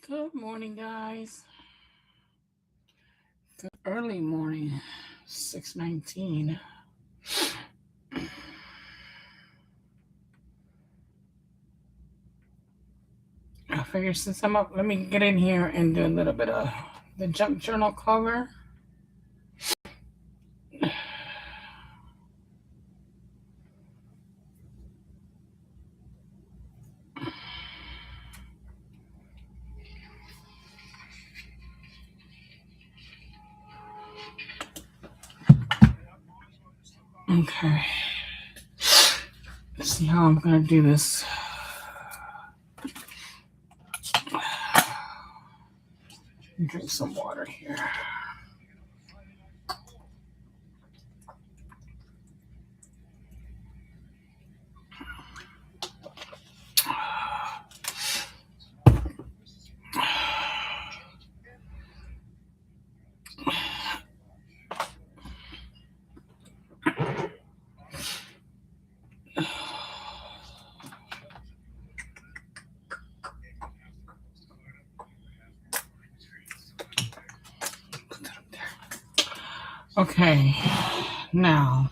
Good morning, guys. Good early morning, 6:19. I figure since I'm up, let me get in here and do a little bit of the junk journal cover. Okay. Let's see how I'm going to do this. Drink some water here. Okay, now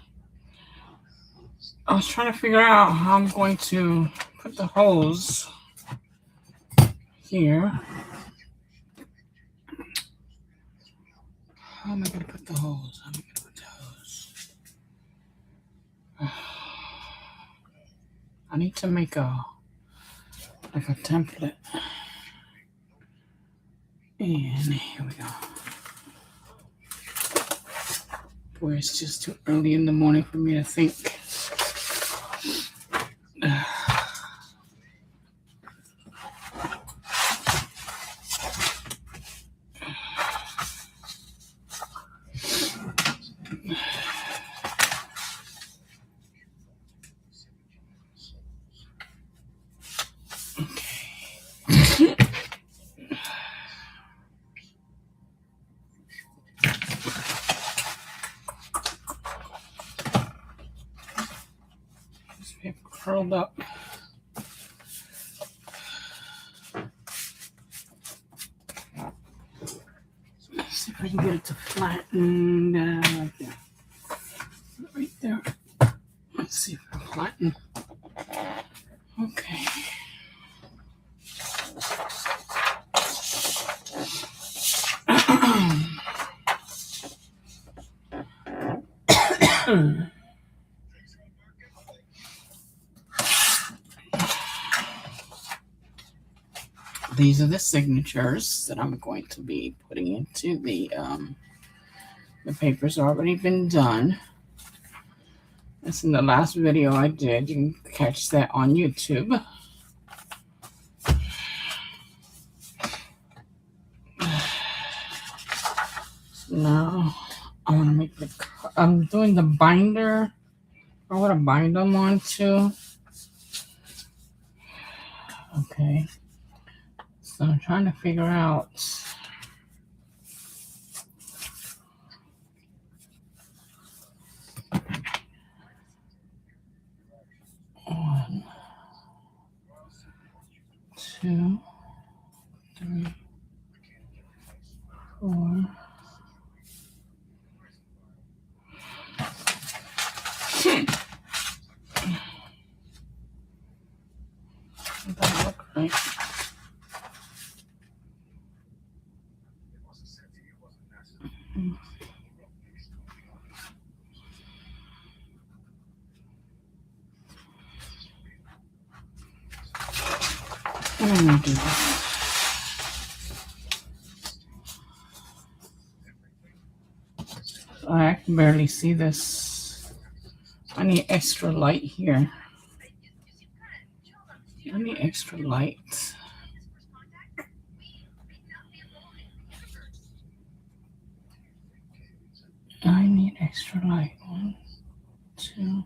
I was trying to figure out how I'm going to put the hose here. How am I going to put the hose? I need to make a template. And here we go. Boy, it's just too early in the morning for me to think. Curled up. Let's see if I can get it to flatten like that. Right there. Let's see if I can flatten. Okay. These are the signatures that I'm going to be putting into the paper's already been done. That's in the last video I did. You can catch that on YouTube. Now I want to make I'm doing the binder. I want to bind them onto. Okay. So I'm trying to figure out. One, two, three, four. That look right. What am I going to do? I can barely see this. I need extra light here. I need extra light. I need extra light. 1, 2,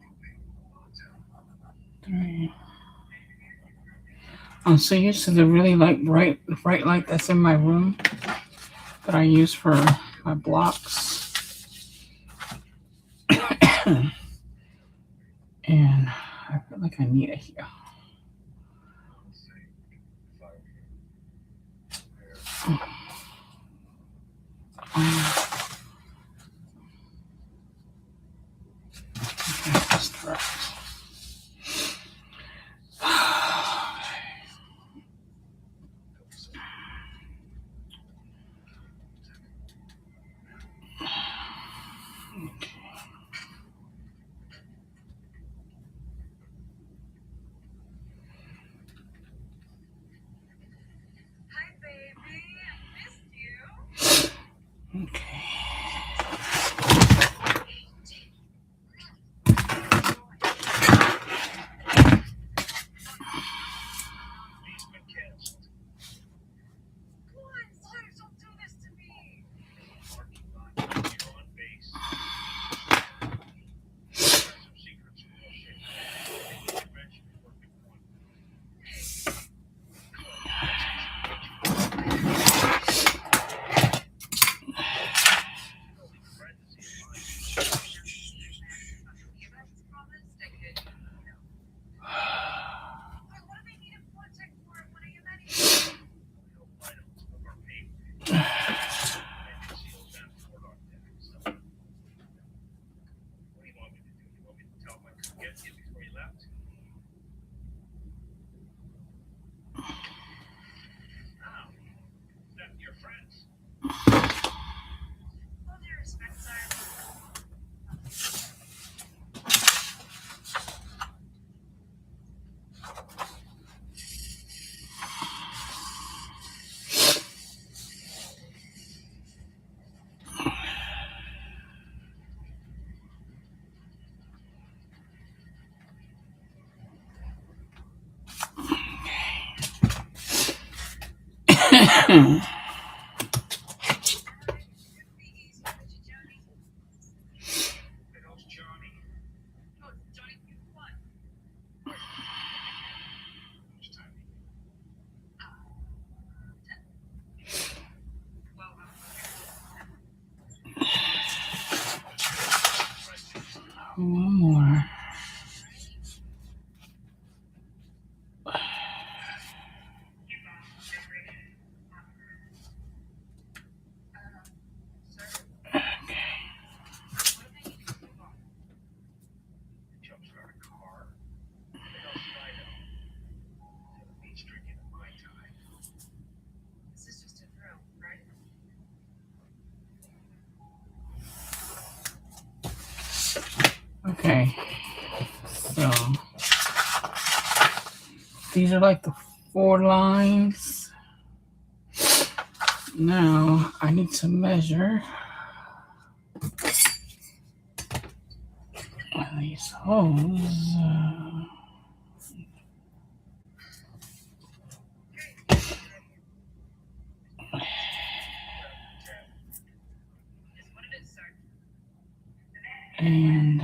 3. I'm so used to the really bright light that's in my room that I use for my blocks. And I feel like I need it here. One more. Okay, so these are like the 4 lines. Now I need to measure these holes. And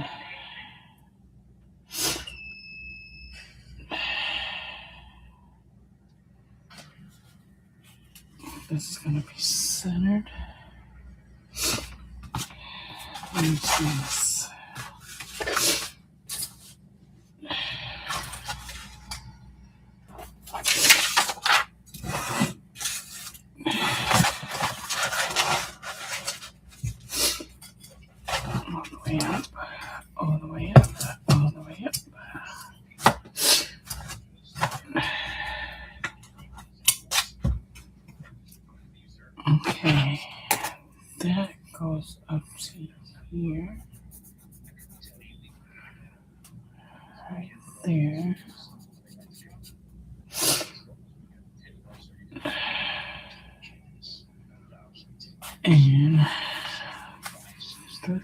this is going to be centered. And this. All the way up, all the way up, all the way up. Okay, that goes up to here, right there. And this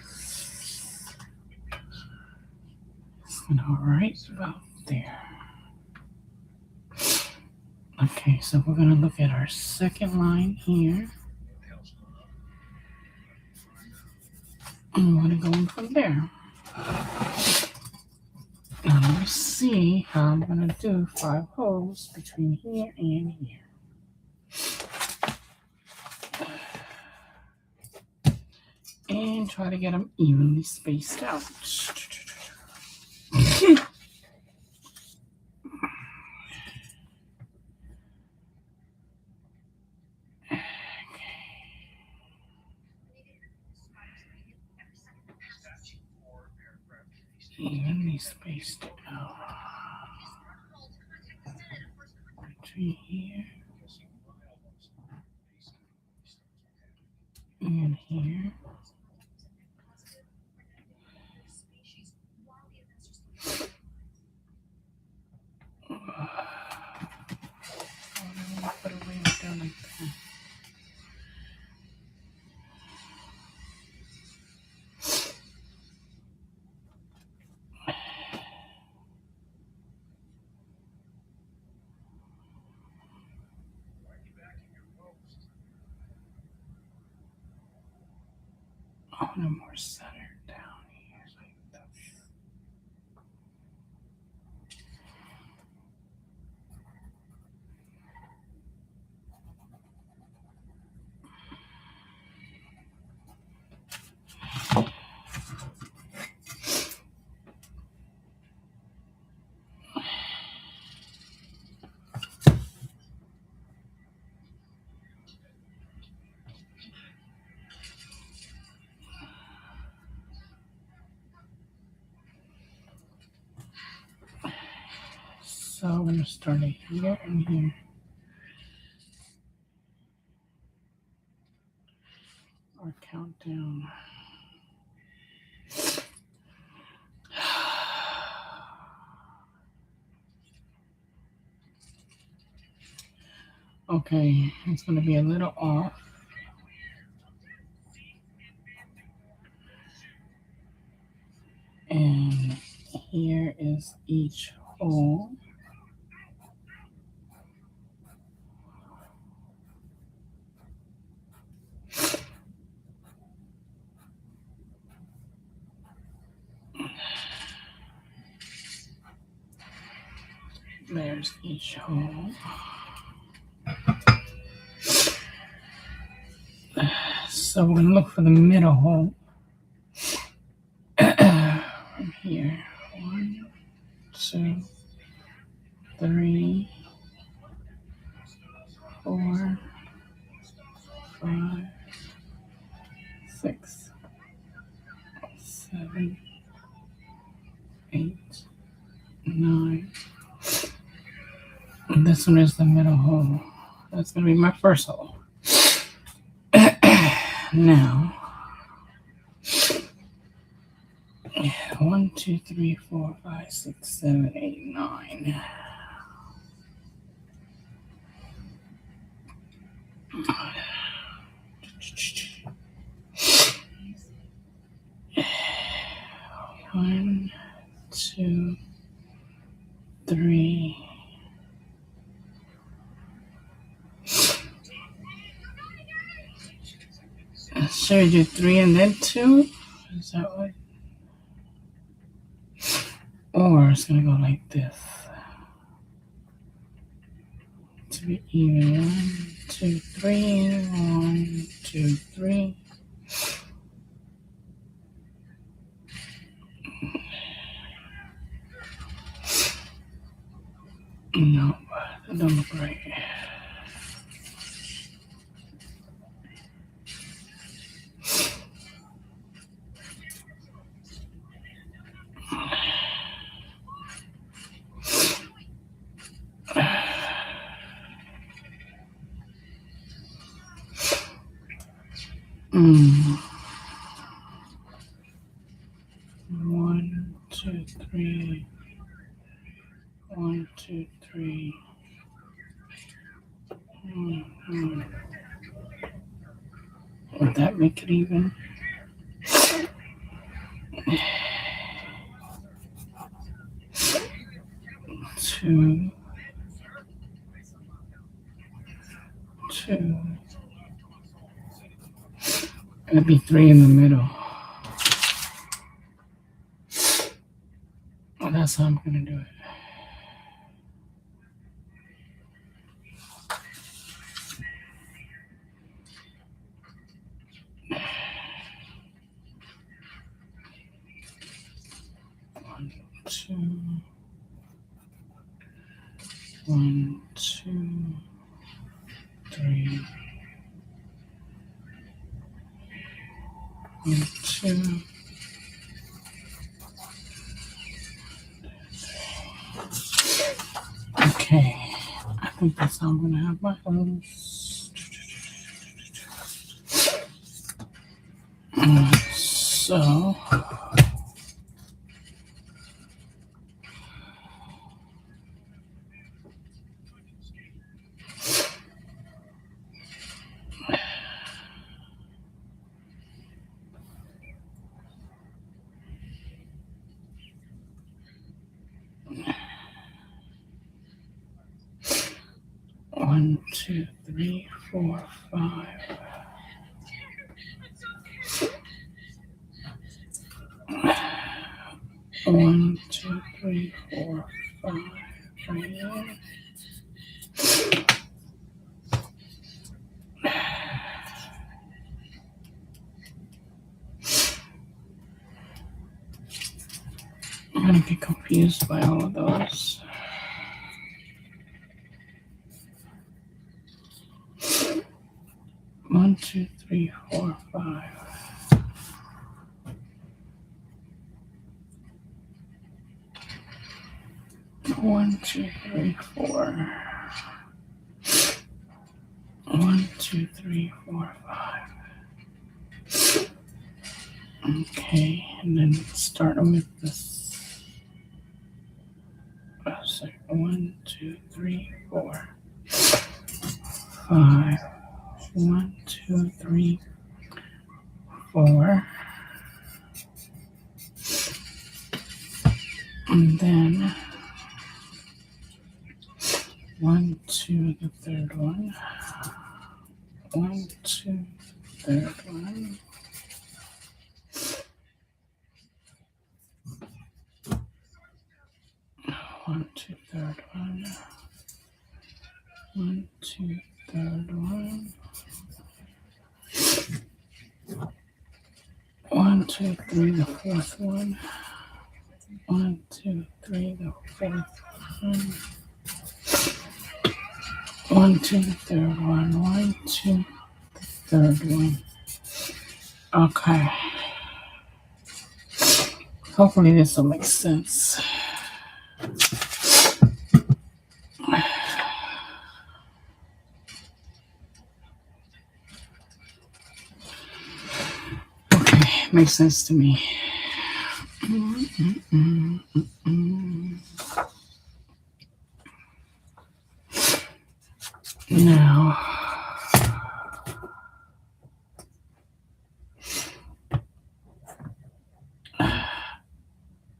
is going to go right about there. Okay, so we're going to look at our second line here. And we're going to go in from there. Now let me see how I'm going to do 5 holes between here and here. And try to get them evenly spaced out. Evenly spaced out. Between here and here. Put a way down like that. I want them more centered down here like that. So I'm going to start it here and here. Or count down. Okay, it's going to be a little off. And here is each hole. There's each hole. So we're going to look for the middle hole. From here. 1, 2, 3, 4, 5, 6, 7, 8, 9. And this one is the middle hole. That's going to be my first hole. Now, 1, 2, 3, 4, 5, 6, 7, 8, 9. One, 2, 3. Should we do 3 and then 2? Is that what? Or it's going to go like this. To be even. 1, 2, 3. 1, 2, 3. No, that don't look right. Mm. 1, 2, 3. 1, 2, 3. Would that make it even? 2, 2. It'd be 3 in the middle. Well, that's how I'm gonna do it. One, 2. 1, 2, 3. 1, 2. Okay, I think that's how I'm gonna have my holes. So. One, 2, 3, 4, 5. 1, 2, 3, 4, 5. Right there. I'm gonna get confused by all of those. One, 2, 3, 4, 5. 1, 2, 3, 4. 1, 2, 3, 4, 5. Okay, and then starting with this. 1, 2, 3, 4, 5. 1, 2, 3, 4. And then 1, 2, the third one. 1, 2, third one. 1, 2, third one. 1, 2, third one. 1, 2, 3, the fourth one. 1, 2, 3, the fourth one. 1, 2, third one. 1, 2, third one. Okay. Hopefully this will make sense. Okay, makes sense to me. Now,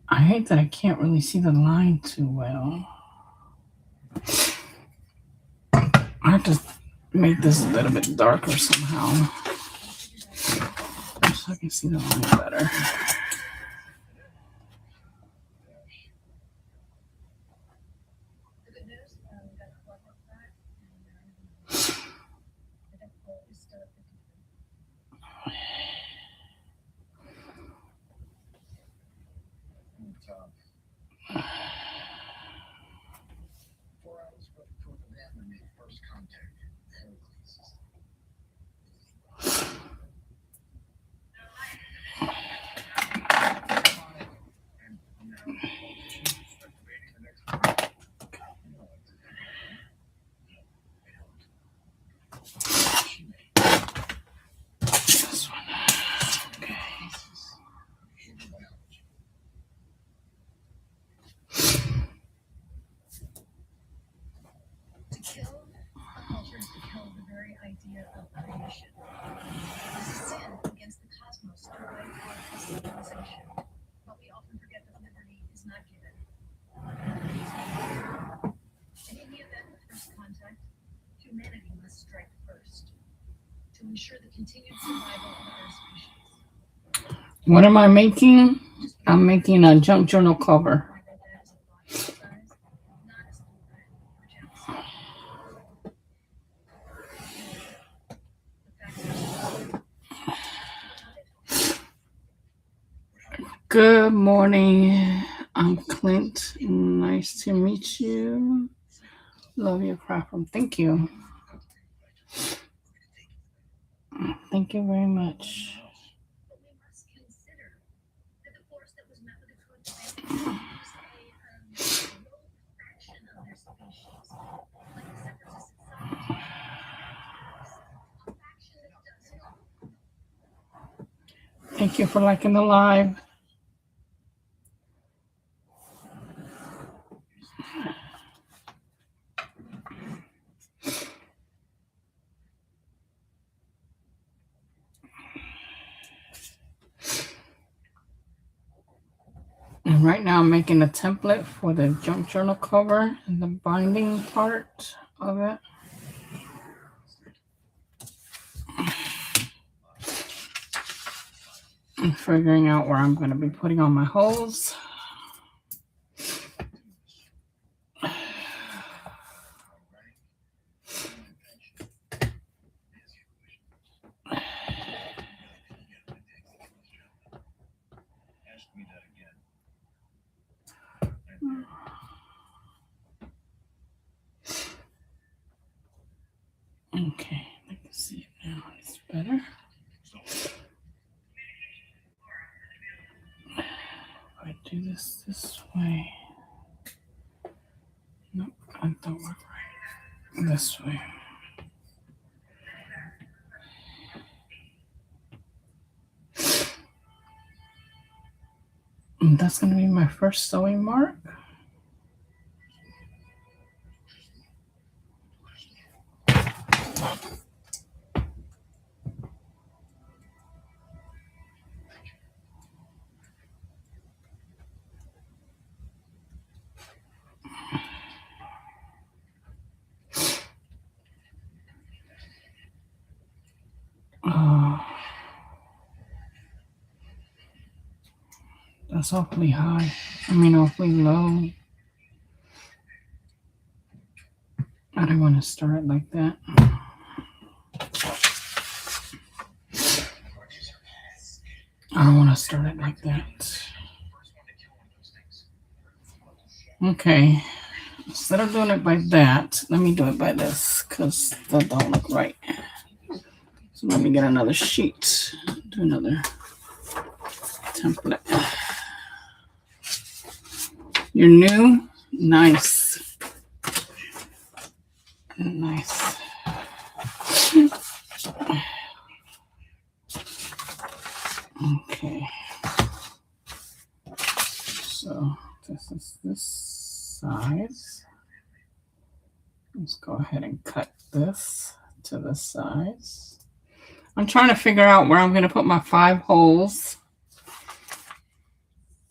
I hate that I can't really see the line too well. I have to make this a little bit darker somehow, so I can see the line better. This one. Okay. To kill a culture is to kill the very idea of creation. It's a sin against the cosmos to wipe out a civilization, but we often forget that liberty is not given. And in the event of first contact, humanity must strike first to ensure the continued survival of our species. What am I making? I'm making a junk journal cover. Good morning. I'm Clint. Nice to meet you. Love your platform. Thank you. Thank you very much. But we must consider that the force that was met with a good family was a low fraction of their species, like the separatist society. A faction that does it. Thank you for liking the live. And right now I'm making a template for the junk journal cover and the binding part of it. I'm figuring out where I'm going to be putting all my holes. Okay, I can see it now. It's better. If I do this way. Nope, that don't work right. This way. And that's going to be my first sewing mark. That's awfully high. Awfully low. don't want to start it like that. I don't want to start it like that. Okay. Instead of doing it by that, let me do it by this because that don't look right. So let me get another sheet. Do another template. You're new? Nice. Nice. Okay. So this is this size. Let's go ahead and cut this to the size. I'm trying to figure out where I'm going to put my 5 holes.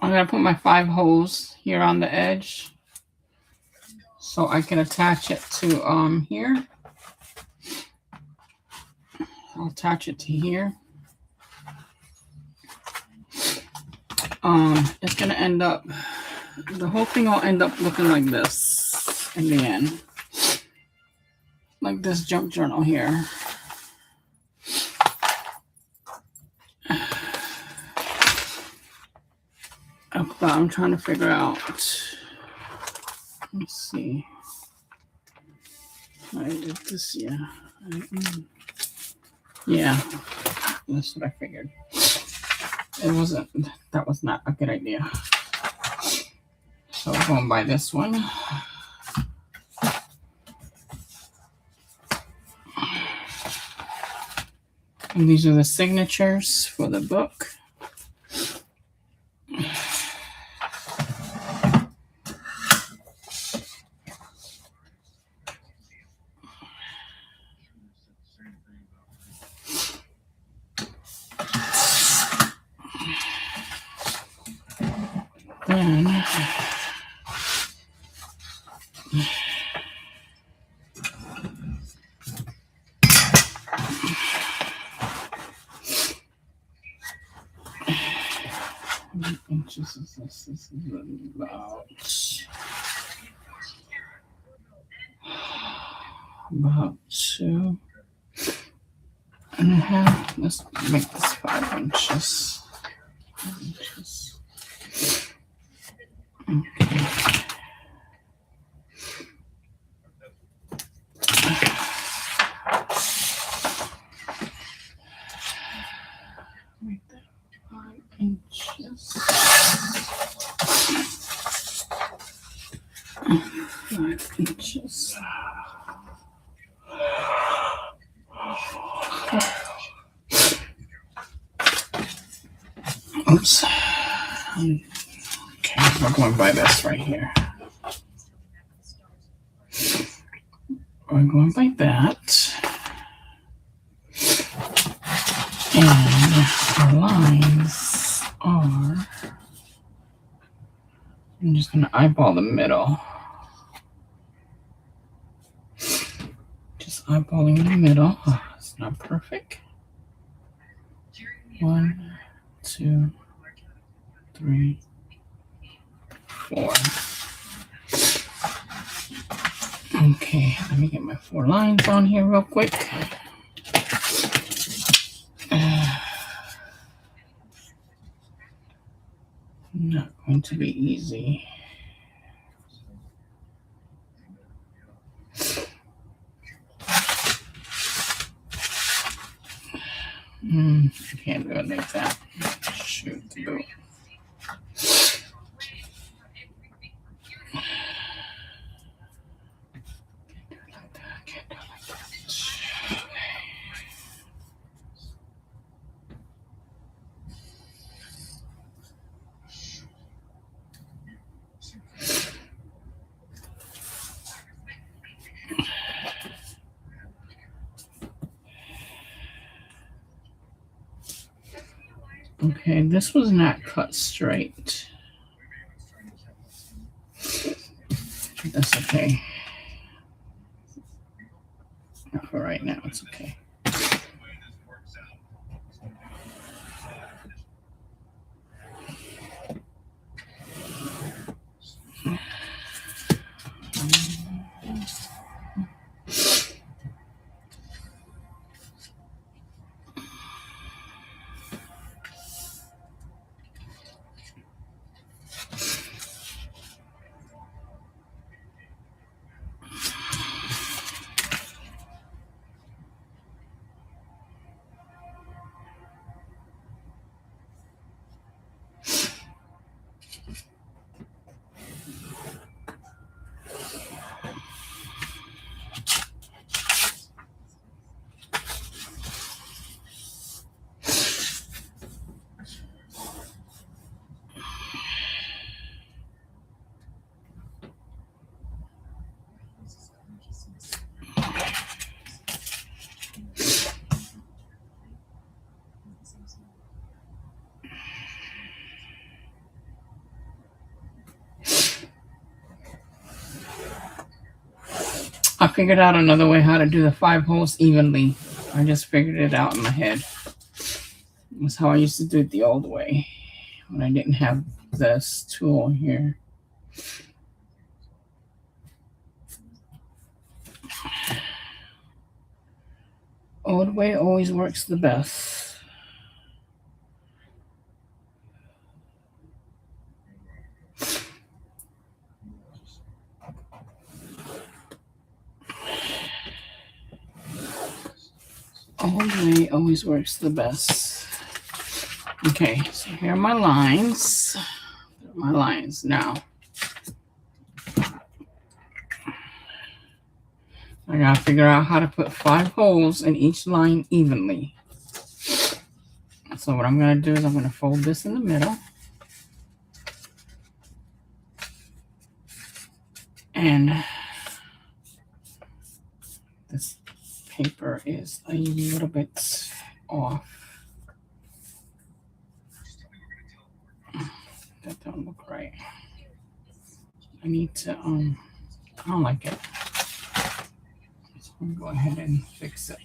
I'm going to put my 5 holes here on the edge so I can attach it to here. I'll attach it to here. It's going to end up, the whole thing will end up looking like this in the end. Like this junk journal here. But I'm trying to figure out. Let's see. I did this, yeah. Yeah, that's what I figured. It wasn't, that was not a good idea. So we're going by this one. And these are the signatures for the book. Then inches is this? This is about 2.5. Let's make this 5 inches. 5 inches. Okay. Make that 5 inches. 5 inches. Oops. Okay, we're going by this right here. We're going by that. And our lines are, I'm just going to eyeball the middle. Just eyeballing the middle. Oh, it's not perfect. 1, 2, 3, 4. Okay, let me get my 4 lines on here real quick. Not going to be easy. I can't do it like that. Shoot, do it. Okay, this was not cut straight. That's okay. For right now, it's okay. I figured out another way how to do the 5 holes evenly. I just figured it out in my head. That's how I used to do it the old way when I didn't have this tool here. Old way always works the best. Old way always works the best. Okay, so here are my lines. My lines now. I gotta figure out how to put 5 holes in each line evenly. So what I'm gonna do is I'm gonna fold this in the middle. And this paper is a little bit off. That don't look right. I need to, I don't like it. So I'm gonna go ahead and fix it.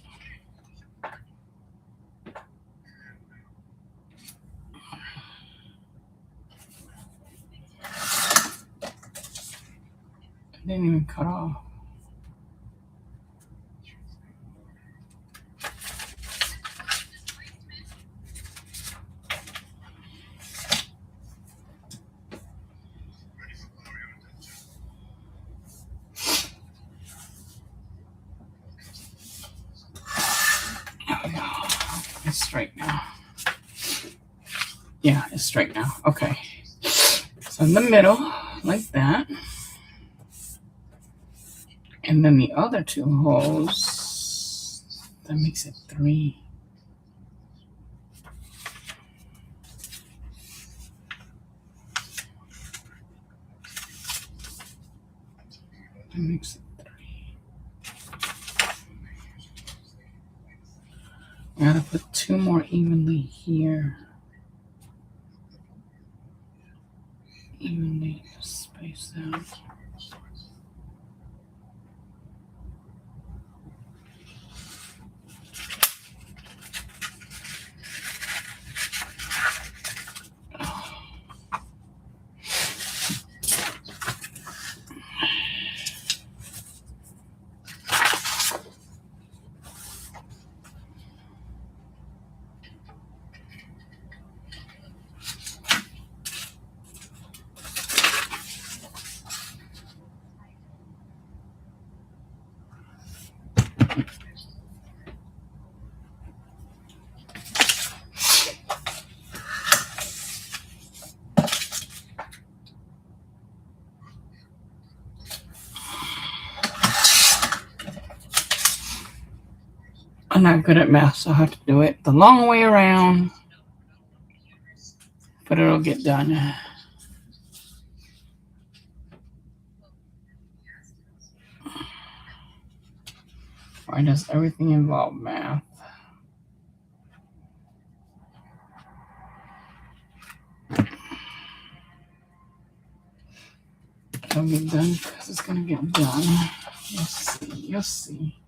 It didn't even cut off. It's straight now. Yeah, it's straight now. Okay. So in the middle, like that. And then the other 2 holes, that makes it 3. That makes it 3. I gotta put 2 more evenly here. Evenly spaced out. I'm not good at math, so I have to do it the long way around, but it'll get done. Why does everything involve math? It'll get done because it's going to get done. You'll see. You'll see.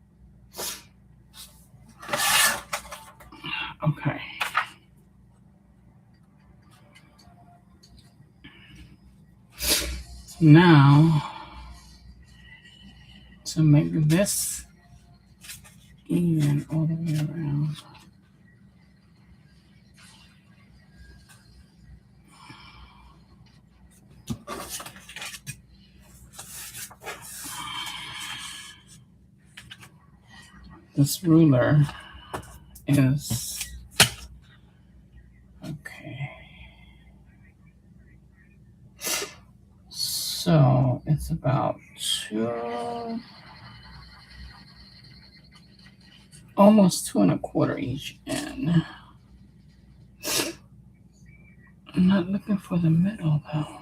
Okay. Now, to make this even all the way around, this ruler is okay. So it's about almost 2 1/4 each end. I'm not looking for the middle though.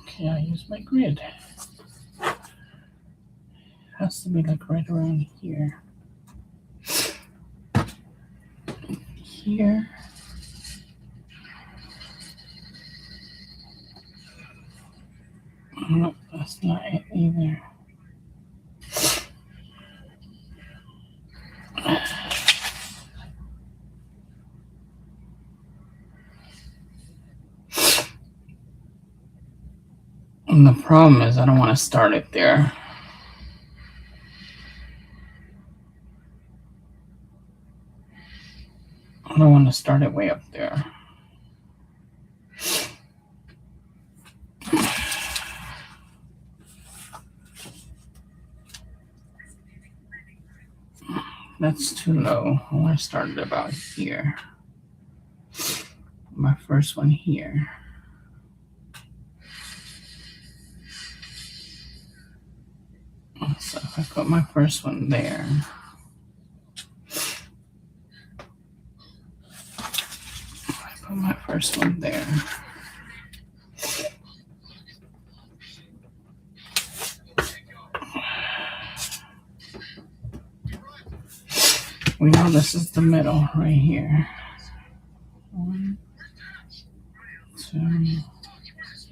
Okay, I use my grid. Has to be like right around here. Here. Nope, that's not it either. And the problem is I don't want to start it there. I don't want to start it way up there. That's too low. I want to start it about here. My first one here. So if I put my first one there, I put my first one there. We know this is the middle right here. 1, 2,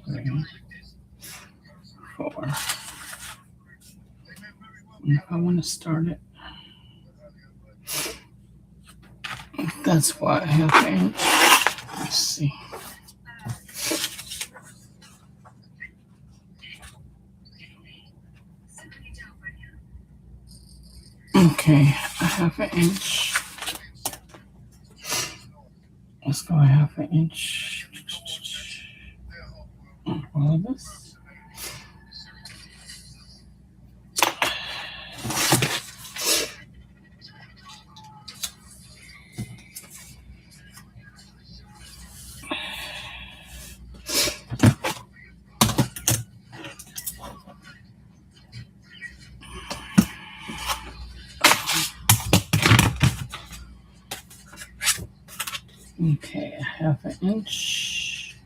3, 4. And if I want to start it, that's why I have to inch. Let's see. Okay, a half an inch. Let's go a half an inch on all of this. Okay, a half an inch.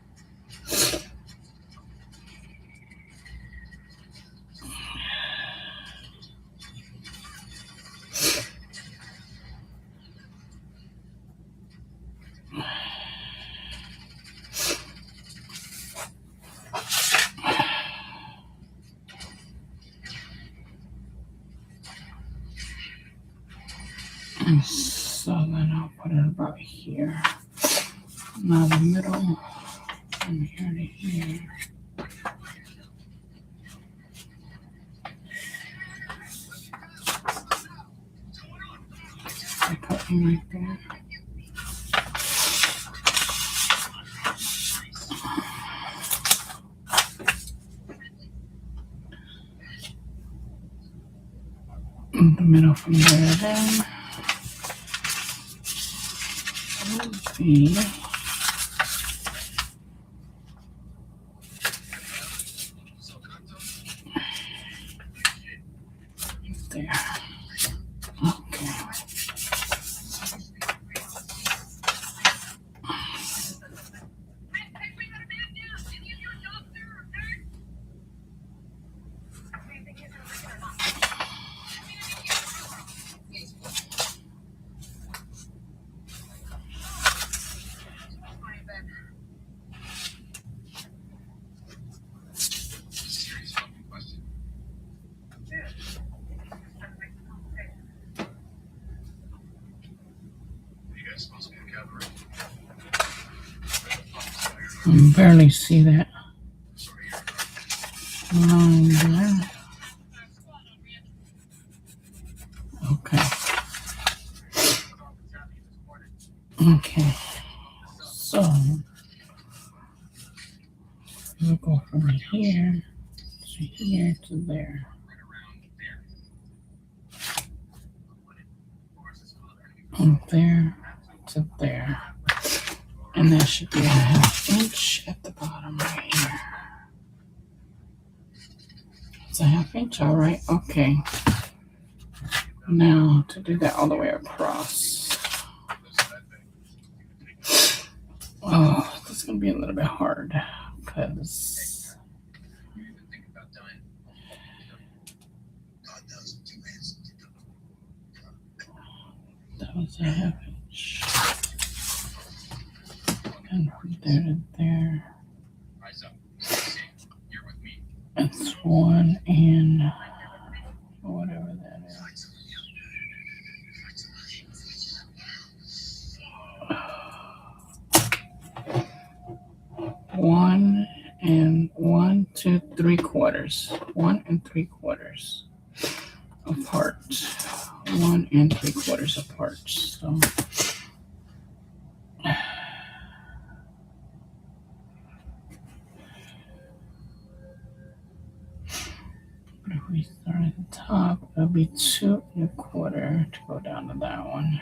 And so then I'll put it about here. Now the middle, from here to here. I put him right there. In the middle from there then. Would be there. Okay. I can barely see that line there. Okay. Okay. So we'll go from here to there. From there to there. And that should be a half inch at the bottom right here. It's a half inch, all right, okay. Now to do that all the way across. Oh, this is gonna be a little bit hard because that was a half inch. And from there to there. It's 1 and whatever that is. 1 and 1, 2, 3/4. 1 and 3/4 apart. 1 and 3/4 apart. So if we start at the top, it'll be 2 1/4 to go down to that one.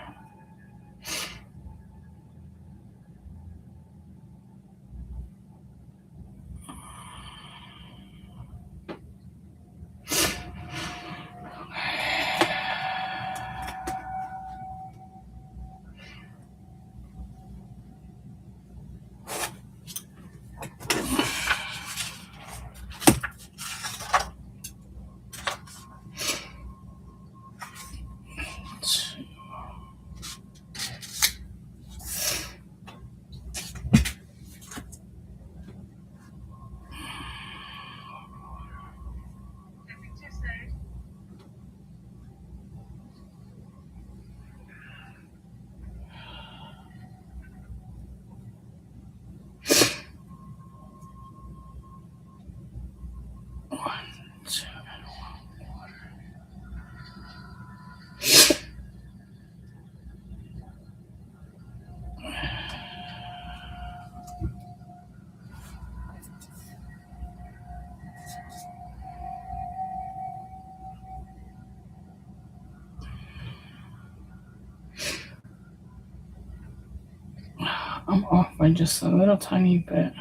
I'm off by just a little tiny bit.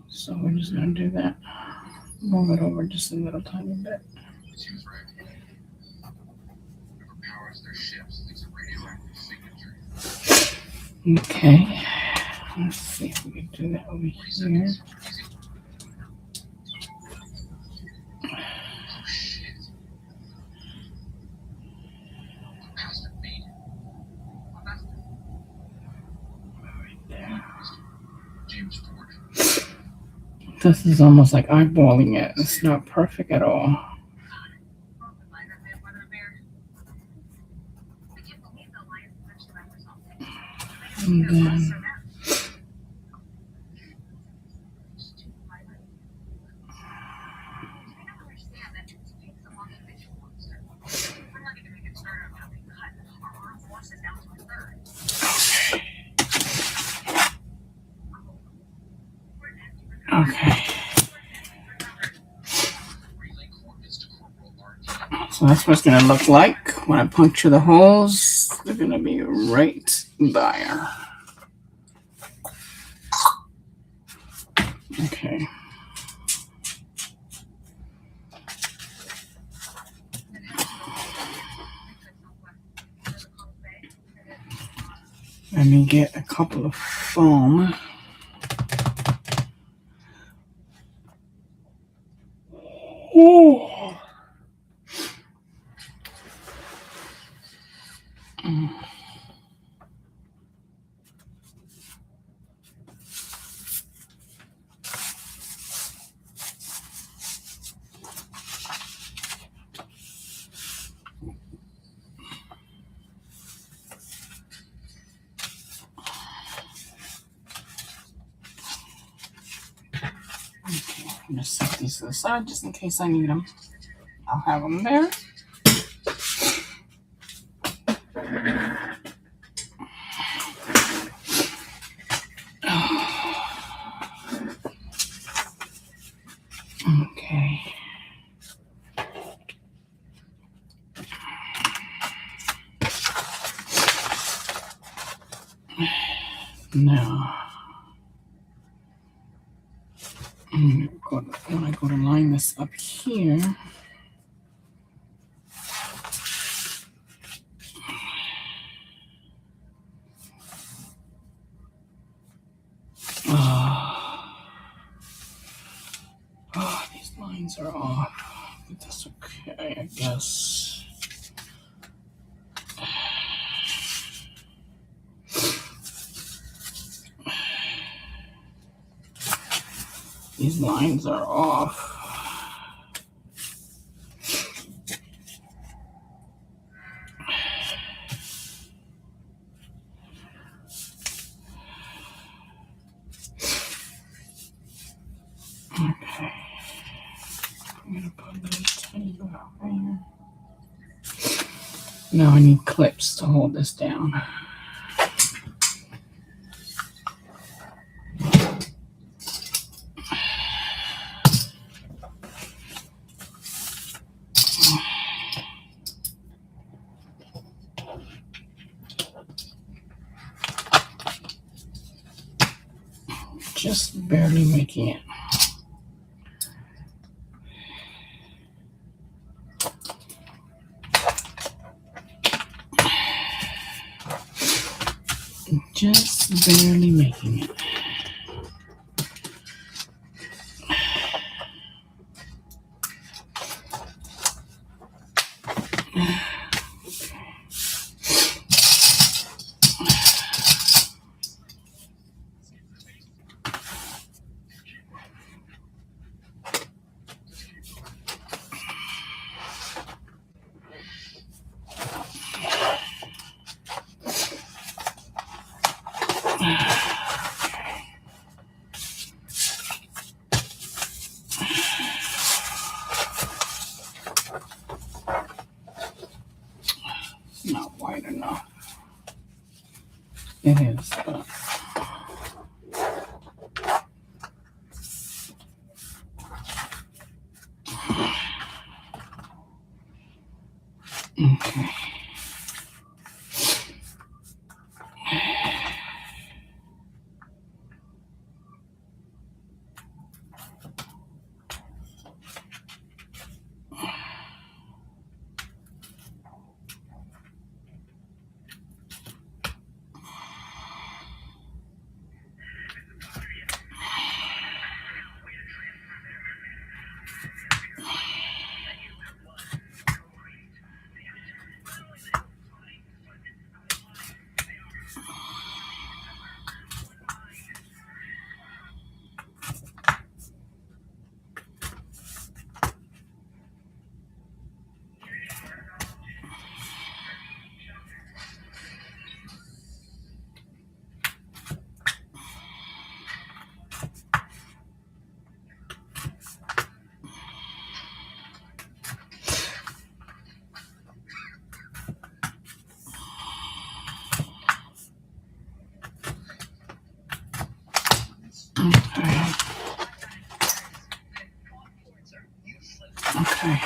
So we're just going to do that. Move it over just a little tiny bit. Okay. Let's see if we can do that over here. This is almost like eyeballing it. It's not perfect at all. And then okay. So that's what it's going to look like. When I puncture the holes, they're going to be right there. Okay. Let me get a couple of foam. Ooh. I'm just set these to the side just in case I need them. I'll have them there. Okay. Now, when I go to line this up here, these lines are off, but that's okay, I guess. These lines are off. Okay. I'm gonna put this tiny bit out here. Now I need clips to hold this down. Just barely making it. Just barely making it. Not wide enough. It is, but okay. Okay.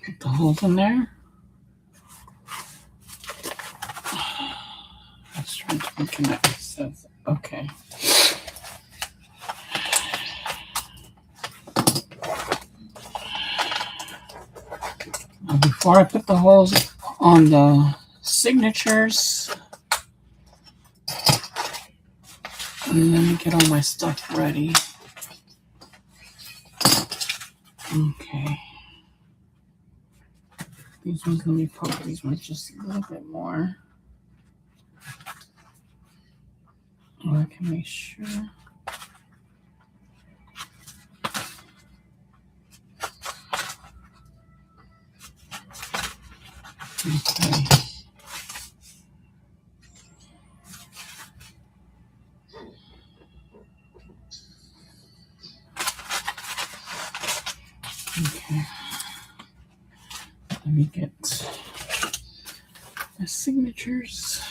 Put the holes in there. Let's try to reconnect. It says, okay. Now before I put the holes on the signatures, let me get all my stuff ready. Okay. These ones, let me poke these ones just a little bit more. Oh, I can make sure. Okay. Okay. Let me get the signatures.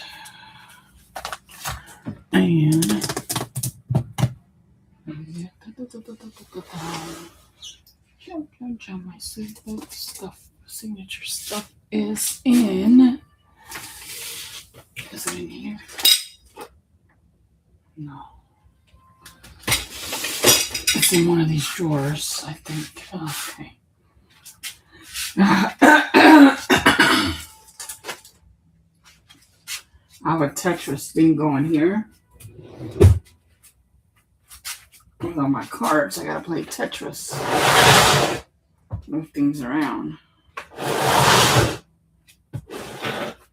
And my signature stuff is in. Is it in here? No. It's in one of these drawers, I think. Okay. I have a Tetris thing going here. With all my cards, I gotta play Tetris. Move things around.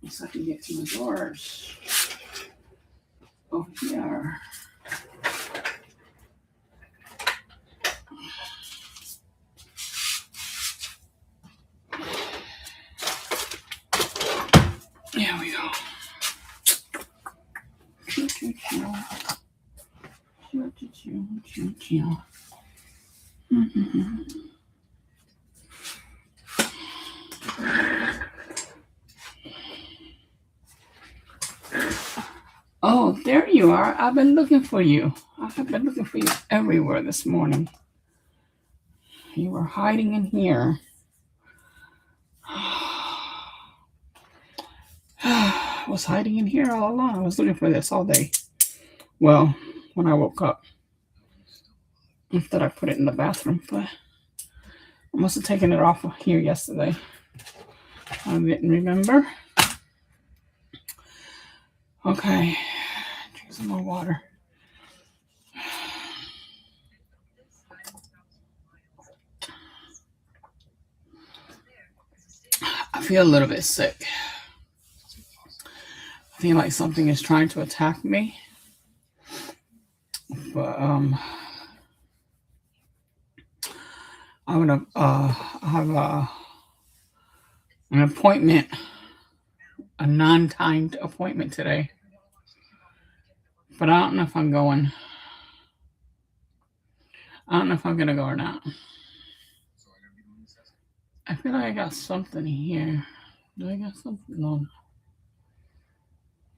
So I can get to the drawers over here. There we go. Choo, choo, choo. Choo, choo, choo, choo, choo. Mm-hmm. Oh, there you are. I've been looking for you. I have been looking for you everywhere this morning. You were hiding in here. I was hiding in here all along. I was looking for this all day. Well, when I woke up. Instead I put it in the bathroom, but I must have taken it off of here yesterday. I didn't remember. Okay. Drink some more water. I feel a little bit sick. I feel like something is trying to attack me. But I'm gonna have an appointment, a non-timed appointment today. But I don't know if I'm going. I don't know if I'm gonna go or not. I feel like I got something here. Do I got something? No.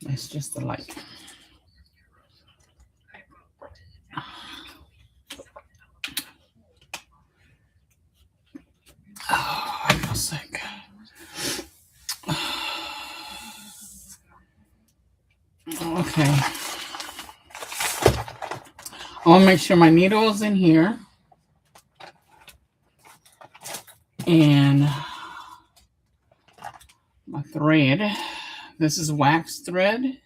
It's just the light. Oh, I feel sick. Okay. I want to make sure my needle is in here. And my thread. This is wax thread.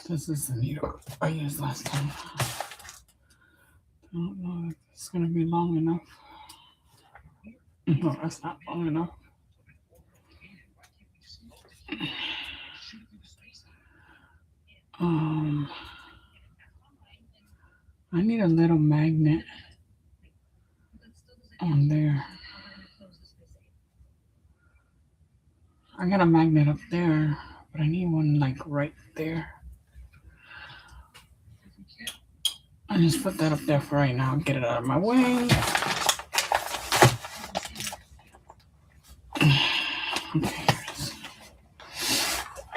This is the needle I used last time. I don't know if it's going to be long enough. No, that's not long enough. I need a little magnet on there. I got a magnet up there, but I need one like right there. I just put that up there for right now. Get it out of my way. Okay.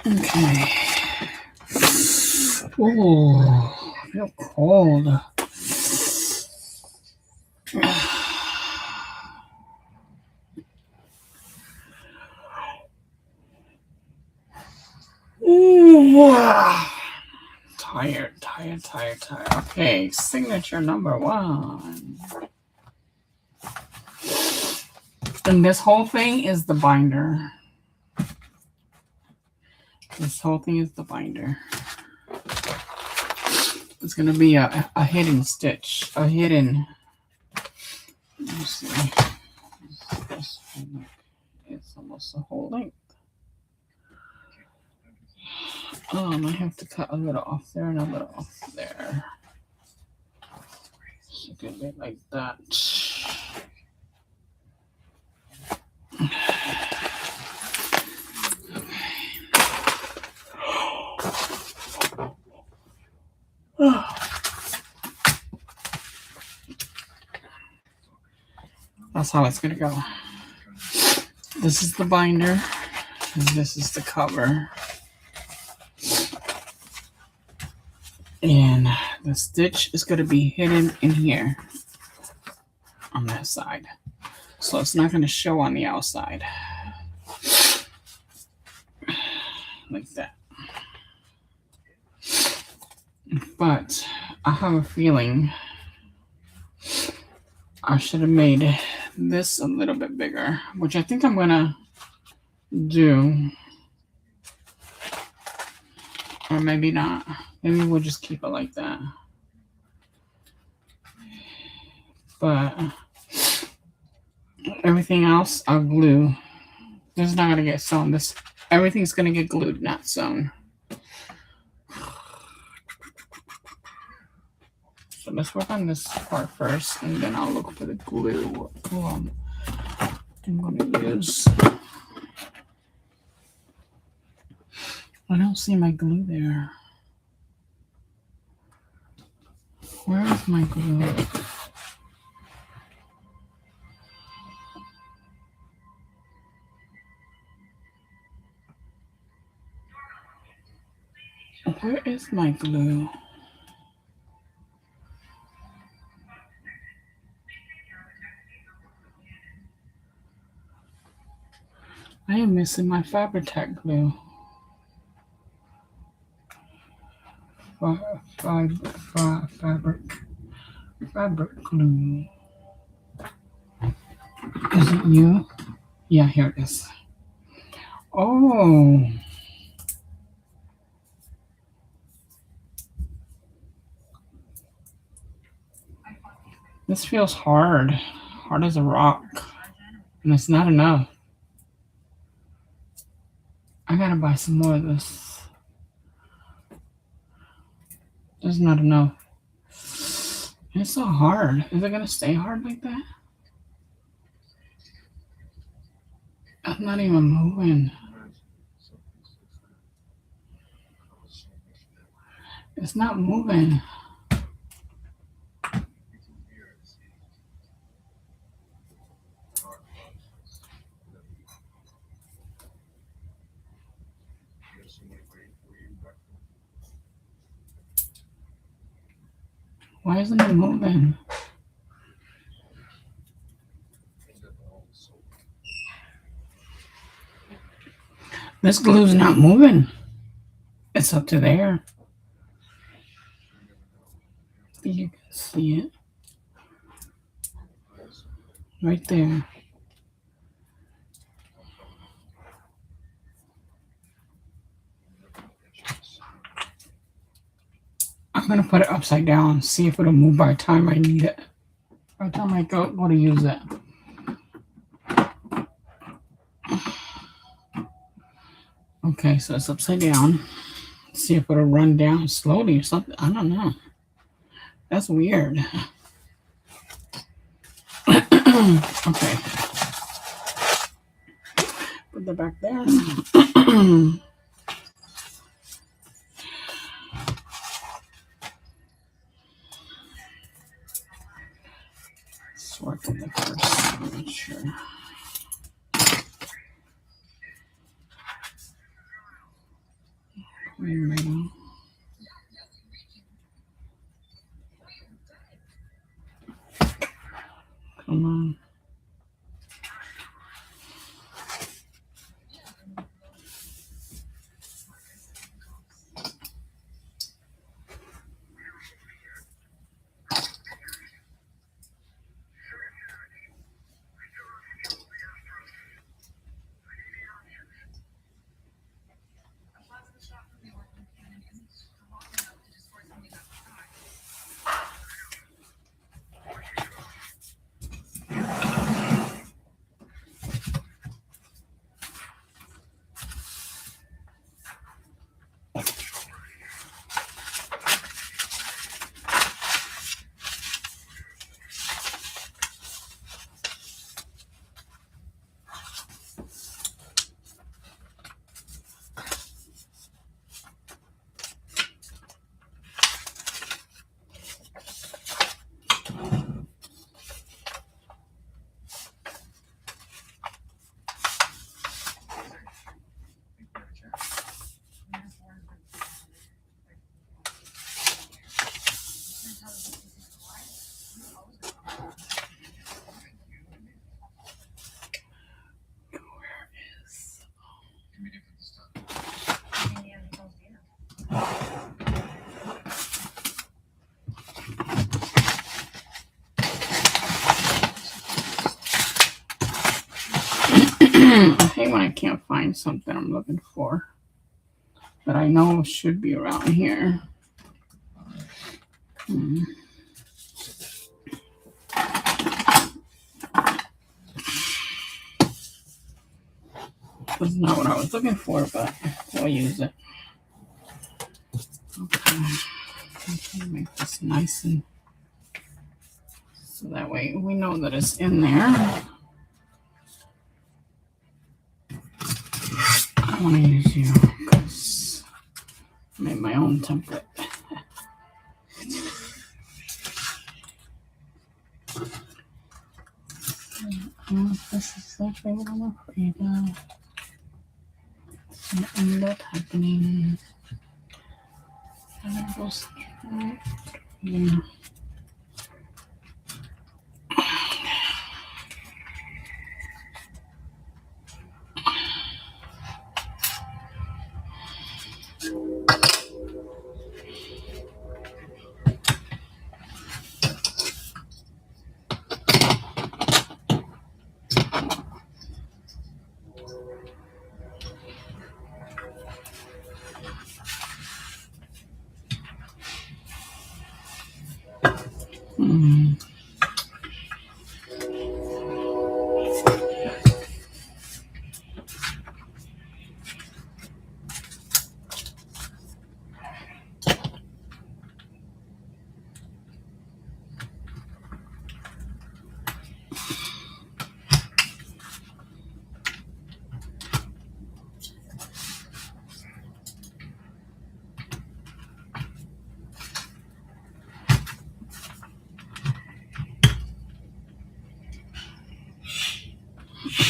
Okay. Oh, I feel cold. Tired. Okay, signature number 1. And this whole thing is the binder. This whole thing is the binder. It's going to be a hidden stitch. A hidden. Let me see. It's almost the whole length. I have to cut a little off there and a little off there. So a bit like that. That's how it's gonna go. This is the binder, and this is the cover. And the stitch is going to be hidden in here on that side. So it's not going to show on the outside. Like that. But I have a feeling I should have made this a little bit bigger, which I think I'm going to do. Or maybe not. Maybe we'll just keep it like that. but everything else I'll glue. This is not gonna get sewn. Everything's gonna get glued, not sewn. So let's work on this part first, and then I'll look for the glue. What glue I'm gonna use. I don't see my glue there. Where is my glue? Where is my glue? I am missing my Fabri-Tac glue. Fabric glue. Is it you? Yeah, here it is. Oh. This feels hard. Hard as a rock. And it's not enough. I gotta buy some more of this. It's not enough. It's so hard. Is it gonna stay hard like that? It's not even moving. It's not moving. Why isn't it moving? This glue's not moving. It's up to there. You can see it. Right there. I'm going to put it upside down, see if it'll move by the time I need it. By the time I go to use it. Okay, so it's upside down. See if it'll run down slowly or something. I don't know. That's weird. Okay. Put that back there. Let's work on the first. I'm not sure. Maybe. Come on. I hate when I can't find something I'm looking for that I know should be around here. was not what I was looking for, but we'll use it. Okay. I'm trying to make this nice and so that way we know that it's in there. I want to use you because I made my own template. This is exactly what I'm afraid of. It's going to end up happening. And it goes straight here.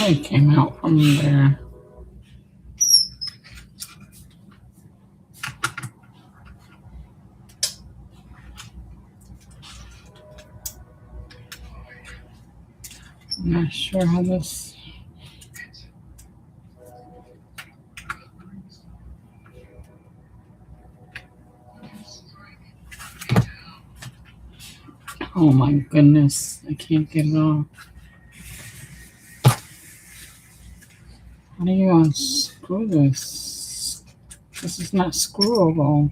It came out from there. I'm not sure how this. Oh my goodness, I can't get it off. How do you unscrew this? This is not screwable.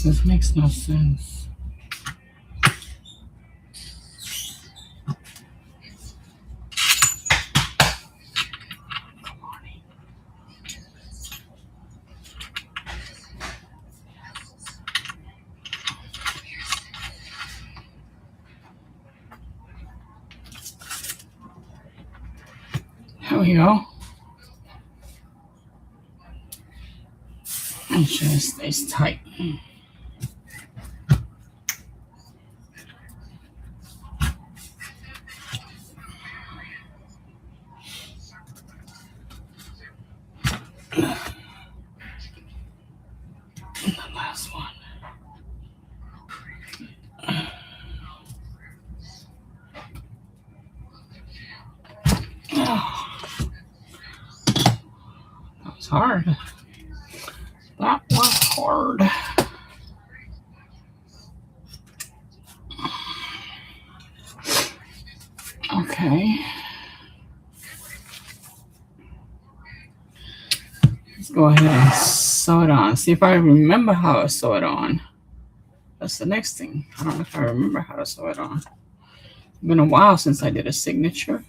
This makes no sense. There we go. Make sure it stays tight. And the last one. That was hard. That was hard. Okay. Let's go ahead and sew it on. See if I remember how to sew it on. That's the next thing. I don't know if I remember how to sew it on. It's been a while since I did a signature.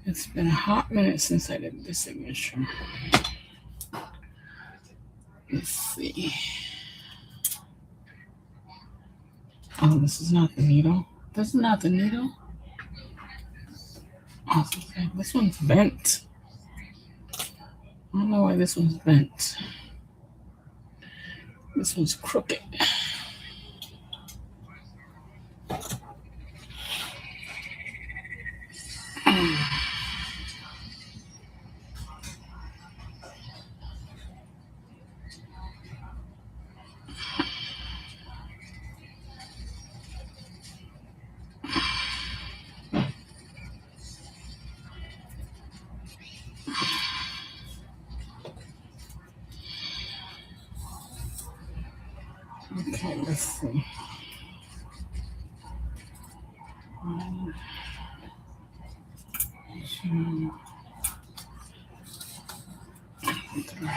It's been a hot minute since I did the signature. Let's see. Oh, this is not the needle. This is not the needle. Oh, okay. This one's bent. I don't know why this one's bent. This one's crooked. Okay, let's see. 1, 2, 3.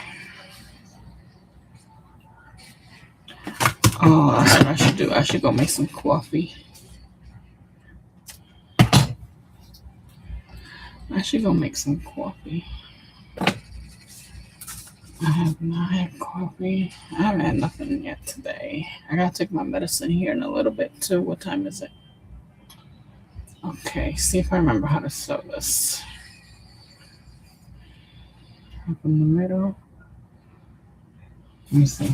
Oh, that's what I should do. I should go make some coffee. I should go make some coffee. I have not had coffee. I haven't had nothing yet today. I gotta take my medicine here in a little bit too. What time is it? Okay, see if I remember how to sew this. Up in the middle. Let me see.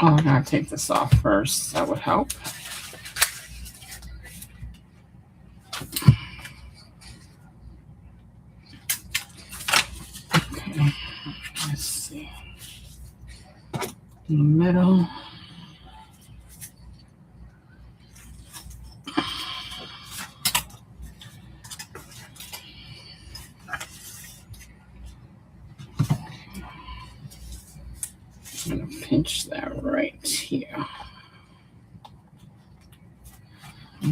Oh, I gotta take this off first. That would help. Okay, let's see. In the middle. I'm gonna pinch that right here.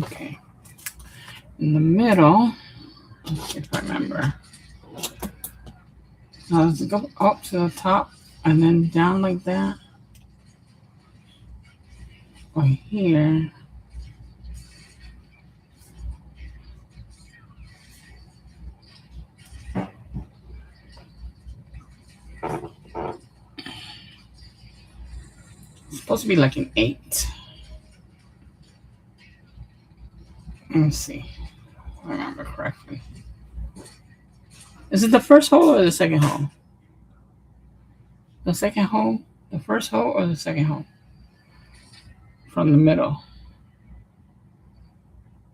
Okay. In the middle, let's see if I remember. Let's go up to the top and then down like that. Or here. It's supposed to be like an 8. Let me see. If I remember correctly. Is it the first hole or the second hole? The second hole? The first hole or the second hole? From the middle.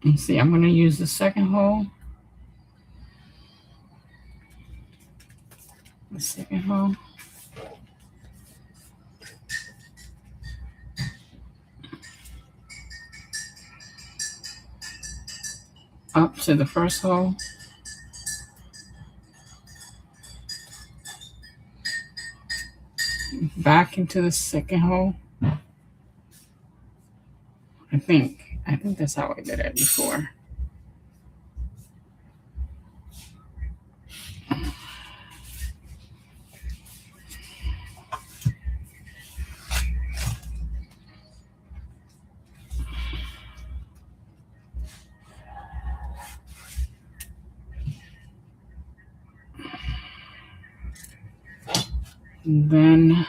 Let's see. I'm going to use the second hole. The second hole. Up to the first hole. Back into the second hole. I think that's how I did it before. And then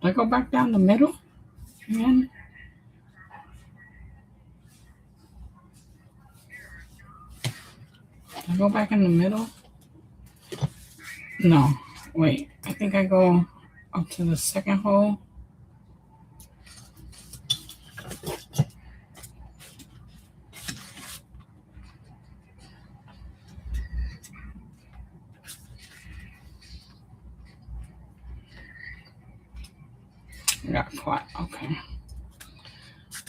do I go back down the middle again? Do I go back in the middle? No. Wait. I think I go up to the second hole. I got caught. Okay.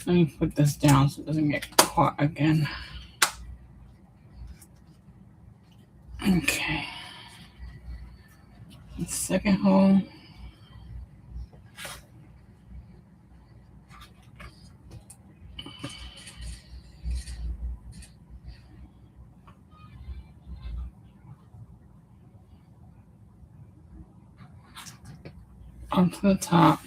Let me put this down so it doesn't get caught again. Okay. The second hole. Up to the top.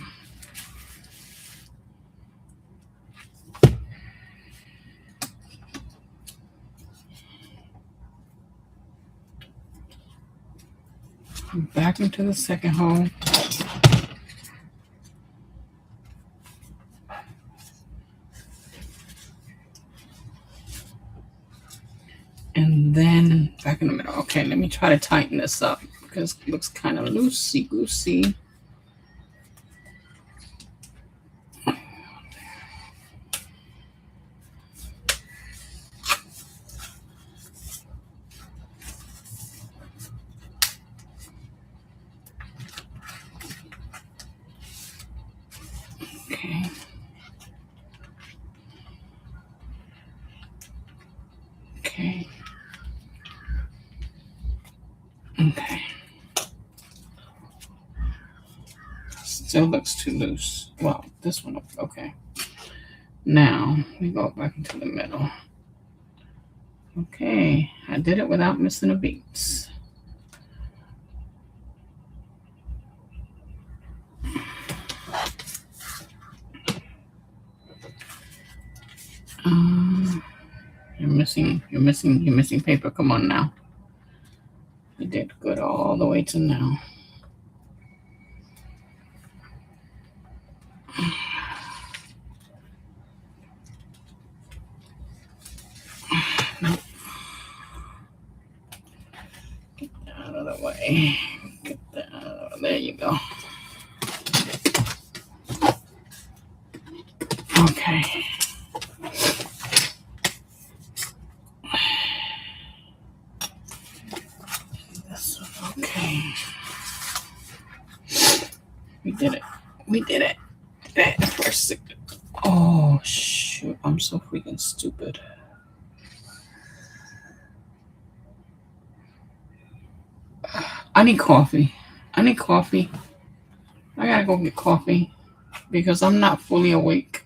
Back into the second hole. And then back in the middle. Okay, let me try to tighten this up because it looks kind of loosey-goosey. Okay. still looks too loose. Well, this one, okay. Now, we go back into the middle. Okay, I did it without missing a beat. You're missing paper. Come on now. You did good all the way to now. Nope. Get that out of the way. Get that out of there. You go. Okay. This one, okay. We did it. We did it. First. Oh, shoot. I'm so freaking stupid. I need coffee. I gotta go get coffee because I'm not fully awake.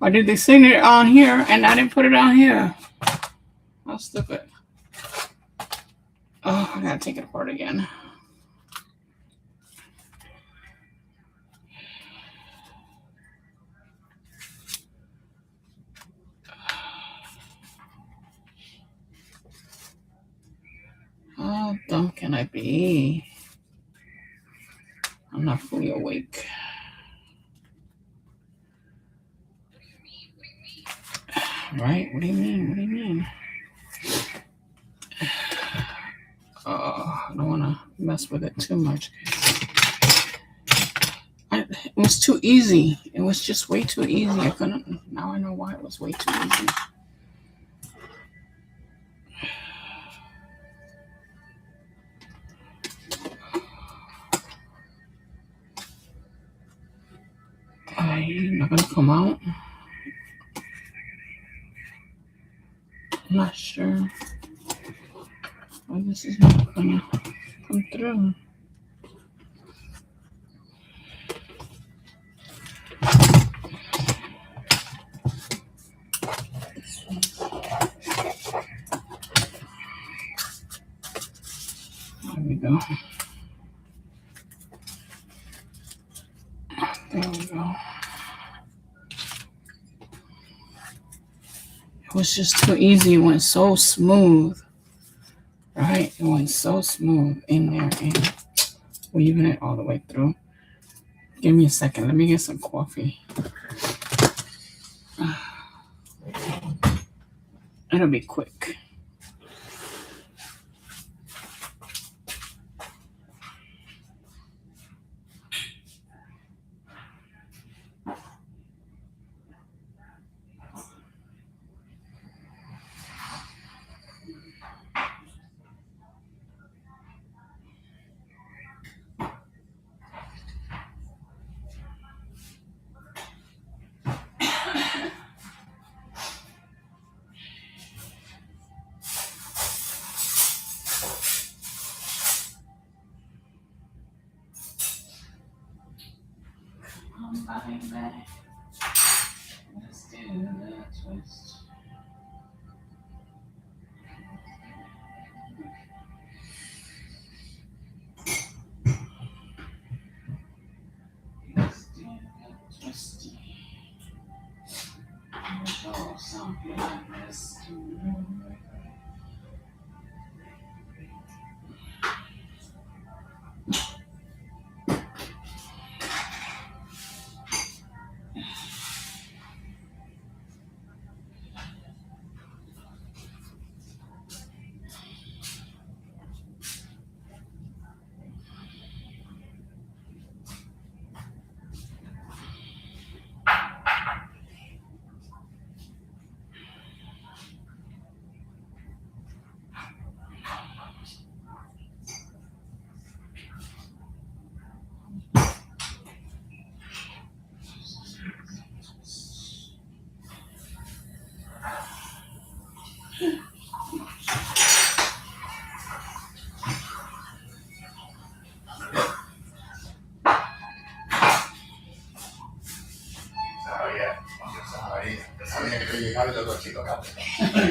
Or did they sing it on here and I didn't put it on here? How stupid. Oh, I gotta take it apart again. How dumb can I be? I'm not fully awake. Right? What do you mean? I don't want to mess with it too much. It was too easy. It was just way too easy. Now I know why it was way too easy. I'm not going to come out. I'm not sure. Why this is not going to come through. There we go. There we go. It was just too easy. It went so smooth. Right? It went so smooth in there and weaving it all the way through. Give me a second. Let me get some coffee. It'll be quick. I'm buying back. Let's do the twist. Let's do the twisty. Oh, something like this.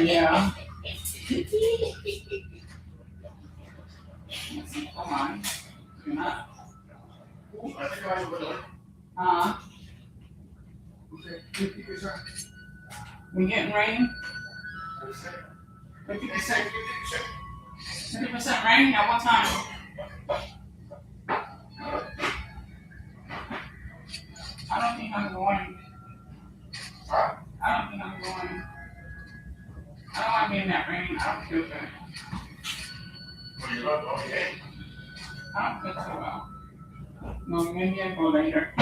Yeah. Come on. You're not. We getting rain? 50%. 50% rain at what time? I don't think I'm going. I don't think I'm going. I don't want to be in that rain. I don't feel good. I don't feel too well. No, maybe I go later.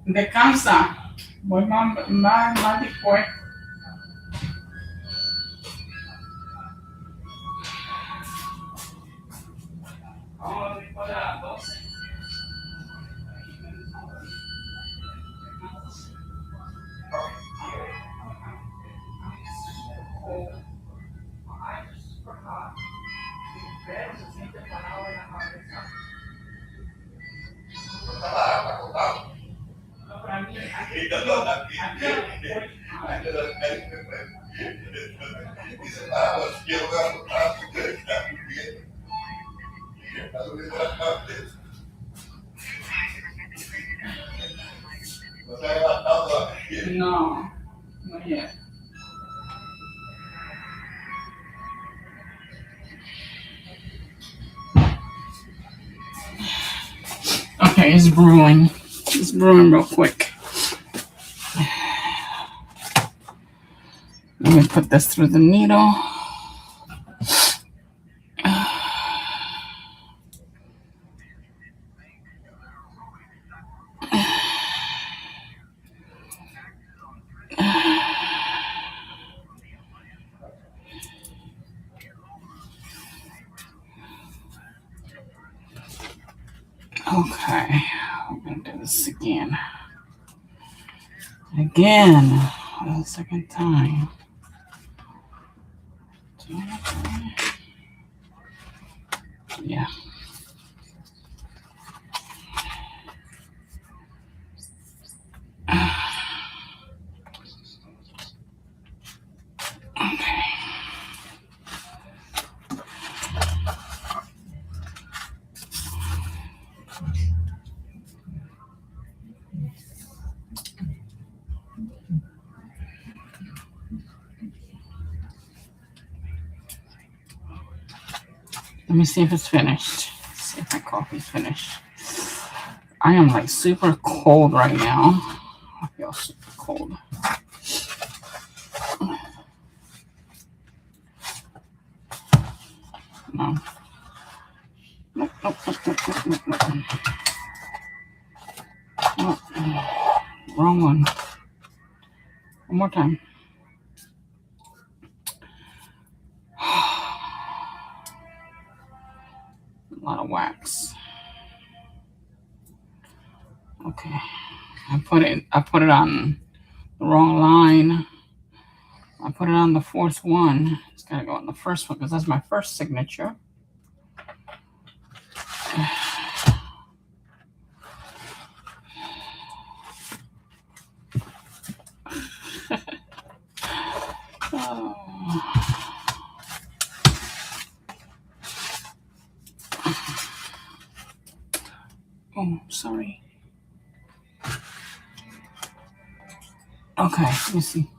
Descansa. Voy más después. Vamos después de las 12. No, not yet. Okay, it's brewing. It's brewing real quick. Let me put this through the needle. Okay, I'm gonna do this again. Again, for the second time. Yeah. Okay. Let me see if it's finished. See if my coffee's finished. I am like super cold right now. I feel super cold. No. Nope, nope, nope, nope, nope, nope, nope. Nope. Wrong one. One more time. A lot of wax. Okay. I put it on the wrong line. I put it on the fourth one. It's gotta go on the first one because that's my first signature. Oh, sorry. Okay, let me see.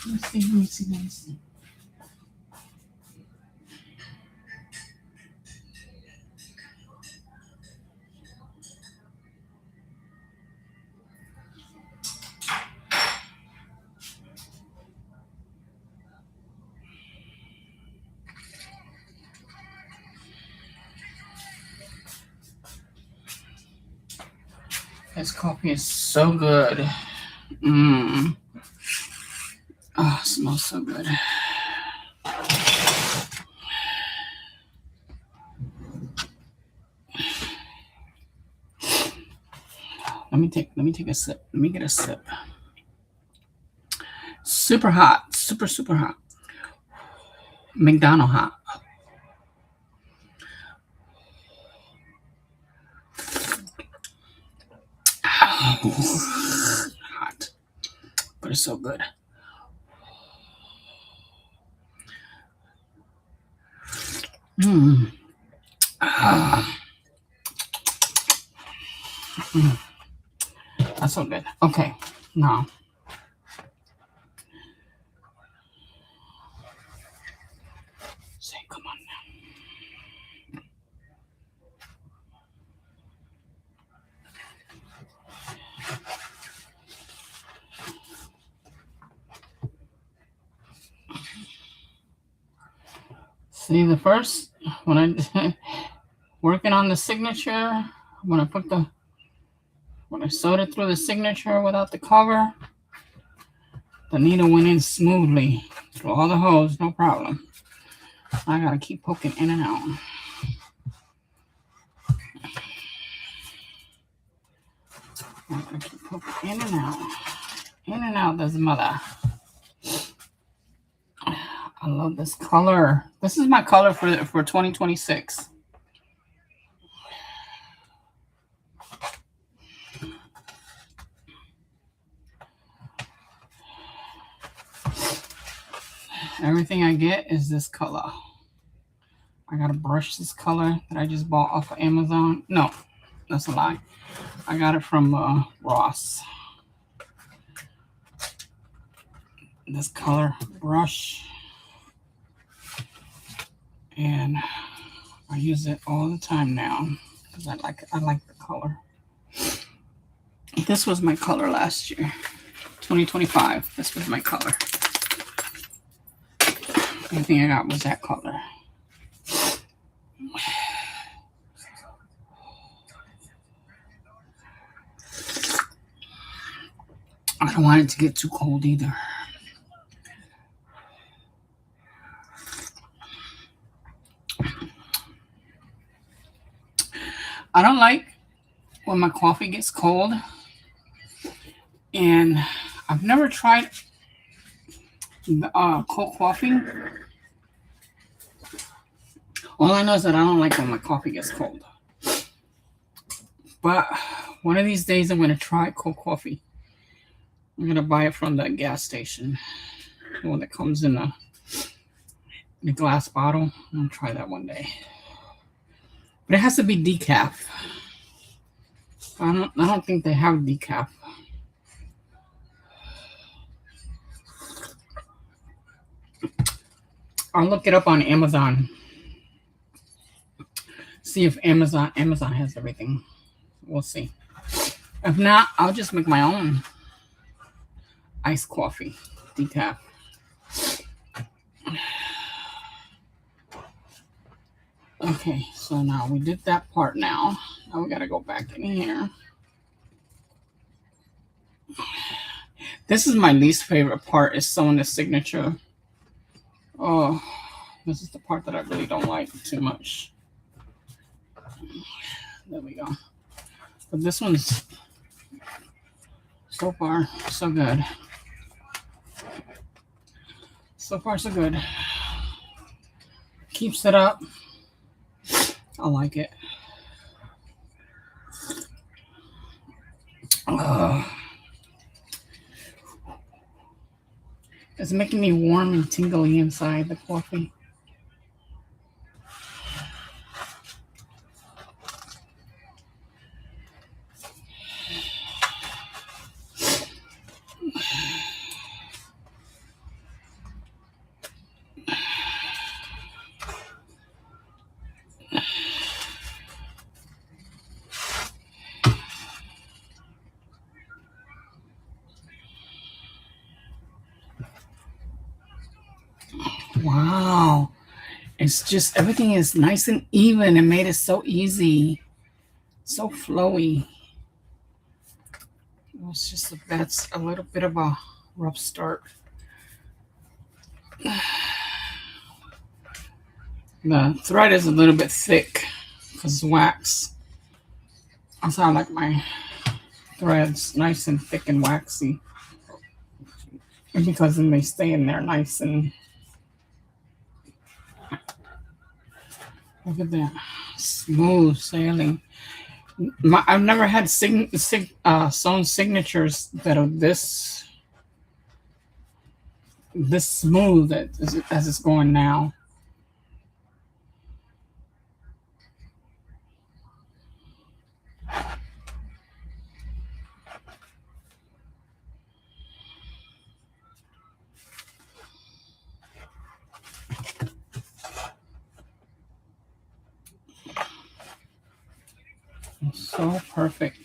Let me see. This coffee is so good. Mmm. Oh, it smells so good. Let me take a sip. Let me get a sip. Super hot. Super hot. McDonald's hot. Hot. but it's so good. That's so good. Okay, now say, come on now. See, the first when I working on the signature, when I sewed it through the signature without the cover, the needle went in smoothly through all the holes, no problem. I gotta keep poking in and out. I gotta keep poking in and out. In and out, there's mother. I love this color. This is my color for 2026. Everything I get is this color. I gotta brush this color that I just bought off of Amazon. No, that's a lie. I got it from Ross. This color brush. And I use it all the time now because I like the color. This was my color last year, 2025. This was my color. Everything I got was that color. I don't want it to get too cold either. I don't like when my coffee gets cold, and I've never tried cold coffee. All I know is that I don't like when my coffee gets cold. But one of these days I'm going to try cold coffee. I'm going to buy it from the gas station. The one that comes in the glass bottle. I'm going to try that one day. But it has to be decaf. I don't think they have decaf. I'll look it up on Amazon. See if Amazon has everything. We'll see. If not, I'll just make my own iced coffee, decaf. Okay, so now we did that part now. Now we gotta go back in here. This is my least favorite part, is sewing the signature. Oh, this is the part that I really don't like too much. There we go. But this one's so far so good. So far so good. Keeps it up. I like it. It's making me warm and tingly inside, the coffee. Wow. It's just, everything is nice and even. It made it so easy. So flowy. It's just that's a little bit of a rough start. The thread is a little bit thick because wax. Also, I like my threads nice and thick and waxy. And because then they stay in there nice and... Look at that. Smooth sailing. I've never had sewn signatures that are this this smooth as it's going now. So perfect.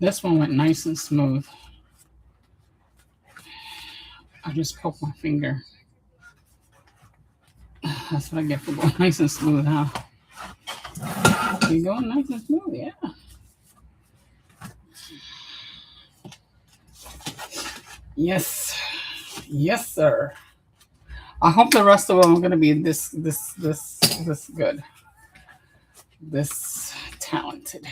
This one went nice and smooth. I just poked my finger. That's what I get for going nice and smooth, huh? You going nice and smooth, yeah. Yes. Yes, sir. I hope the rest of them are gonna be this good. This talented.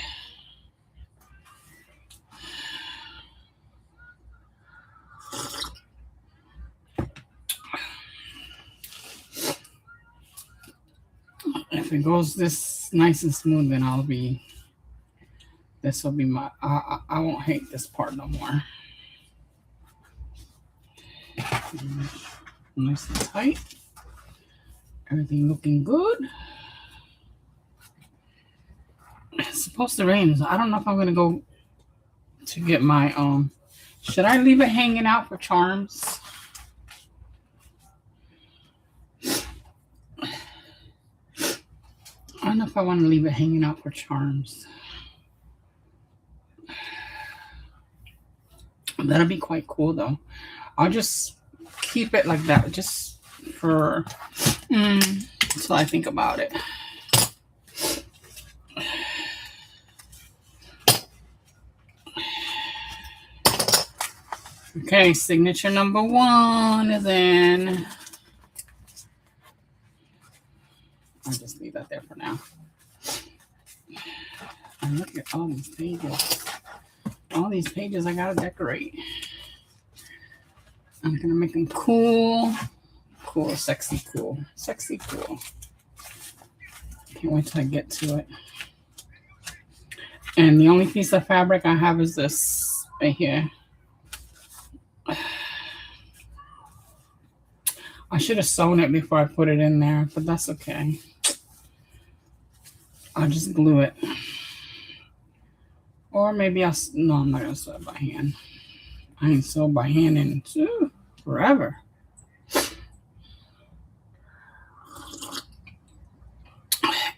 If it goes this nice and smooth, then I'll be. This will be my. I won't hate this part no more. Nice and tight. Everything looking good. It's supposed to rain, so I don't know if I'm gonna go to get my Should I leave it hanging out for charms? I don't know if I want to leave it hanging out for charms. That'll be quite cool though. I'll just keep it like that, just for until I think about it. Okay, signature number 1 is in. I'll just leave that there for now. And look at all these pages. All these pages I gotta decorate. I'm gonna make them cool. Cool, sexy, cool. Sexy, cool. Can't wait till I get to it. And the only piece of fabric I have is this right here. I should have sewn it before I put it in there, but that's okay. I'll just glue it. Or maybe no, I'm not going to sew it by hand. I ain't sewed by hand in forever.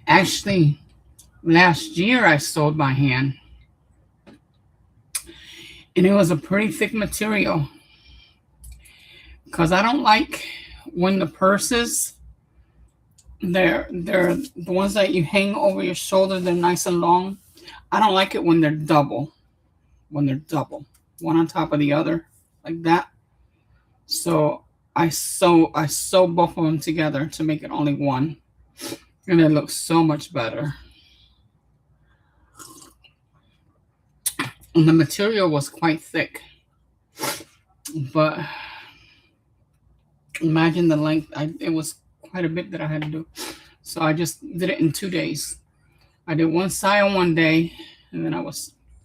Actually, last year I sewed by hand. And it was a pretty thick material. Because I don't like when the purses, they're the ones that you hang over your shoulder, they're nice and long. I don't like it when they're double. When they're double. One on top of the other. Like that. So I sew both of them together to make it only one. And it looks so much better. And the material was quite thick. But imagine the length. It was quite a bit that I had to do. So I just did it in 2 days. I did one side on one day. And then I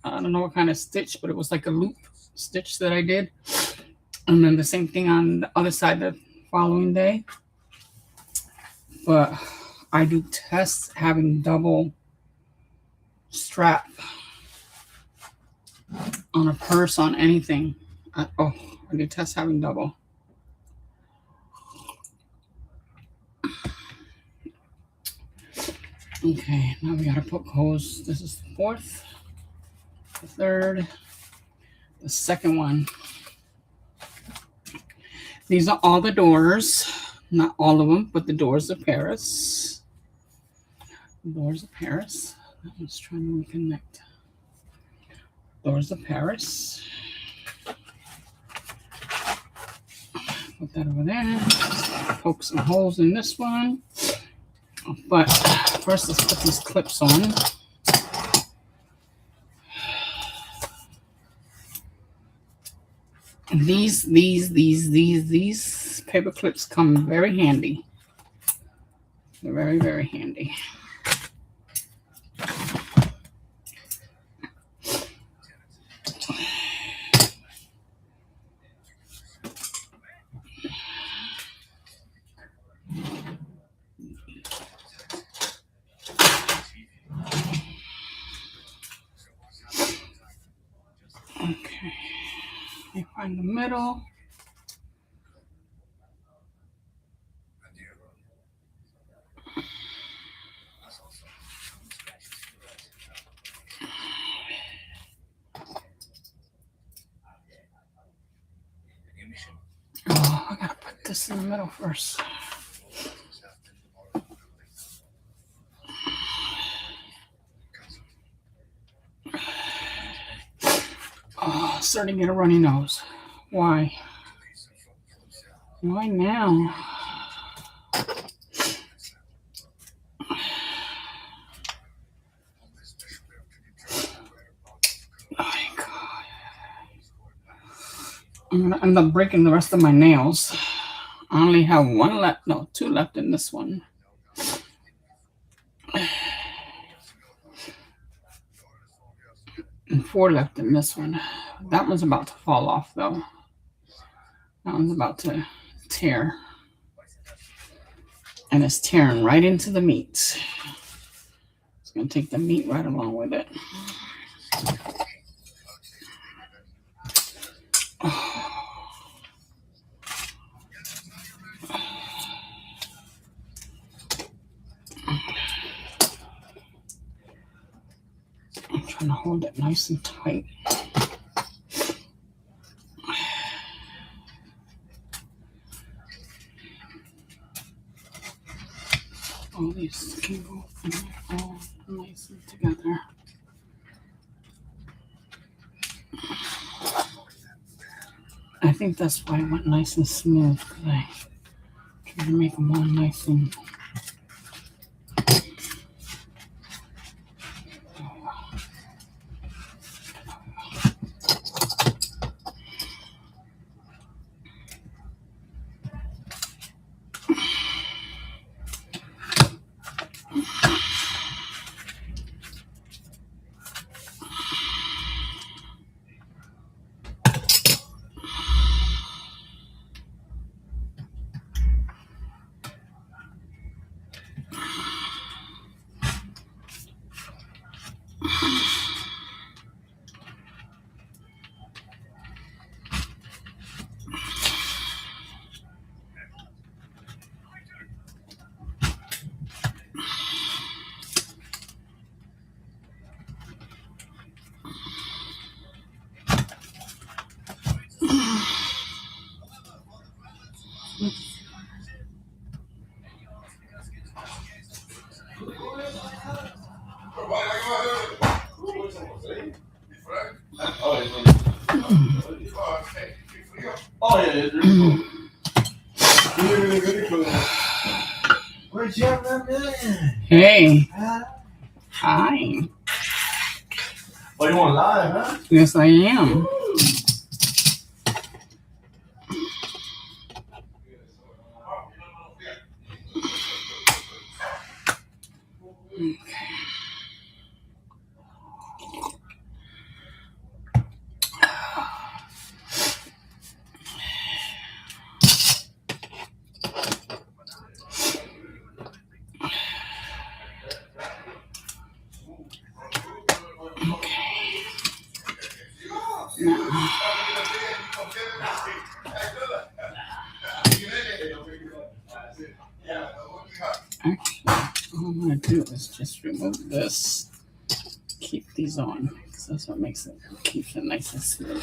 don't know what kind of stitch, but it was like a loop stitch that I did. And then the same thing on the other side the following day. But I detest having double strap on a purse, on anything. I detest having double. Okay, now we gotta poke holes. This is the 4th, the 3rd, the 2nd one. These are all the doors. Not all of them, but the doors of Paris. Doors of Paris. I was trying to reconnect. Doors of Paris. Put that over there. Poke some holes in this one. But first, let's put these clips on. These paper clips come very handy. They're very, very handy. Okay. Let me find the middle. Oh, I gotta put this in the middle first. Oh, starting to get a runny nose. Why? Why now? Oh my God. I'm gonna end up breaking the rest of my nails. I only have one left, no, two left in this one. And four left in this one. That one's about to fall off though. That one's about to tear. And it's tearing right into the meat. It's gonna take the meat right along with it. I'm trying to hold it nice and tight. All these can go all nice and together. I think that's why it went nice and smooth, because I tried to make them all nice and Hey. Hi. Oh, you want live, huh? Yes, I am. Actually, all I'm going to do is just remove this. Keep these on, because that's what makes it, keeps it nice and smooth.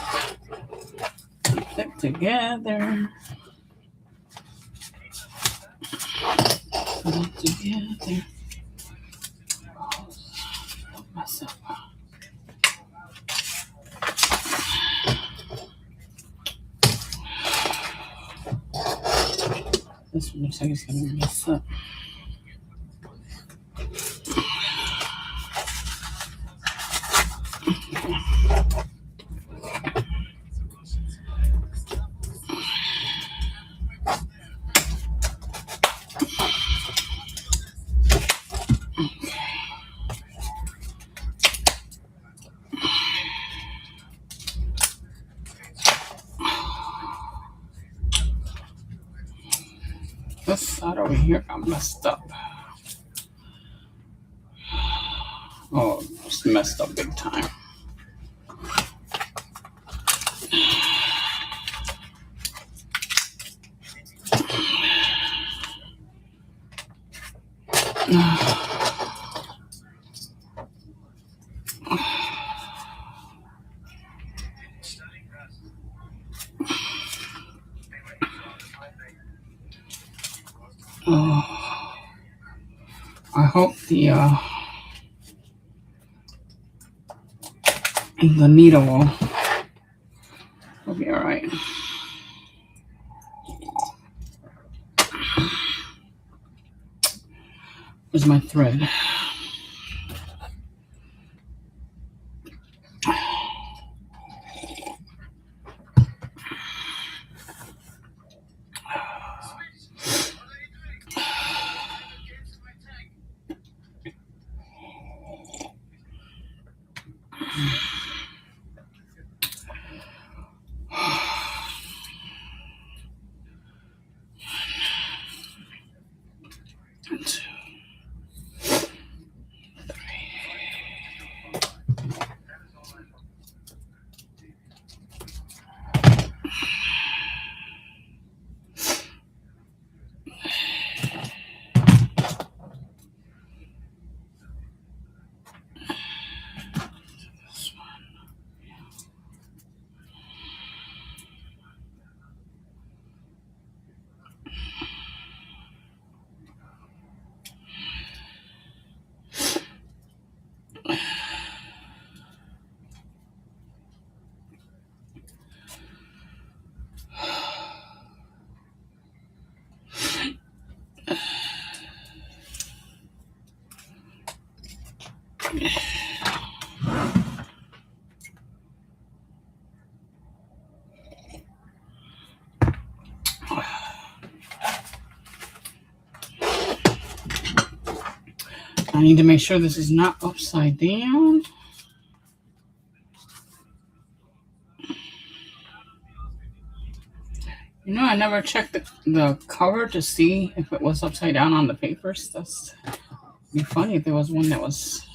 Keep it together. Put it together. Help myself out. This one looks like it's going to mess up. This side over here got messed up. Oh, it's messed up big time. the needle will be all right. Where's my thread? I need to make sure this is not upside down. You know, I never checked the cover to see if it was upside down on the papers. That's be funny if there was one that was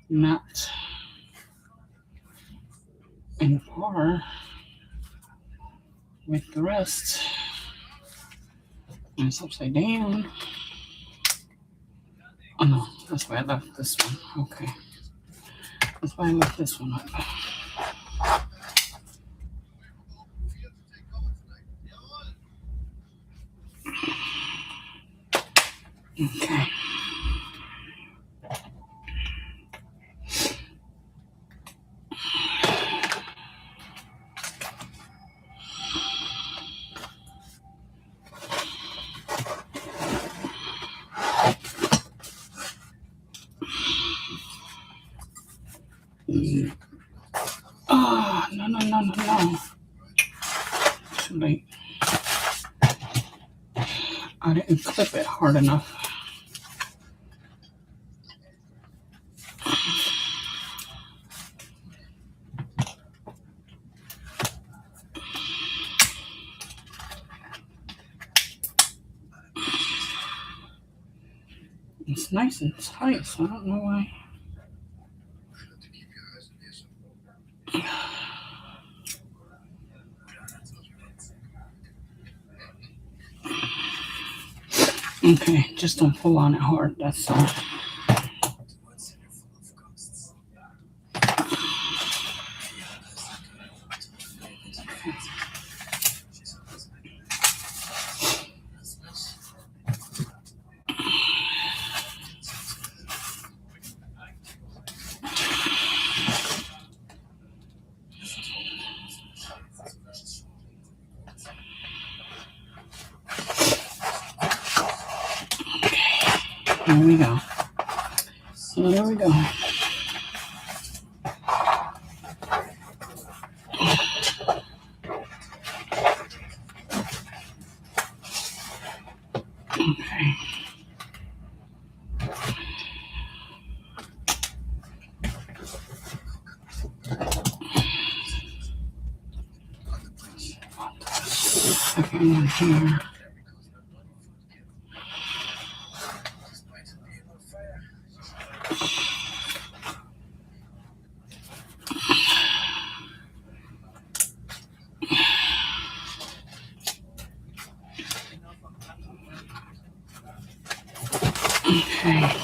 not in par with the rest. And it's upside down. Oh no, that's why I left this one. Okay. That's why I left this one up. Okay. Oh, no. Too late. I didn't clip it hard enough. It's nice and tight, so I don't know why. Okay, just don't pull on it hard, that's all. Here we go. Here we go. Okay. Second one here. Okay.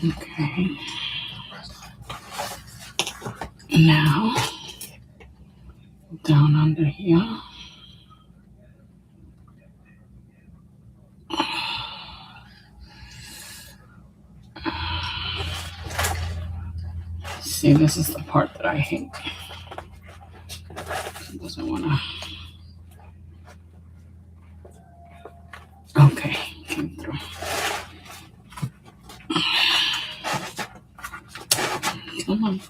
Okay. Now, down under here. See, this is the part that I hate. It doesn't want to. Okay, came through. Come on.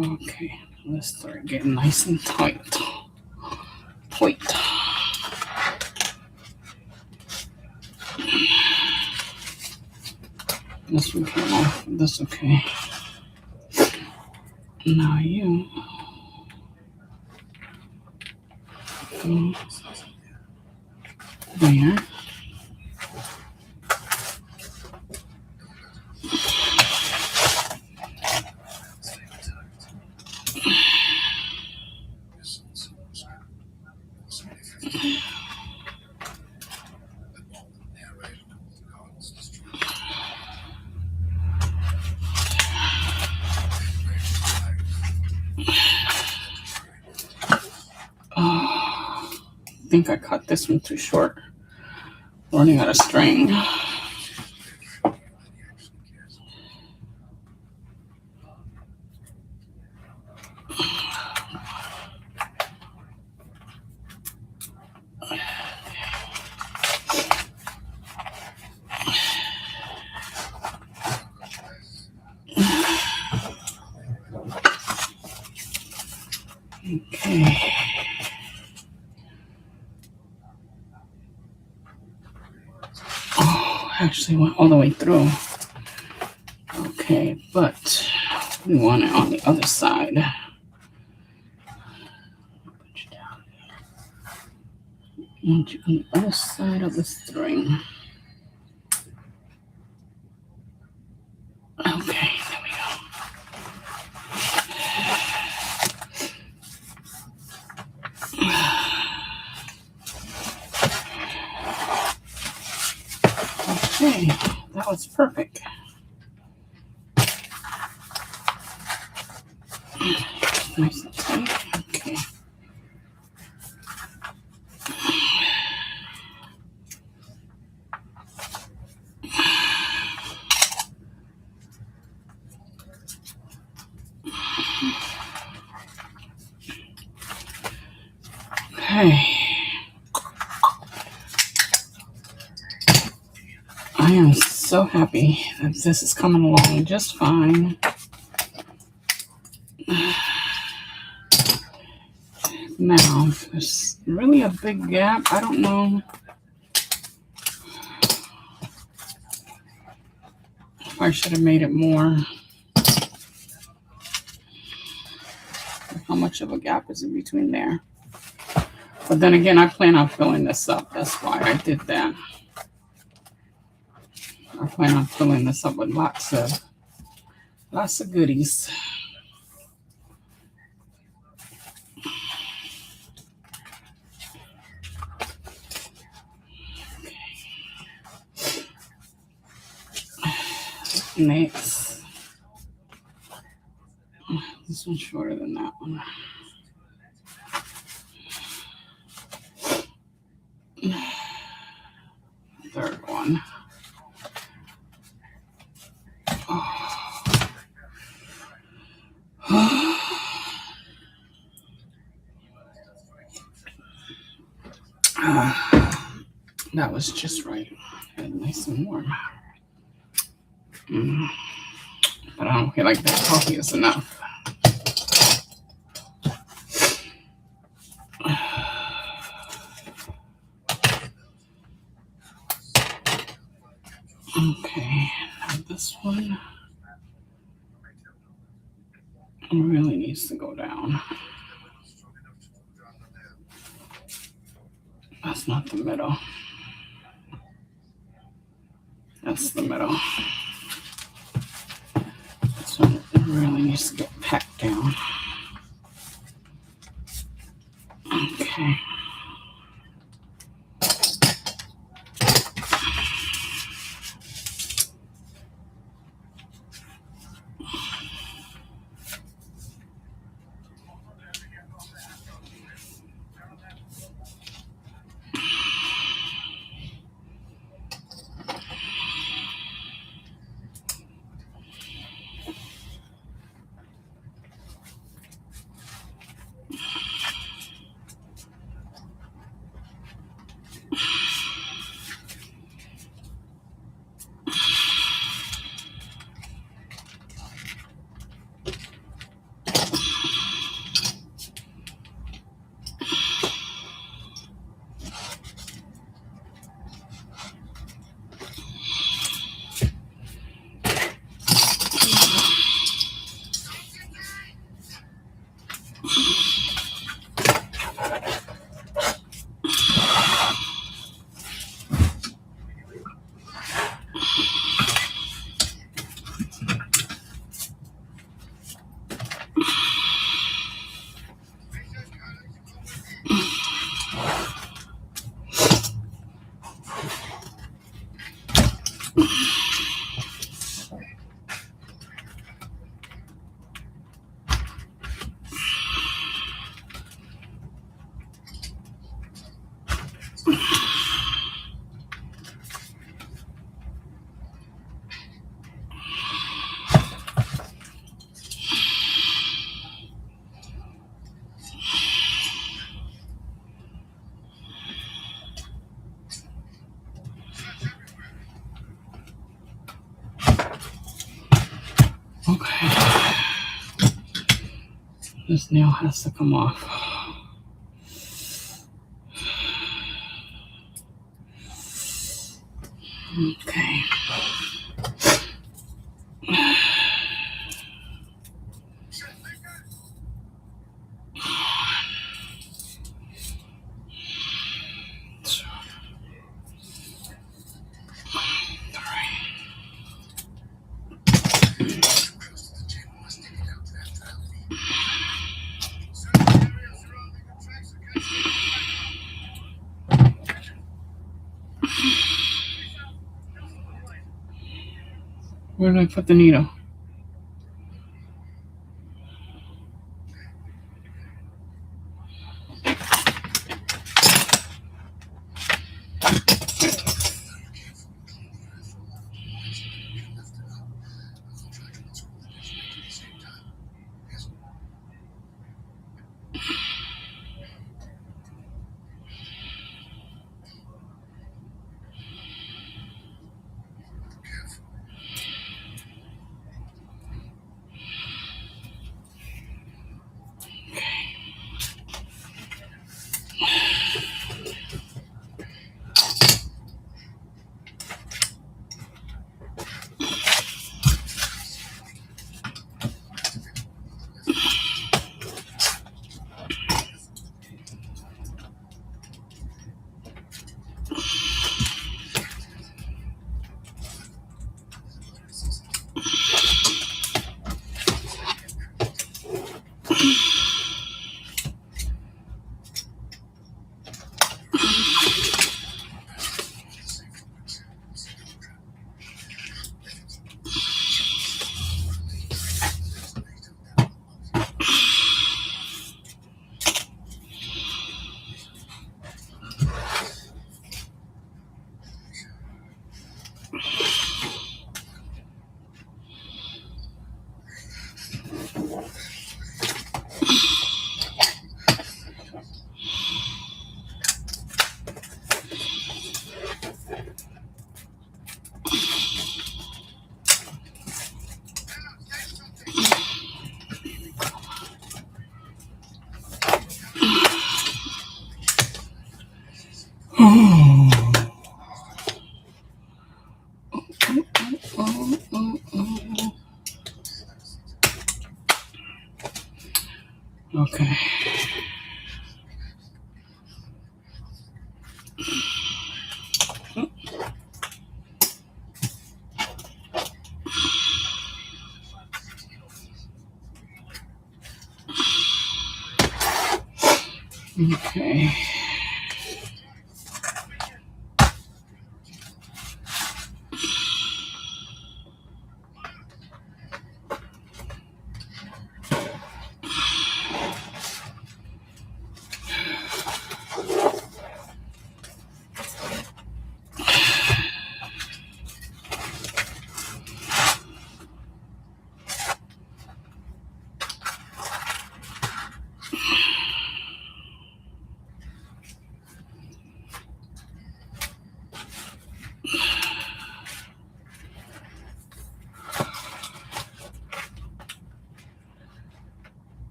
Okay, let's start getting nice and tight. Tight. This one came off. This okay. Now you go there. I think I cut this one too short. Running out of string. Okay. Oh, actually went all the way through. Okay, but we want it on the other side. Put you down there. Want you on the other side of the string. Okay, there we go. Okay, that was perfect. Nice and tight. Okay. Okay. I am so happy that this is coming along just fine. Now, there's really a big gap. I don't know if I should have made it more. How much of a gap is in between there? But then again, I plan on filling this up. That's why I did that. I plan on filling this up with lots of goodies. Next, this one's shorter than that one. Third one. That was just right. Nice and warm. But I don't feel like that coffee is enough. Okay, now this one really needs to go down. That's not the middle. That's the middle. This one really needs to get packed down. Okay. This nail has to come off. Okay. Where did I put the needle? Okay. Okay.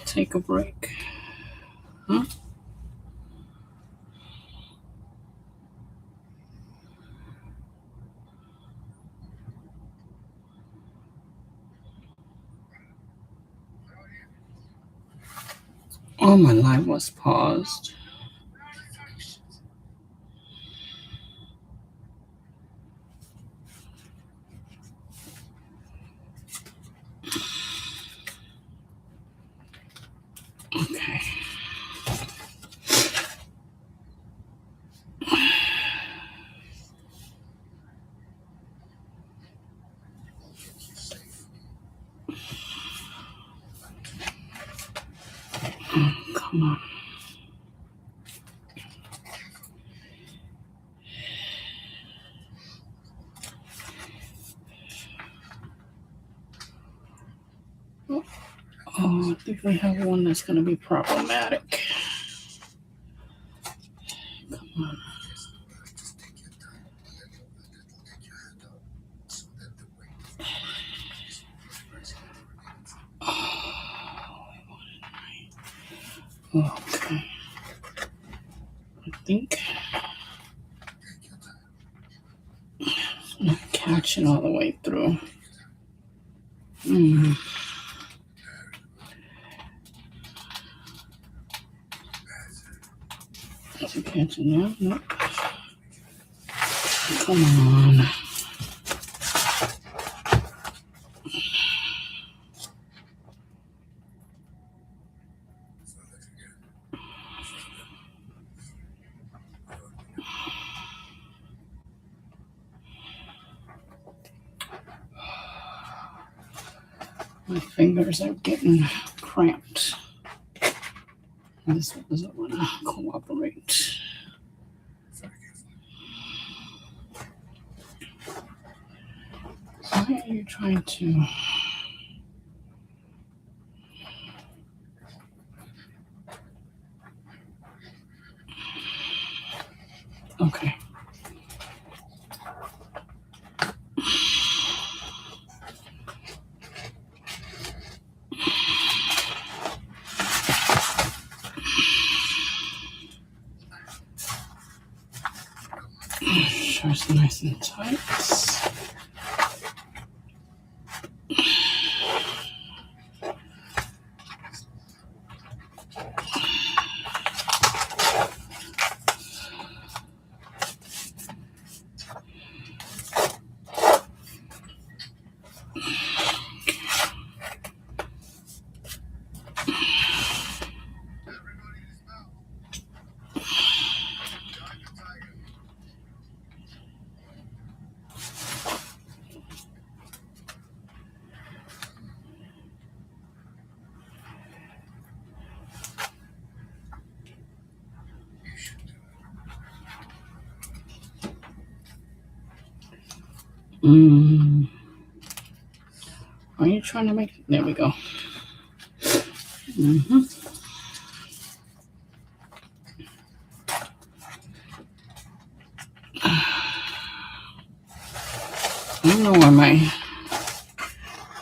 Take a break. Huh? Oh, my live was paused. Okay. Come on. Oh, I think we have one that's going to be problematic. Come on. Okay. I think it's not catching all the way through. Is it catching now? Nope. Come on. My fingers are getting cramped. This one doesn't want to cooperate. Why are you trying to? Okay. Sure, it's nice and tight. Are you trying to make? There we go. I don't know why my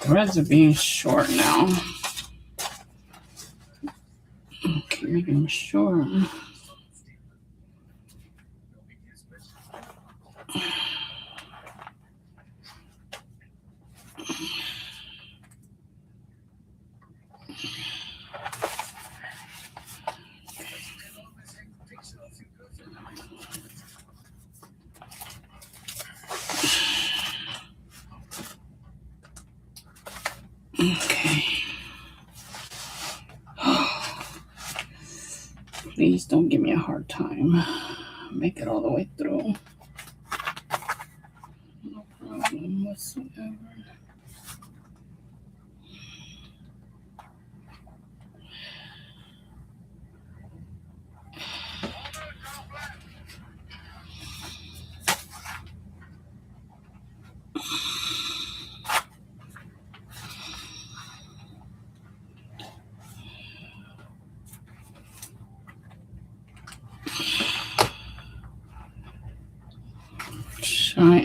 threads are being short now. Okay, making them short. Okay. Please don't give me a hard time. Make it all the way through. No problem whatsoever.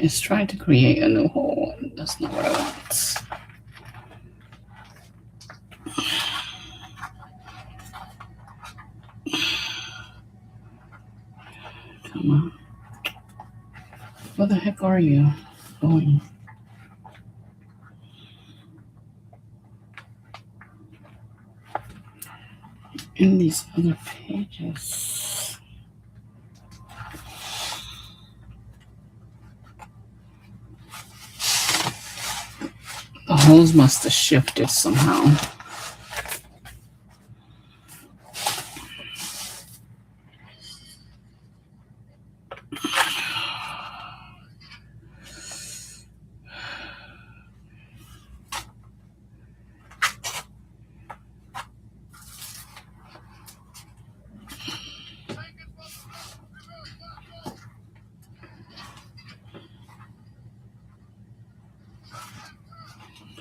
It's trying to create a new hole. That's not what I want. Come on. Where the heck are you going? In these other pages. The holes must have shifted somehow.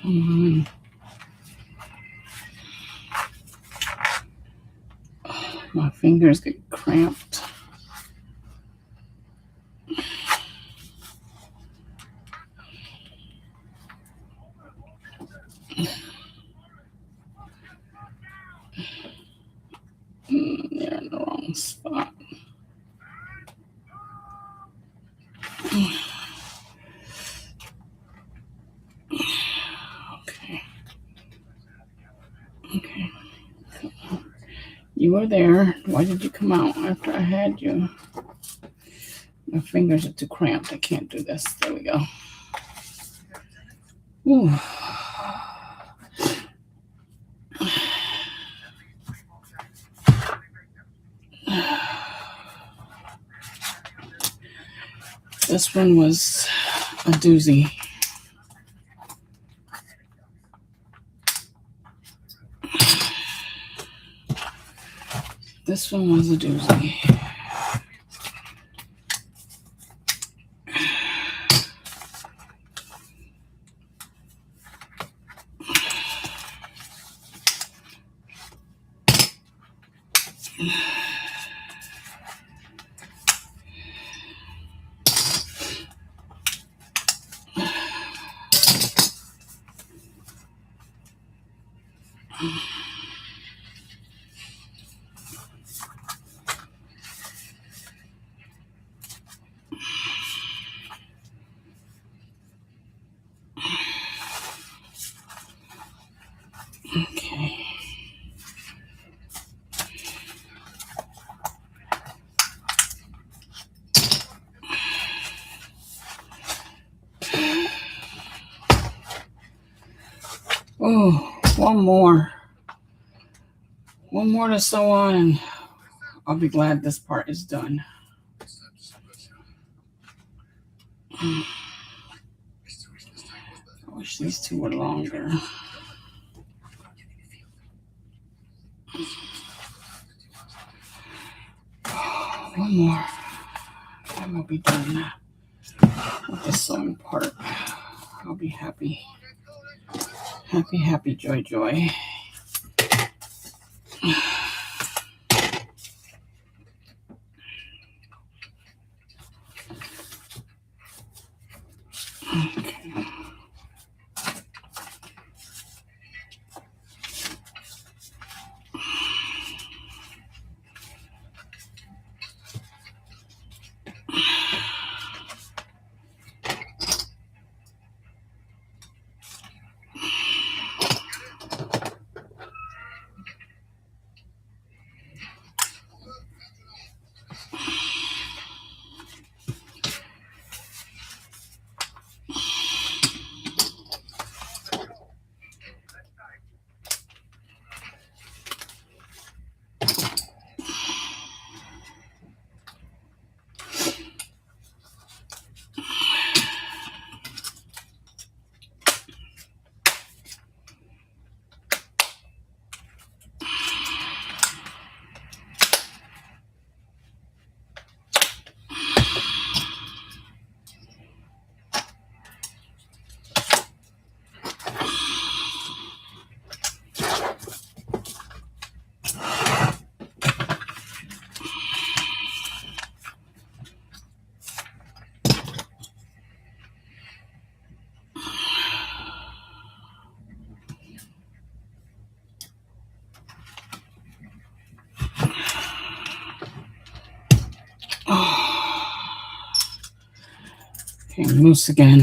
Come on. Fingers get cramped. You're in the wrong spot. Okay. You were there. Why did you come out after I had you? My fingers are too cramped. I can't do this. There we go. Ooh. This one was a doozy. This one was a doozy. Okay. Oh, one more. One more to sew on, and I'll be glad this part is done. I wish these two were longer. One more. And we'll be done with the sewing part. I'll be happy. Happy, happy, joy, joy. Okay. Okay, loose again.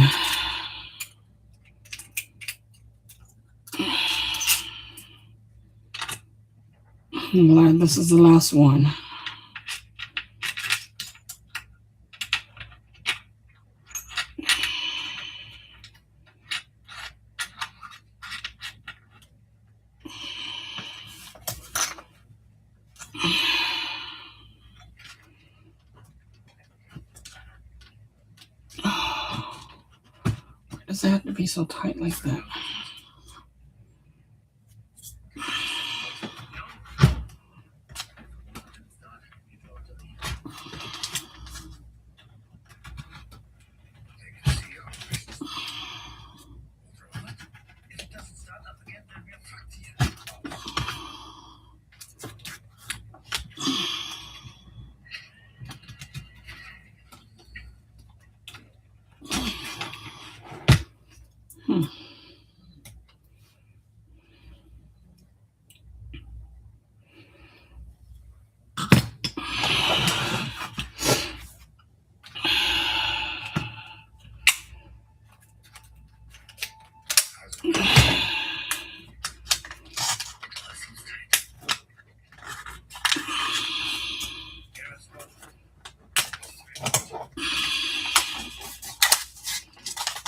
I'm glad this is the last one. Why does it have to be so tight like that?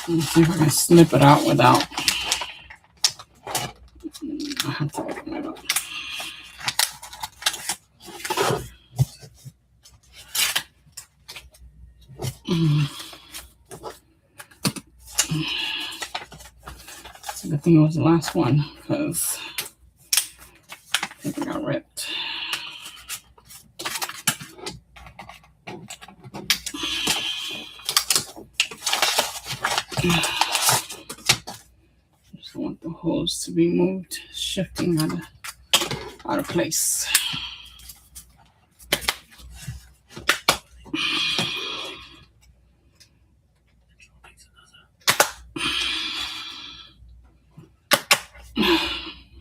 Let's see if I can snip it out without. I have to open it up. It's a good thing it was the last one because I think it got ripped. Just want the hose to be moved, shifting out of place.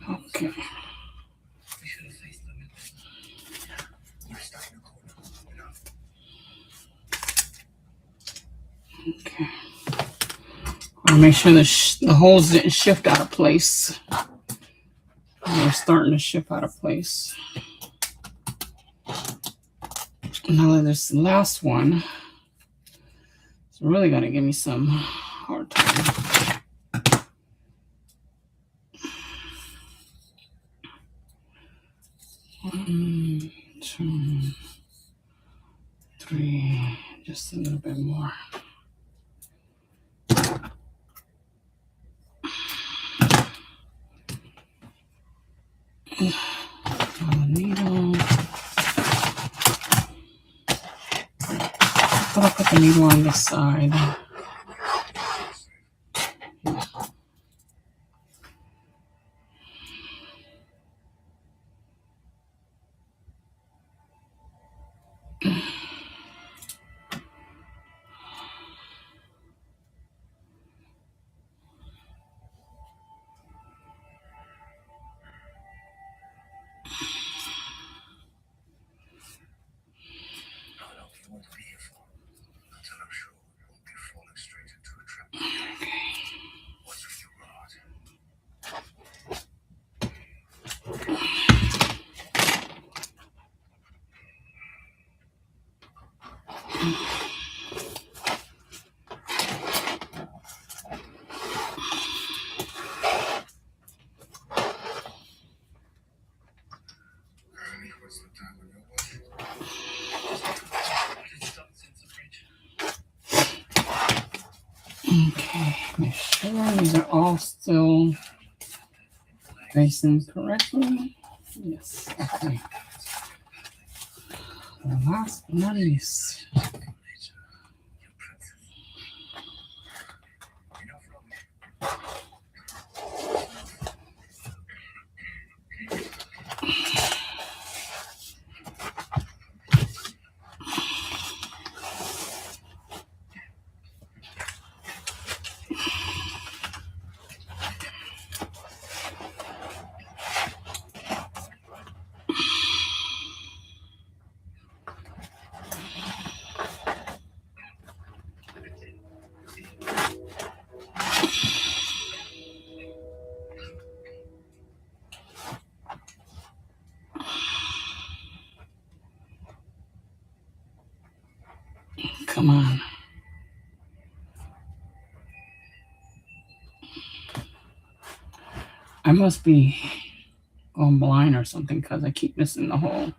Okay. Okay. I want to make sure the holes didn't shift out of place. They're starting to shift out of place. Now that this last one, it's really going to give me some hard time. 1, 2, 3, just a little bit more. Needle. I'll put the needle on this side. Okay, make sure these are all still facing correctly. Yes, okay. The last but not least. Come on. I must be going blind or something because I keep missing the hole.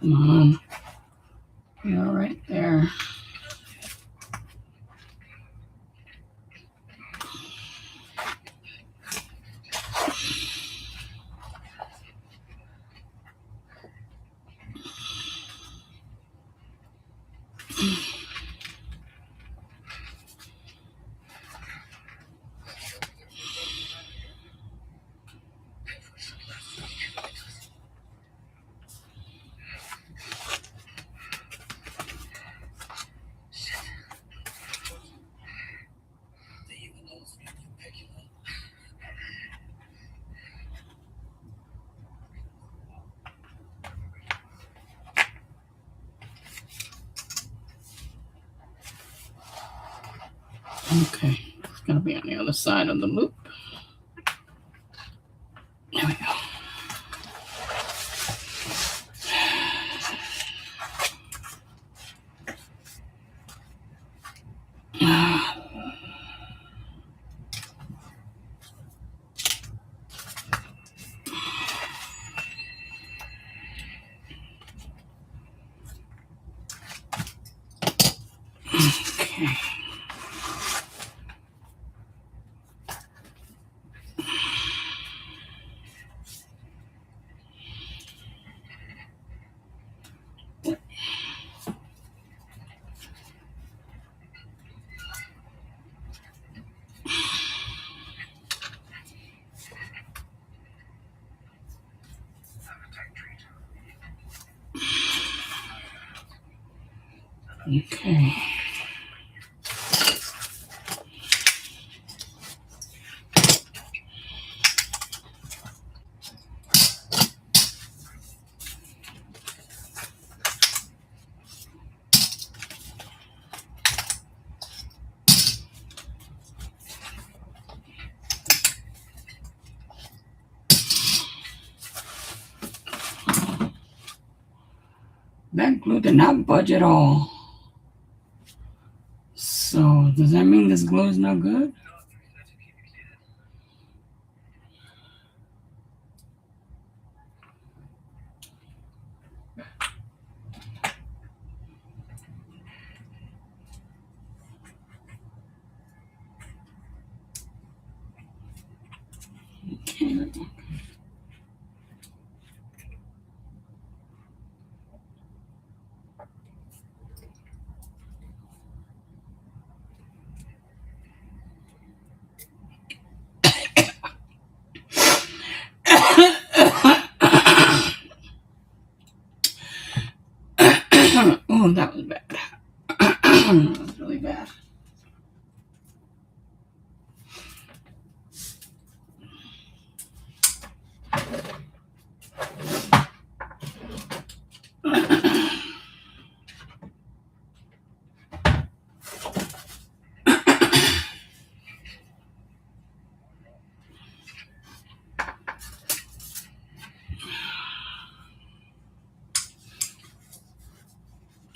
Come on. You're right there. Okay, it's gonna be on the other side of the loop. There we go. Okay. Okay. That glue did not budge at all. So, does that mean this glue is no good? Okay. Oh, that was bad. That was really bad.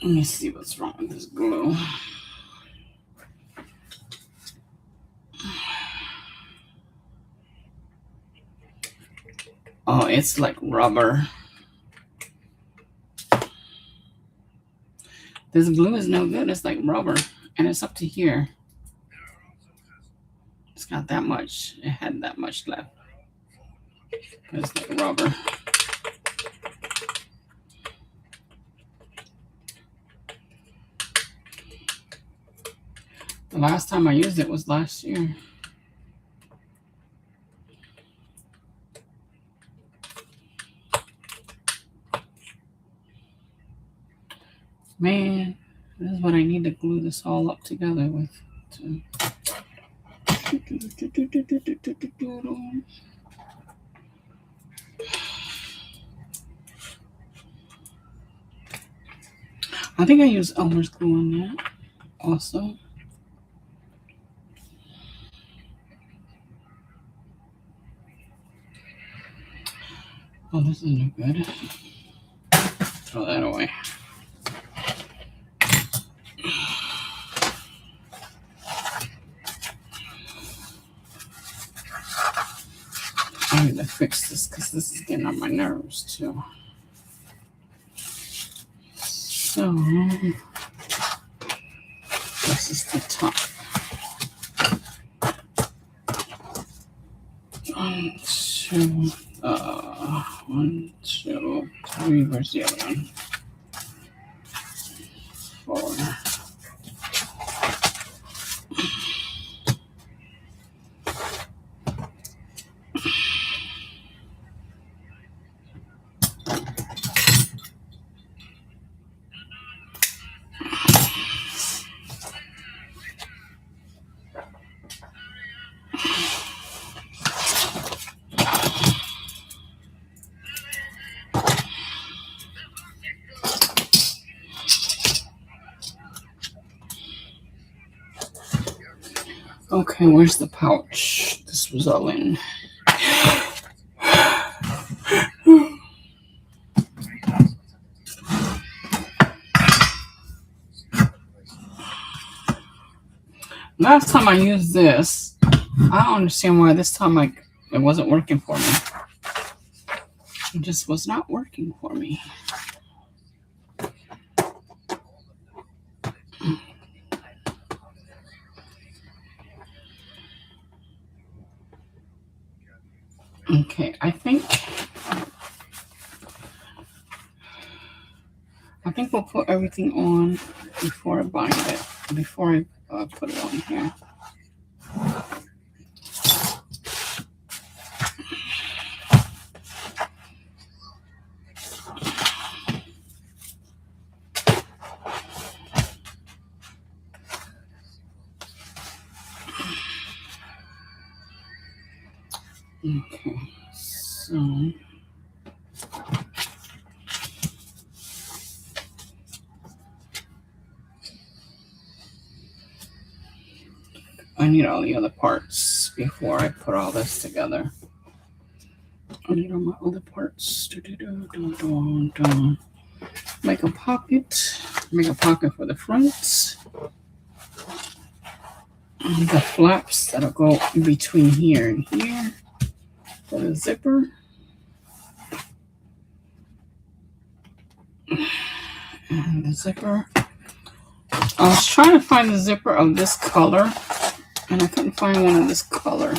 Let me see what's wrong with this glue. Oh, it's like rubber. This glue is no good. It's like rubber. And it's up to here. It's got that much. It had that much left. It's like rubber. The last time I used it was last year. Man, this is what I need to glue this all up together with. I think I used Elmer's glue on that also. Oh, this isn't good. Throw that away. I need to fix this because this is getting on my nerves too. So this is the top. 1, 2, 1, 2, 3. Where's the other one? 4. Okay, where's the pouch? This was all in. Last time I used this, I don't understand why this time it wasn't working for me. It just was not working for me. Okay, I think we'll put everything on before I bind it, before I put it on here. Okay, so I need all the other parts before I put all this together. I need all my other parts. Make a pocket for the front. And the flaps that'll go in between here and here for the zipper. And the zipper. I was trying to find the zipper of this color, and I couldn't find one of this color.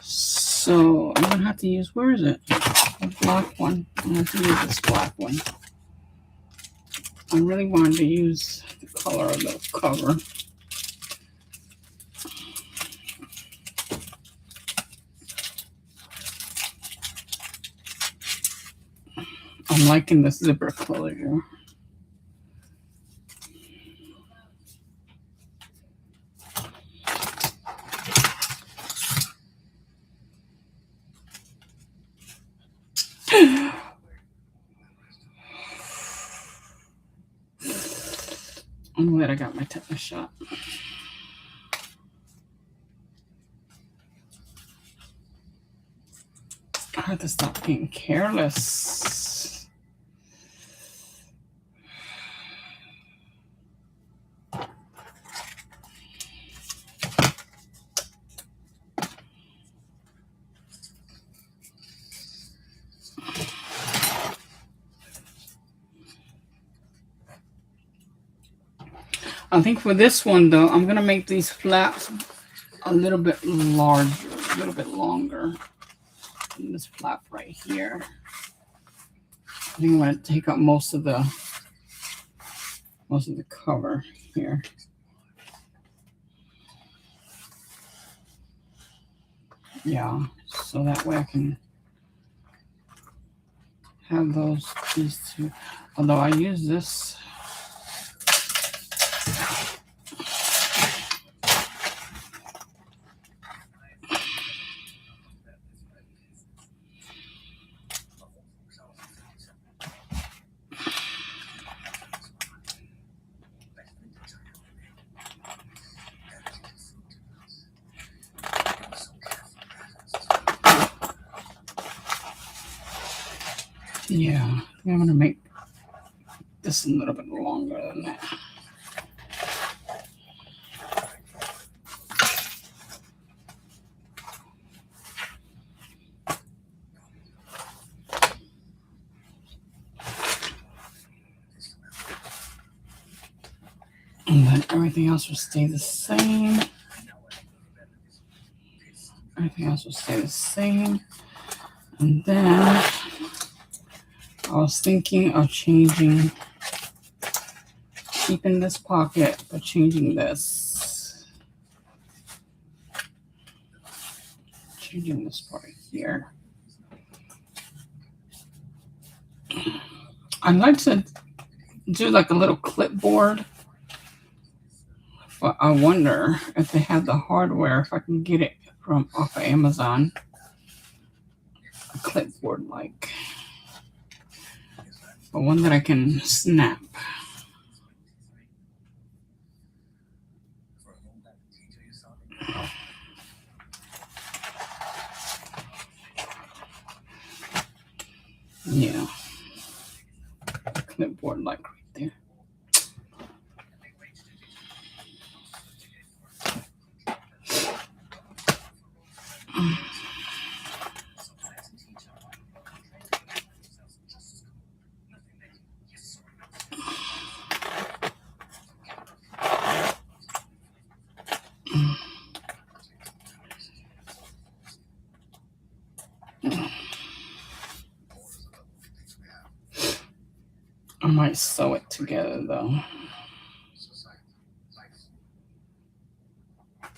So I'm gonna have to use, where is it? The black one. I'm gonna have to use this black one. I really wanted to use the color of the cover. I'm liking this zipper closure. I'm glad I got my tetanus shot. I have to stop being careless. I think for this one, though, I'm going to make these flaps a little bit larger, a little bit longer than this flap right here. I think I'm going to take up most of the cover here. Yeah, so that way I can have these two. Although I use this. Yeah, I'm going to make this a little bit longer than that. And then everything else will stay the same. Everything else will stay the same. And then I was thinking of changing, keeping this pocket, but changing this. Changing this part here. I'd like to do like a little clipboard, but I wonder if they have the hardware, if I can get it from off of Amazon. A clipboard like, but one that I can snap. Yeah, a clipboard like right there. I might sew it together though.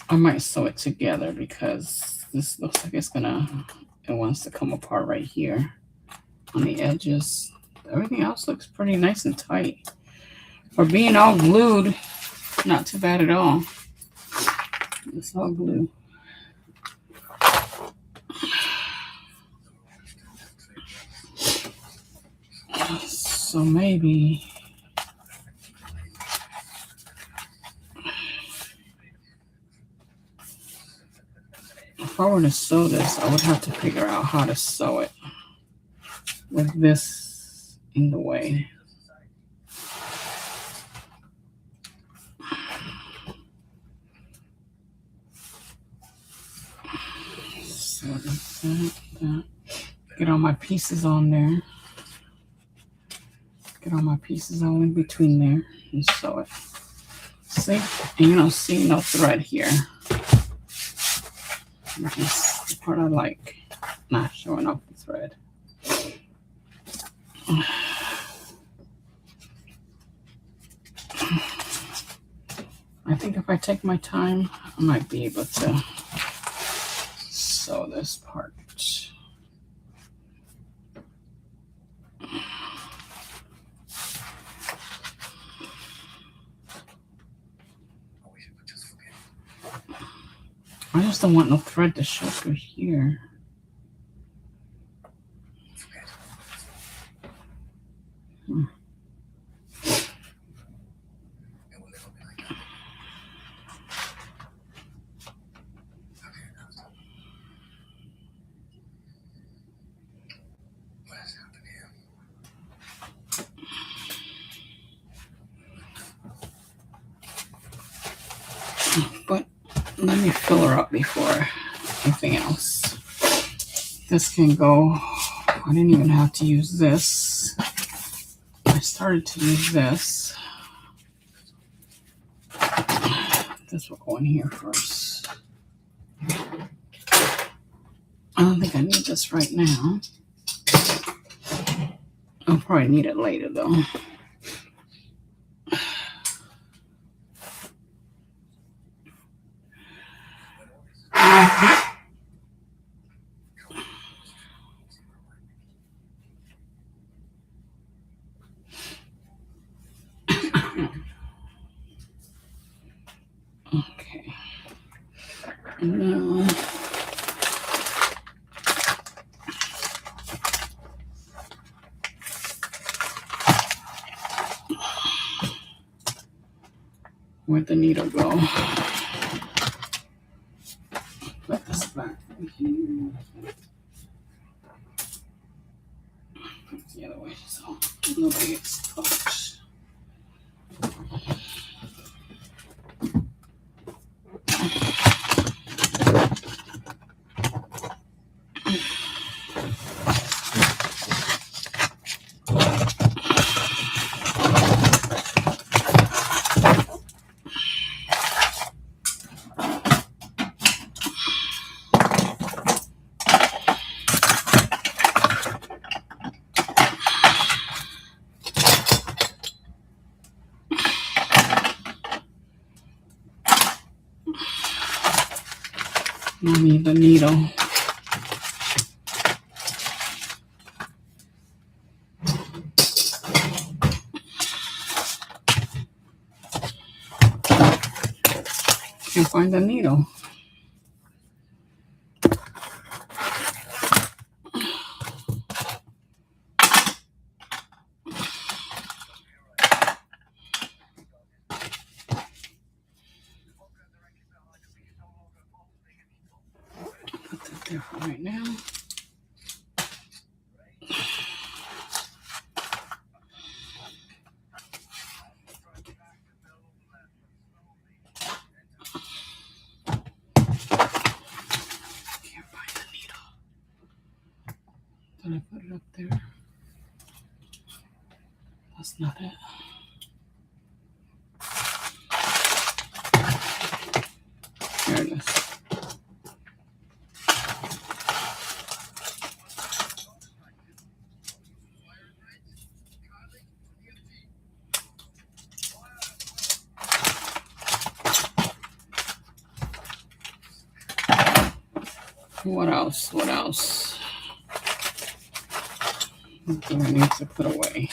I might sew it together because this looks like it wants to come apart right here on the edges. Everything else looks pretty nice and tight. For being all glued, not too bad at all. It's all glue. So maybe if I were to sew this, I would have to figure out how to sew it with this in the way. So that. Get all my pieces on there. Get all my pieces all in between there and sew it. See? And you don't see no thread here. That's the part I like. Not showing off the thread. I think if I take my time, I might be able to sew this part. I just don't want no thread to show through here. But let me fill her up before anything else. This can go. I didn't even have to use this. I started to use this. This will go in here first. I don't think I need this right now. I'll probably need it later though. Okay. Now, where'd the needle go? Put this back in here. Put it the other way so nobody gets caught. I need the needle. Can't find the needle. Put that there for right now. Did I put it up there? That's not it. There it is. What else? What else do I need to put away?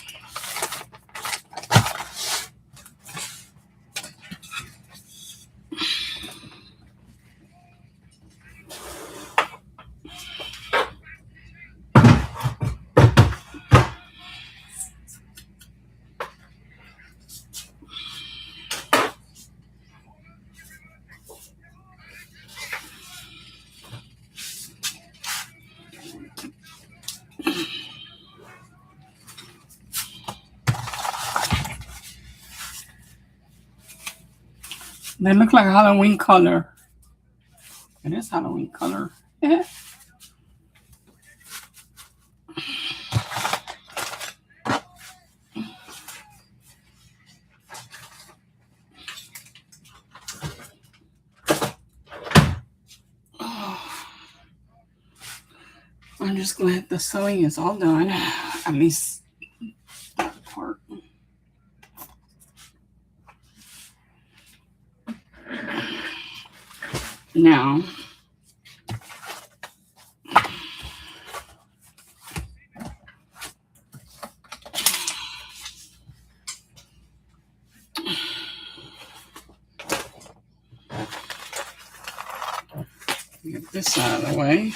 They look like Halloween color. It is Halloween color. I'm just glad the sewing is all done. At least that part. Now, get this out of the way.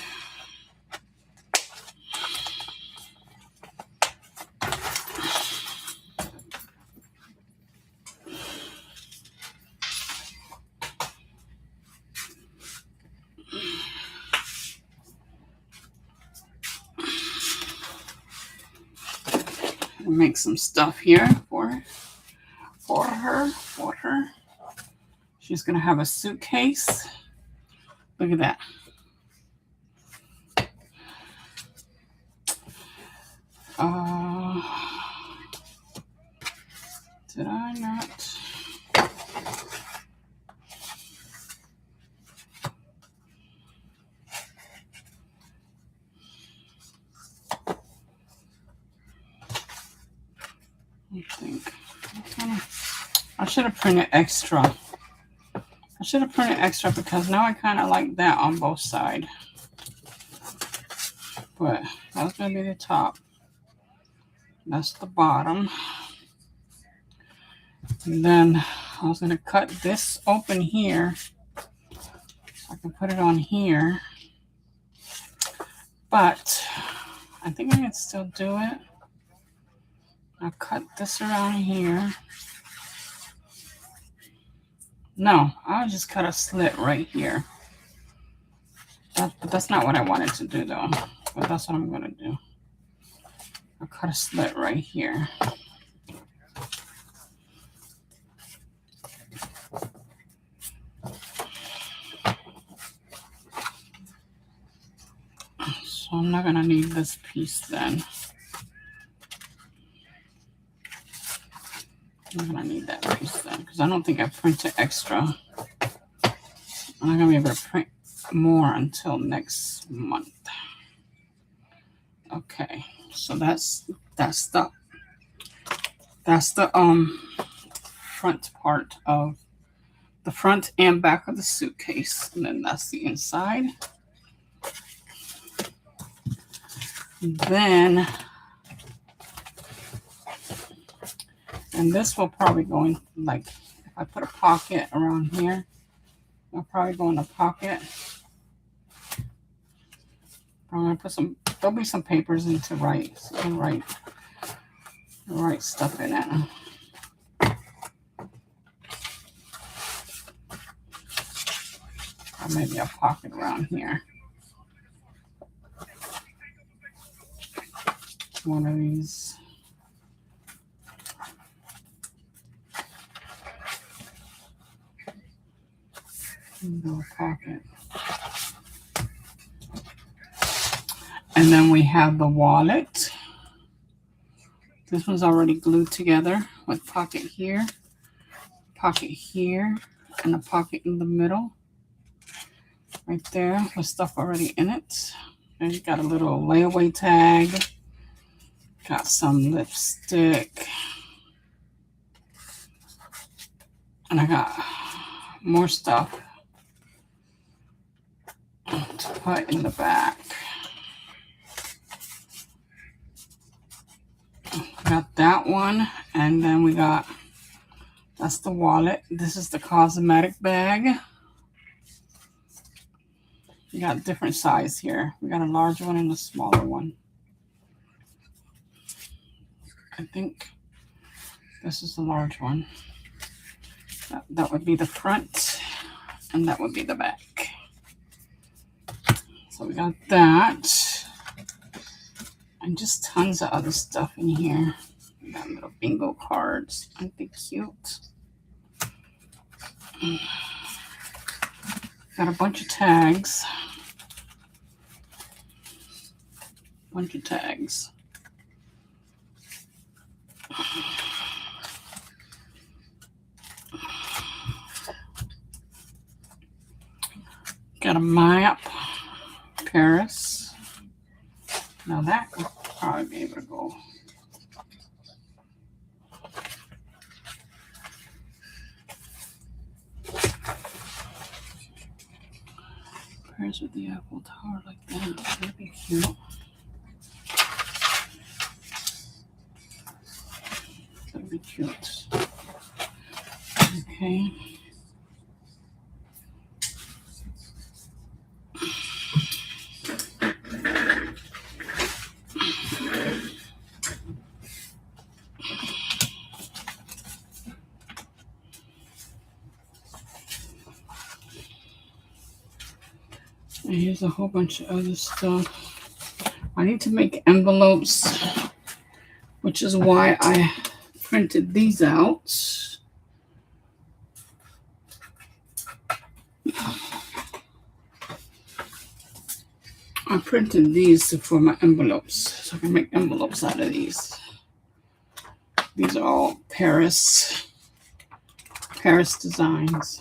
Make some stuff here for her. She's gonna have a suitcase. Look at that. Did I not? I think I should have printed extra. Because now I kind of like that on both sides. But that's going to be the top. That's the bottom. And then I was going to cut this open here. So I can put it on here. But I think I can still do it. I'll cut this around here. No, I'll just cut a slit right here. But that's not what I wanted to do though. But that's what I'm going to do. I'll cut a slit right here. So I'm not going to need this piece then. I'm not going to need that piece then because I don't think I printed extra. I'm not going to be able to print more until next month. Okay, so that's the front part of the front and back of the suitcase. And then that's the inside. Then, and this will probably go in, like, if I put a pocket around here, I'll probably go in the pocket. I'm gonna put some, there'll be some papers in to write, so I can write stuff in it. Or maybe a pocket around here. One of these. No pocket. And then we have the wallet. This one's already glued together with pocket here, and a pocket in the middle. Right there with stuff already in it. And you got a little layaway tag. Got some lipstick. And I got more stuff to put in the back. Got that one, and then we got, that's the wallet. This is the cosmetic bag. We got different size here. We got a large one and a smaller one. I think this is the large one. That would be the front, and that would be the back. So we got that. And just tons of other stuff in here. We got little bingo cards. Aren't they cute? Got a bunch of tags. Got a map. Paris. Now that would probably be able to go. Paris with the Apple Tower like that. That'd be cute. That'd be cute. Okay. And here's a whole bunch of other stuff. I need to make envelopes, which is why I printed these out. I printed these for my envelopes, so I can make envelopes out of these. These are all Paris designs.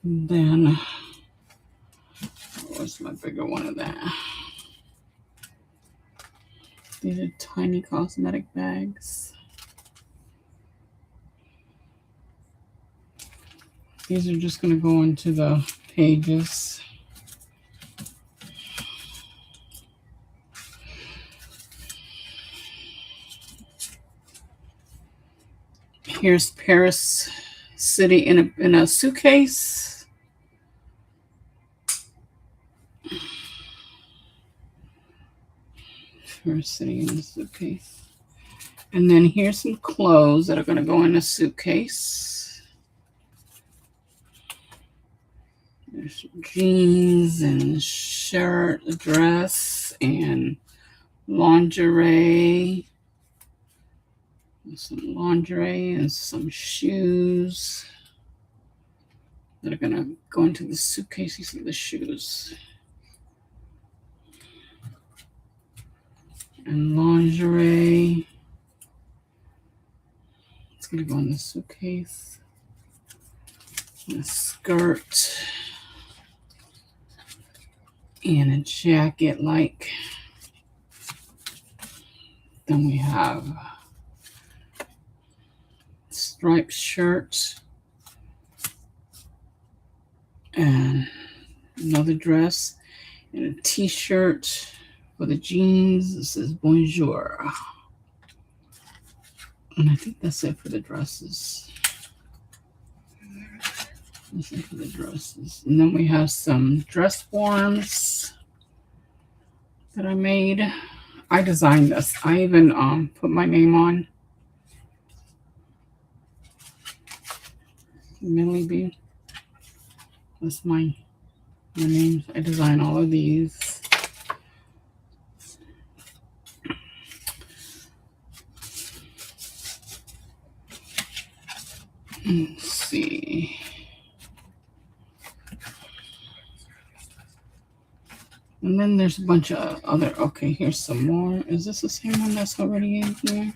And then, where's my bigger one of that? These are tiny cosmetic bags. These are just going to go into the pages. Here's Paris City in a suitcase. Paris City in a suitcase. And then here's some clothes that are going to go in a suitcase. There's jeans and shirt, a dress, and lingerie. Some lingerie and some shoes that are going to go into the suitcase. You see the shoes. And lingerie. It's going to go in the suitcase. And a skirt. and a jacket like. Then we have striped shirt and another dress and a t-shirt for the jeans. This says bonjour. And I think that's it for the dresses. That's it for the dresses. And then we have some dress forms that I made. I designed this. I even put my name on. Mille. That's my name. I designed all of these. Let's see. And then there's a bunch of other. Okay, here's some more. Is this the same one that's already in here?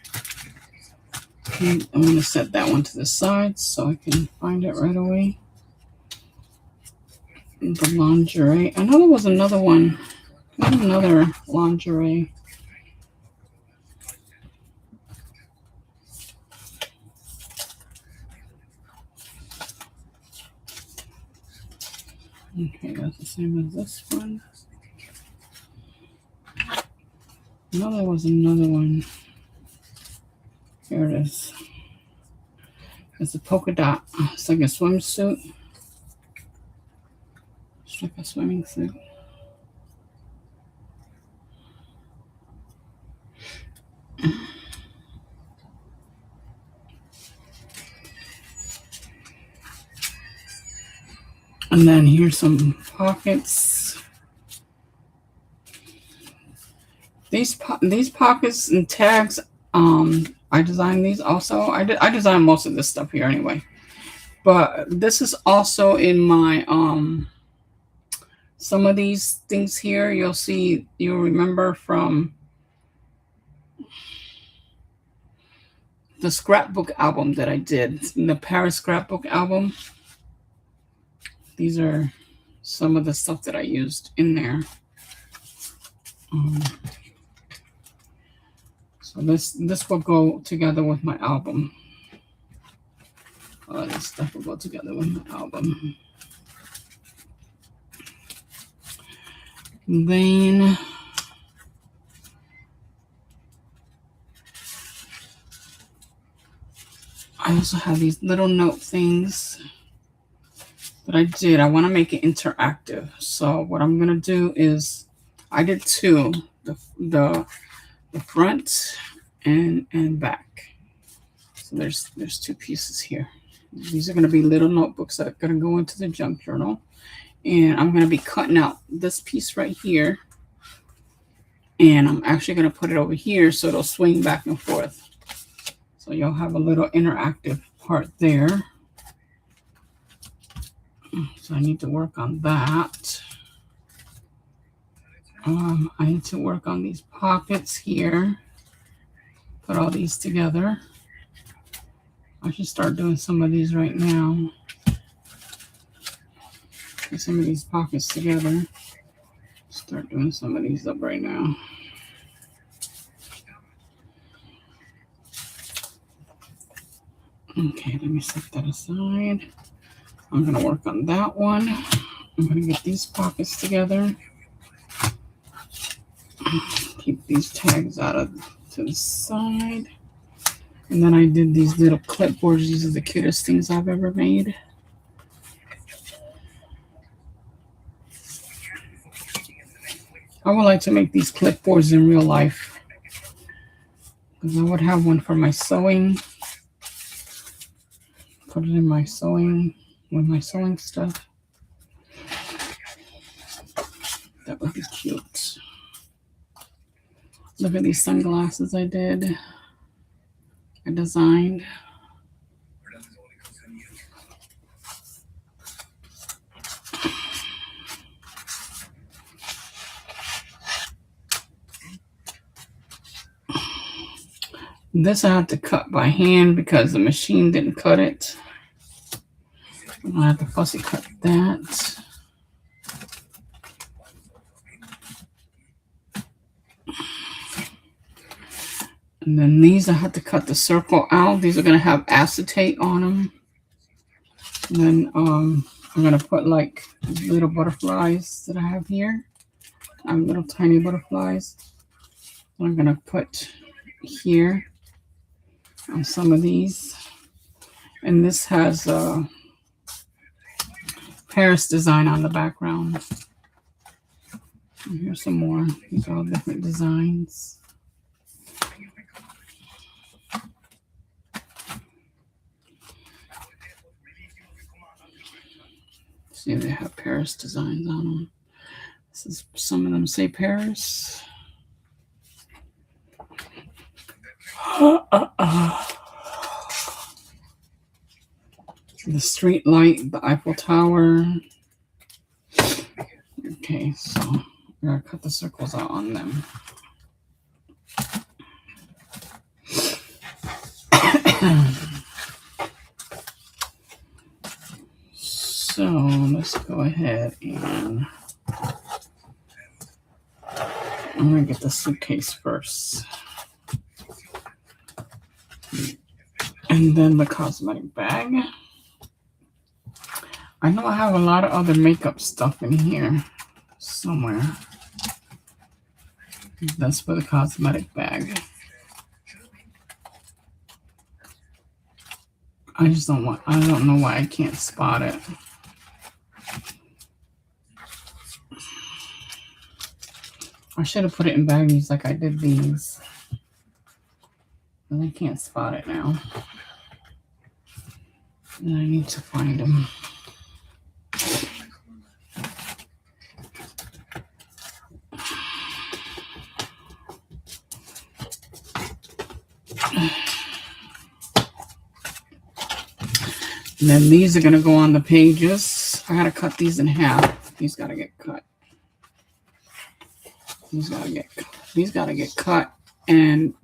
Okay, I'm going to set that one to the side so I can find it right away. The lingerie. I know there was another one. Another lingerie. Okay, that's the same as this one. No, there was another one. Here it is. It's a polka dot. It's like a swimsuit. It's like a swimming suit. And then here's some pockets. These pockets and tags, I designed these also. I designed most of this stuff here anyway. But this is also in my some of these things here you'll remember from the scrapbook album that I did, the Paris scrapbook album. These are some of the stuff that I used in there. So this will go together with my album. All this stuff will go together with my album. And then I also have these little note things that I did. I want to make it interactive. So what I'm going to do is I did two, the front and back. So there's two pieces here. These are going to be little notebooks that are going to go into the junk journal. And I'm going to be cutting out this piece right here. And I'm actually going to put it over here so it'll swing back and forth. So you'll have a little interactive part there. So I need to work on that. I need to work on these pockets here. Put all these together. I should start doing some of these right now. Put some of these pockets together. Start doing some of these up right now. Okay, let me set that aside. I'm going to work on that one. I'm going to get these pockets together. Keep these tags to the side. And then I did these little clipboards. These are the cutest things I've ever made. I would like to make these clipboards in real life. Because I would have one for my sewing. Put it in my sewing, with my sewing stuff. That would be cute. Look at these sunglasses I did. I designed. This I had to cut by hand because the machine didn't cut it. I have to fussy cut that. And then these, I have to cut the circle out. These are going to have acetate on them. And then I'm going to put like little butterflies that I have here. I have little tiny butterflies. I'm going to put here on some of these. And this has a Paris design on the background. And here's some more. These are all different designs. See, they have Paris designs on them. This is, some of them say Paris. The street light, the Eiffel Tower. Okay, so we're gonna cut the circles out on them. So let's go ahead and I'm gonna get the suitcase first. And then the cosmetic bag. I know I have a lot of other makeup stuff in here somewhere. That's for the cosmetic bag. I don't know why I can't spot it. I should have put it in baggies like I did these. But I can't spot it now. And I need to find them. And then these are going to go on the pages. I got to cut these in half. These got to get cut. These got to get cut. These got to get cut. And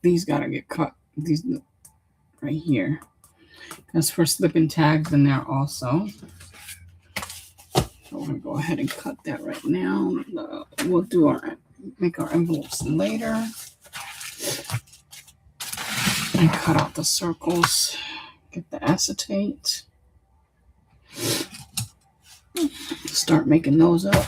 these got to get cut. These right here. That's for slipping tags in there also. So we're going to go ahead and cut that right now. We'll do make our envelopes later. And cut out the circles. Get the acetate. Start making those up.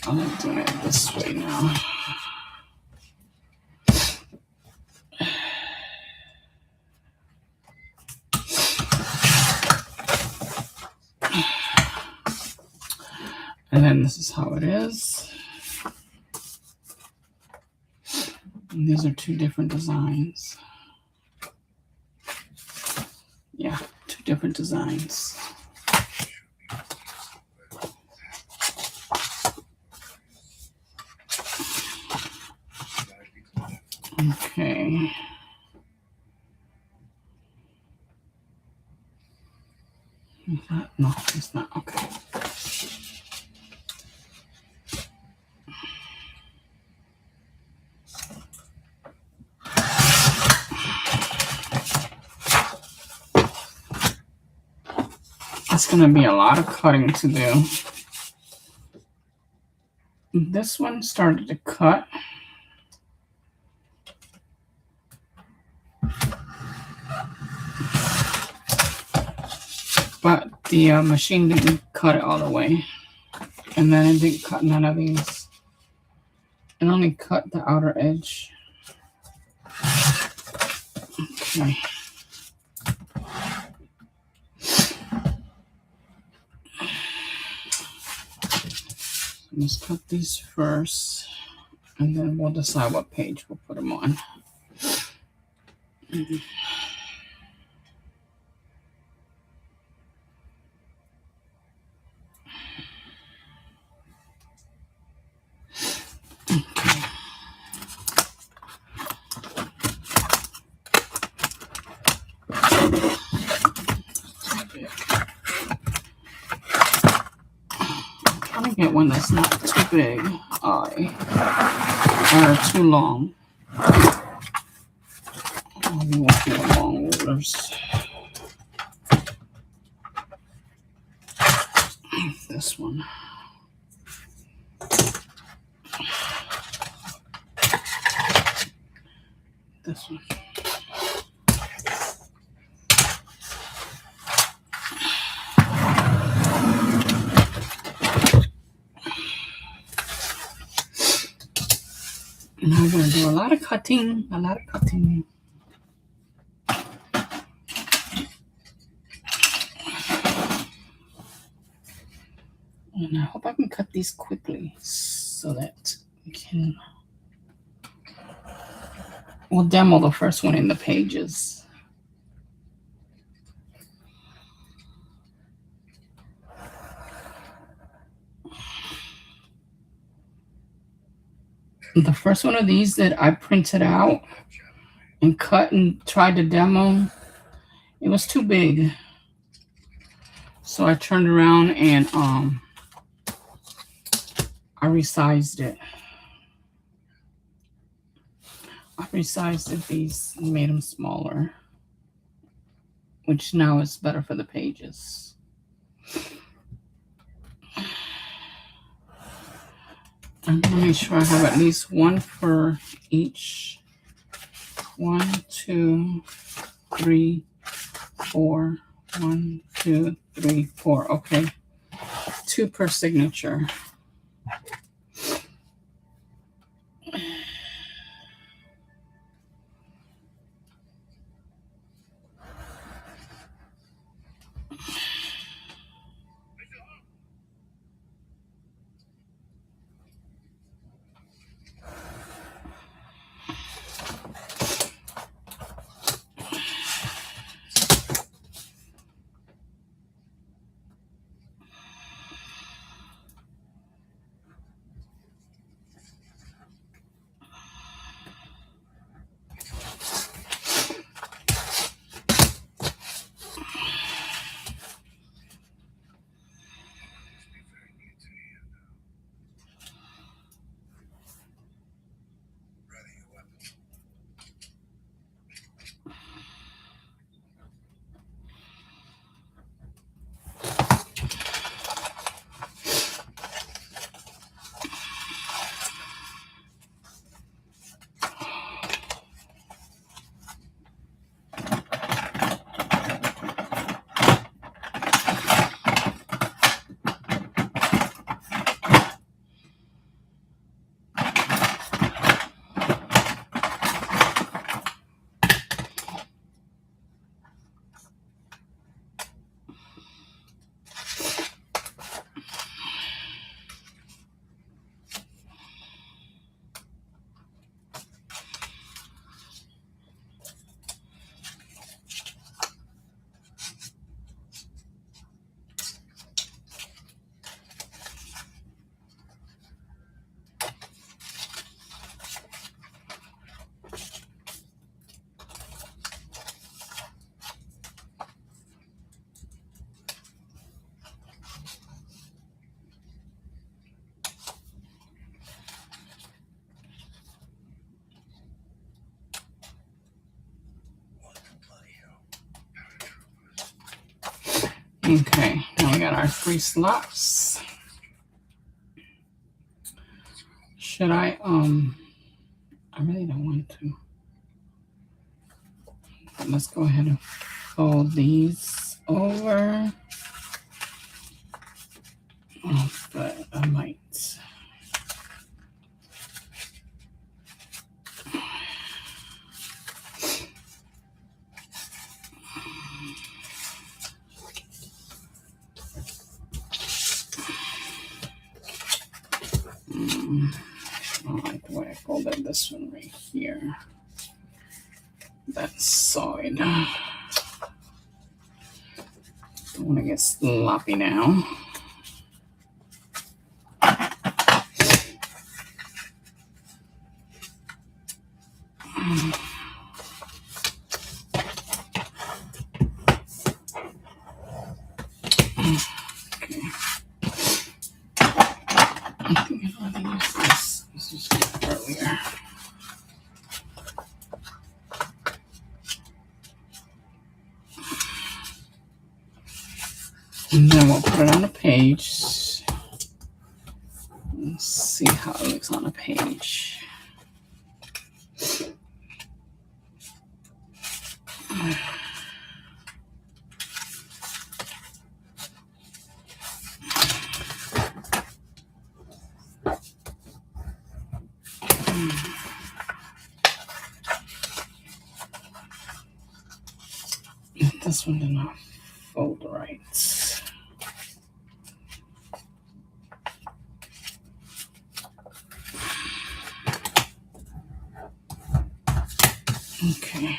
I'm doing it this way now. And then this is how it is. And these are two different designs. Yeah, two different designs. Okay. Is that? No, it's not. Okay. It's going to be a lot of cutting to do. This one started to cut. But the machine didn't cut it all the way. And then it didn't cut none of these. It only cut the outer edge. Okay. Let's cut these first, and then we'll decide what page we'll put them on. Get one that's not too big. are too long. We won't do the long rulers. This one. This one. And I'm going to do a lot of cutting, And I hope I can cut these quickly so that we can... We'll demo the first one in the pages. The first one of these that I printed out and cut and tried to demo, it was too big. So I turned around and I resized it. These and made them smaller, which now is better for the pages. I'm going to make sure I have at least one for each. 1, 2, 3, 4. 1, 2, 3, 4. Okay. 2 per signature. Okay, now we got our 3 slots. Should I really don't want to. But let's go ahead and fold these over. Oh, but I might. I don't like the way I folded this one right here. That side. Don't want to get sloppy now. I think I'd rather use this. This was earlier. we'll put it on a page. Let's see how it looks on a page. This one did not fold right. Okay.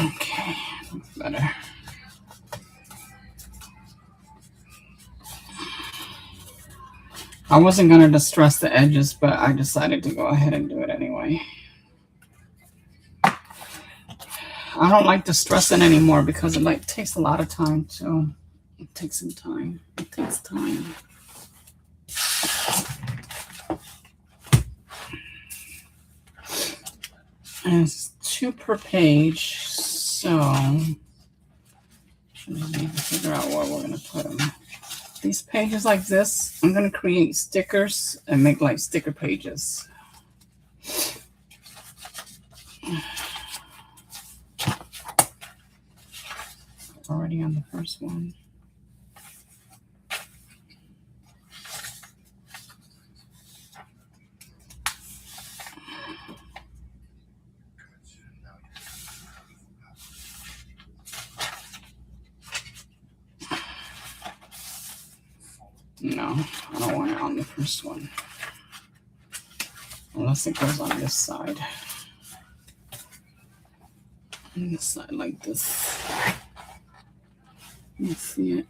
Okay, better. I wasn't going to distress the edges, but I decided to go ahead and do it anyway. I don't like distressing anymore because it takes a lot of time, so it takes some time. It takes time. And it's 2 per page, so I need to figure out where we're going to put them. These pages like this, I'm going to create stickers and make like sticker pages. Already on the first one. No, I don't want it on the first one. Unless it goes on this side. On this side like this. You see it?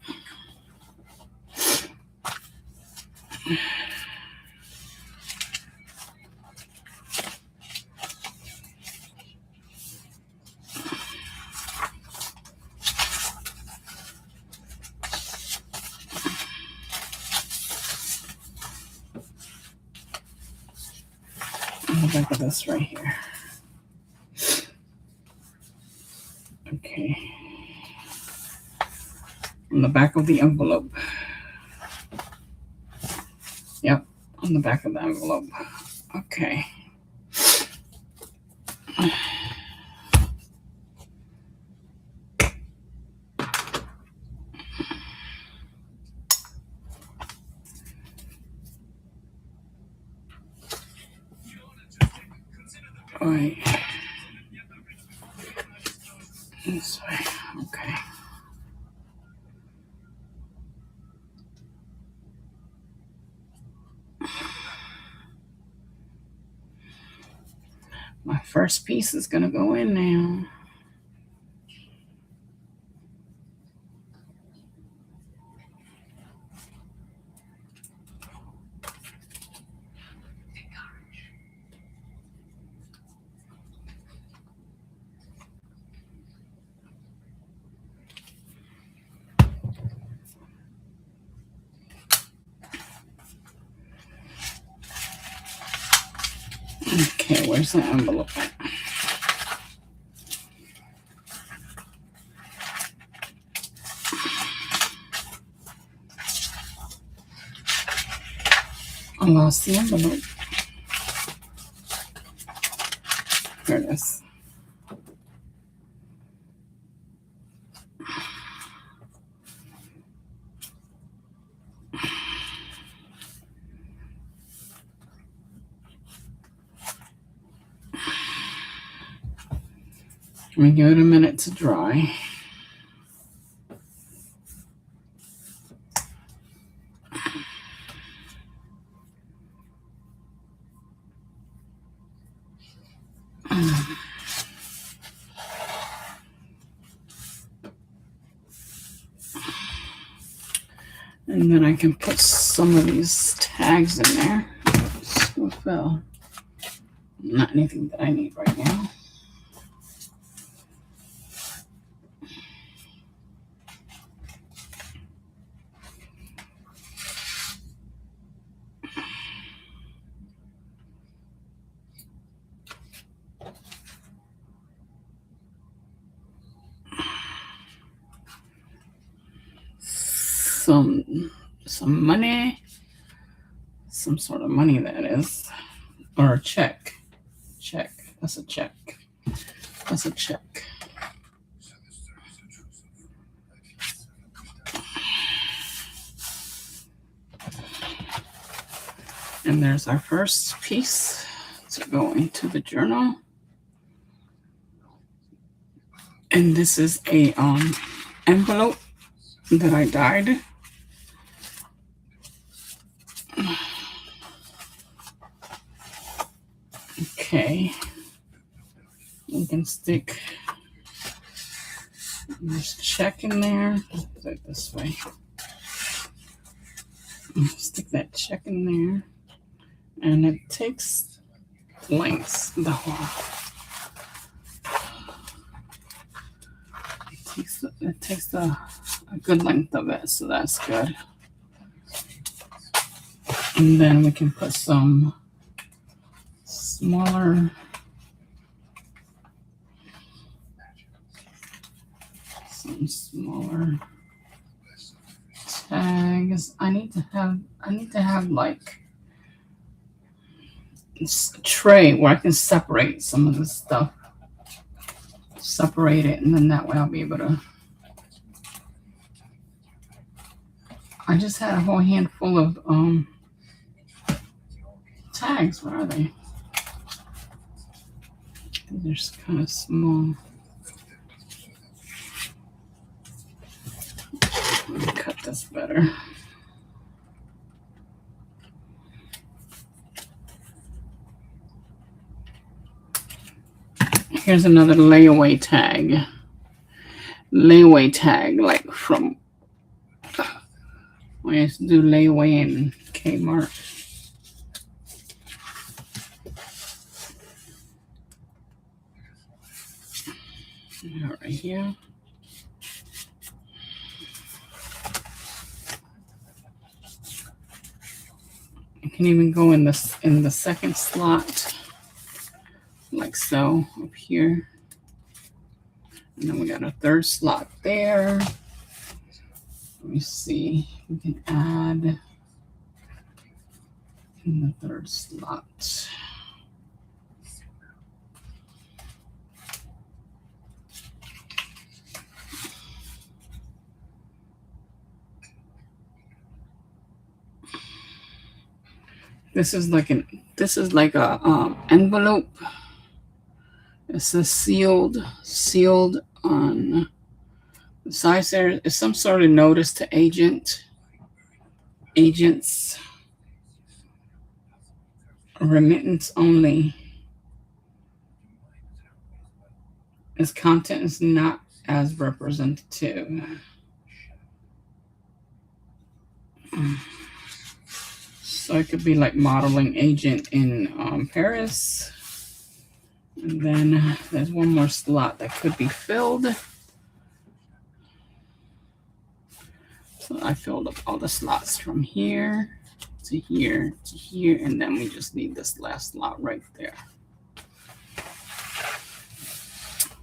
On the back of this right here. Okay. On the back of the envelope. Yep, on the back of the envelope. Okay. All right. This way. Okay. My first piece is going to go in now. Okay, where's the envelope at? I lost the envelope. Here it is. Let me give it a minute to dry. And then I can put some of these tags in there. Oops, what fell? Not anything that I need right now. Some money, some sort of money that is, or a check. Check. That's a check. That's a check. And there's our first piece to go into the journal. And this is a envelope that I dyed. Okay. You can stick this check in there. Put it this way. Stick that check in there. And it takes lengths, the whole. It takes a good length of it, so that's good. And then we can put some smaller tags. I need to have like this tray where I can separate some of this stuff. Separate it, and then that way I'll be able to. I just had a whole handful of tags. Where are they? They're kind of small. Let me cut this better. Here's another layaway tag. Layaway tag, like from. I used to do layaway in Kmart. Right here. You can even go in the second slot, like so, up here. And then we got a third slot there. Let me see. We can add in the third slot. This is like a envelope. It says sealed on the size. There is some sort of notice to agents. Remittance only. Its content is not as representative. So it could be like modeling agent in Paris. And then there's one more slot that could be filled. So I filled up all the slots from here to here to here. And then we just need this last slot right there.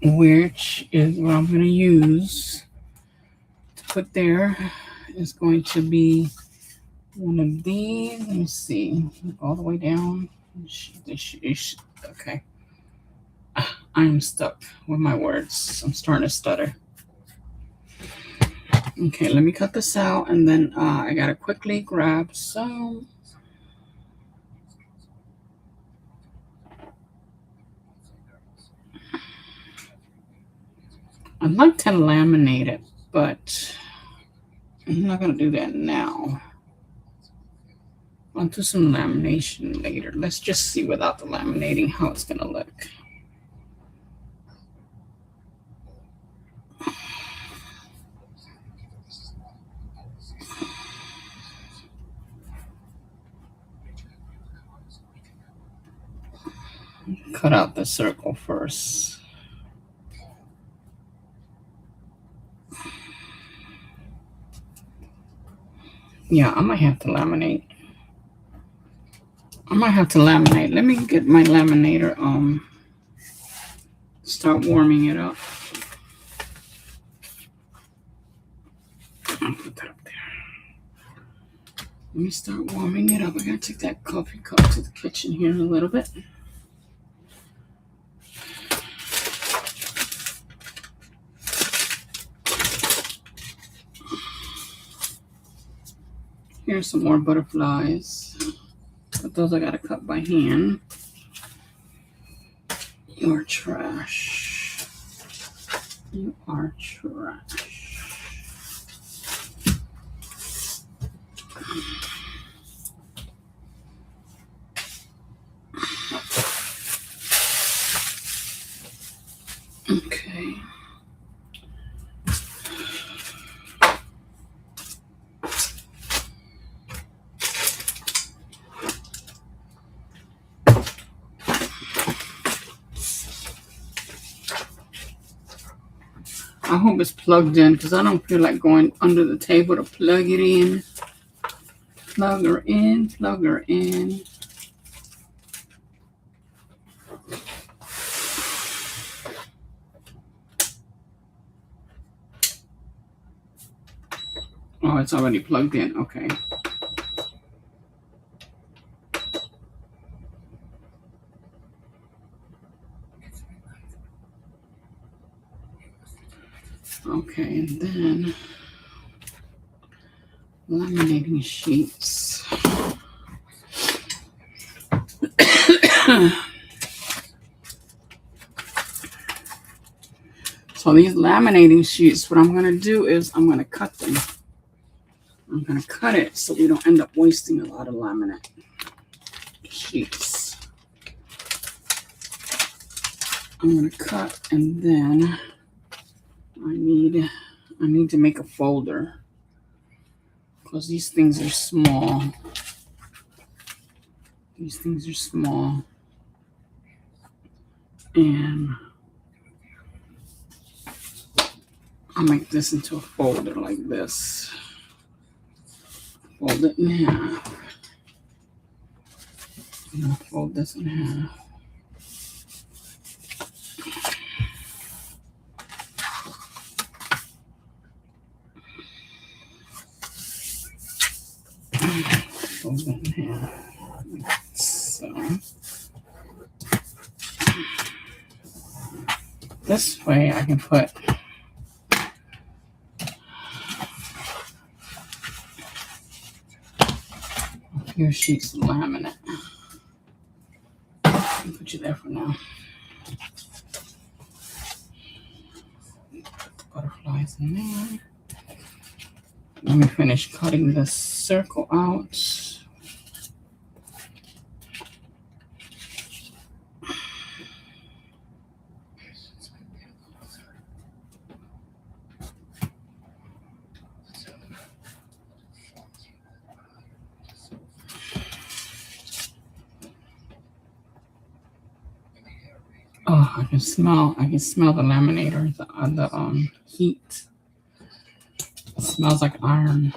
Which is what I'm going to use to put there. Is going to be one of these. Let me see. All the way down. Okay. I'm stuck with my words. I'm starting to stutter. Okay, let me cut this out, and then I gotta quickly grab some. I'd like to laminate it, but I'm not going to do that now. I'll do some lamination later. Let's just see without the laminating how it's going to look. Cut out the circle first. Yeah, I might have to laminate. Let me get my laminator, start warming it up. I'll put that up there. Let me start warming it up. I gotta take that coffee cup to the kitchen here in a little bit. Here's some more butterflies. But those I gotta cut by hand. You're trash. You are trash. Okay. I hope it's plugged in because I don't feel like going under the table to plug it in. Plug her in, plug her in. Oh, it's already plugged in. Okay. Okay, and then laminating sheets. So these laminating sheets, what I'm going to do is I'm going to cut them. I'm going to cut it so we don't end up wasting a lot of laminate sheets. I'm going to cut, and then I need to make a folder because these things are small. These things are small. And I'll make this into a folder like this. Fold it in half. I'm going to fold this in half. Fold it in half. Like so. This way I can put a few sheets of laminate. I'll put you there for now. Put the butterflies in there. Let me finish cutting this circle out. Oh, I can smell the laminator, the heat. It smells like iron.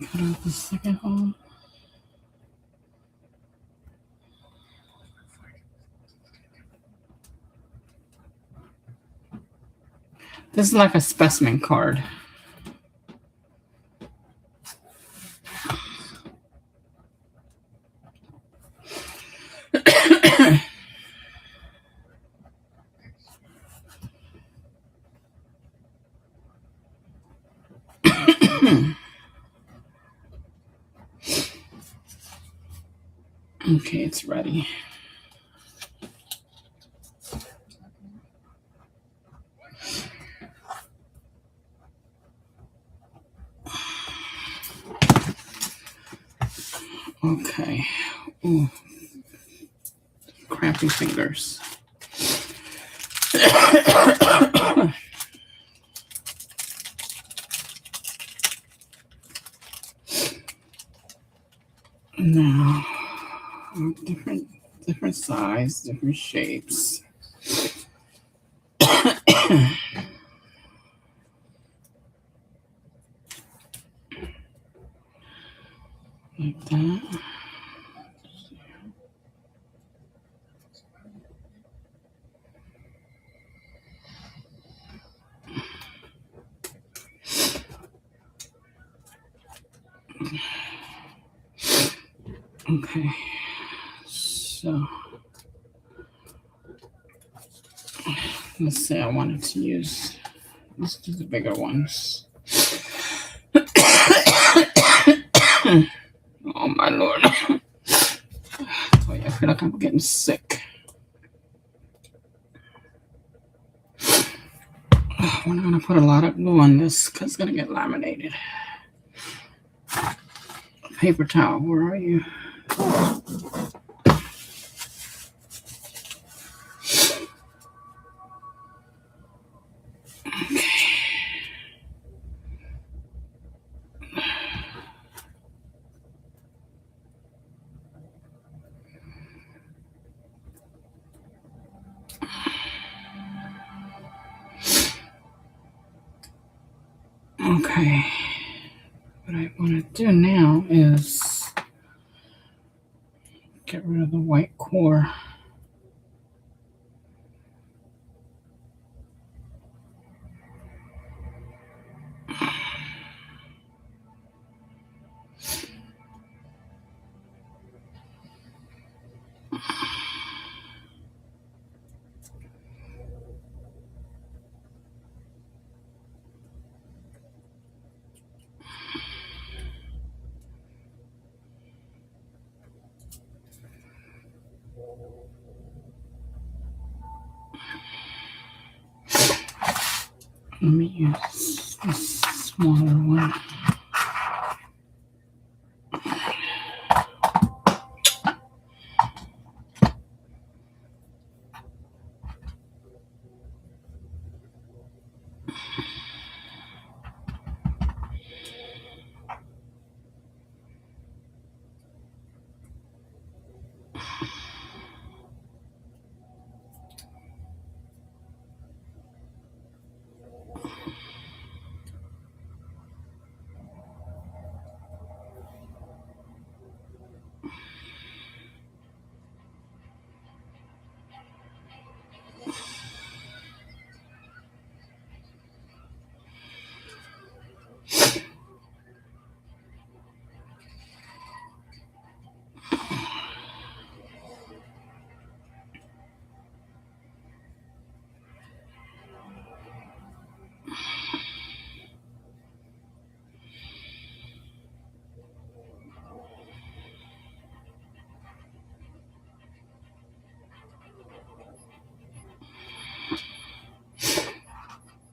Cut out the second hole. This is like a specimen card. Okay, it's ready. Okay. Ooh. Crappy fingers. Now, different size, different shapes. Like that. Okay, so let's say I wanted to use, let's do the bigger ones. Oh my Lord. I feel like I'm getting sick. I'm going to put a lot of glue on this because it's going to get laminated. Paper towel, where are you? Okay. What I want to do now is get rid of the white core. Let me use this smaller one.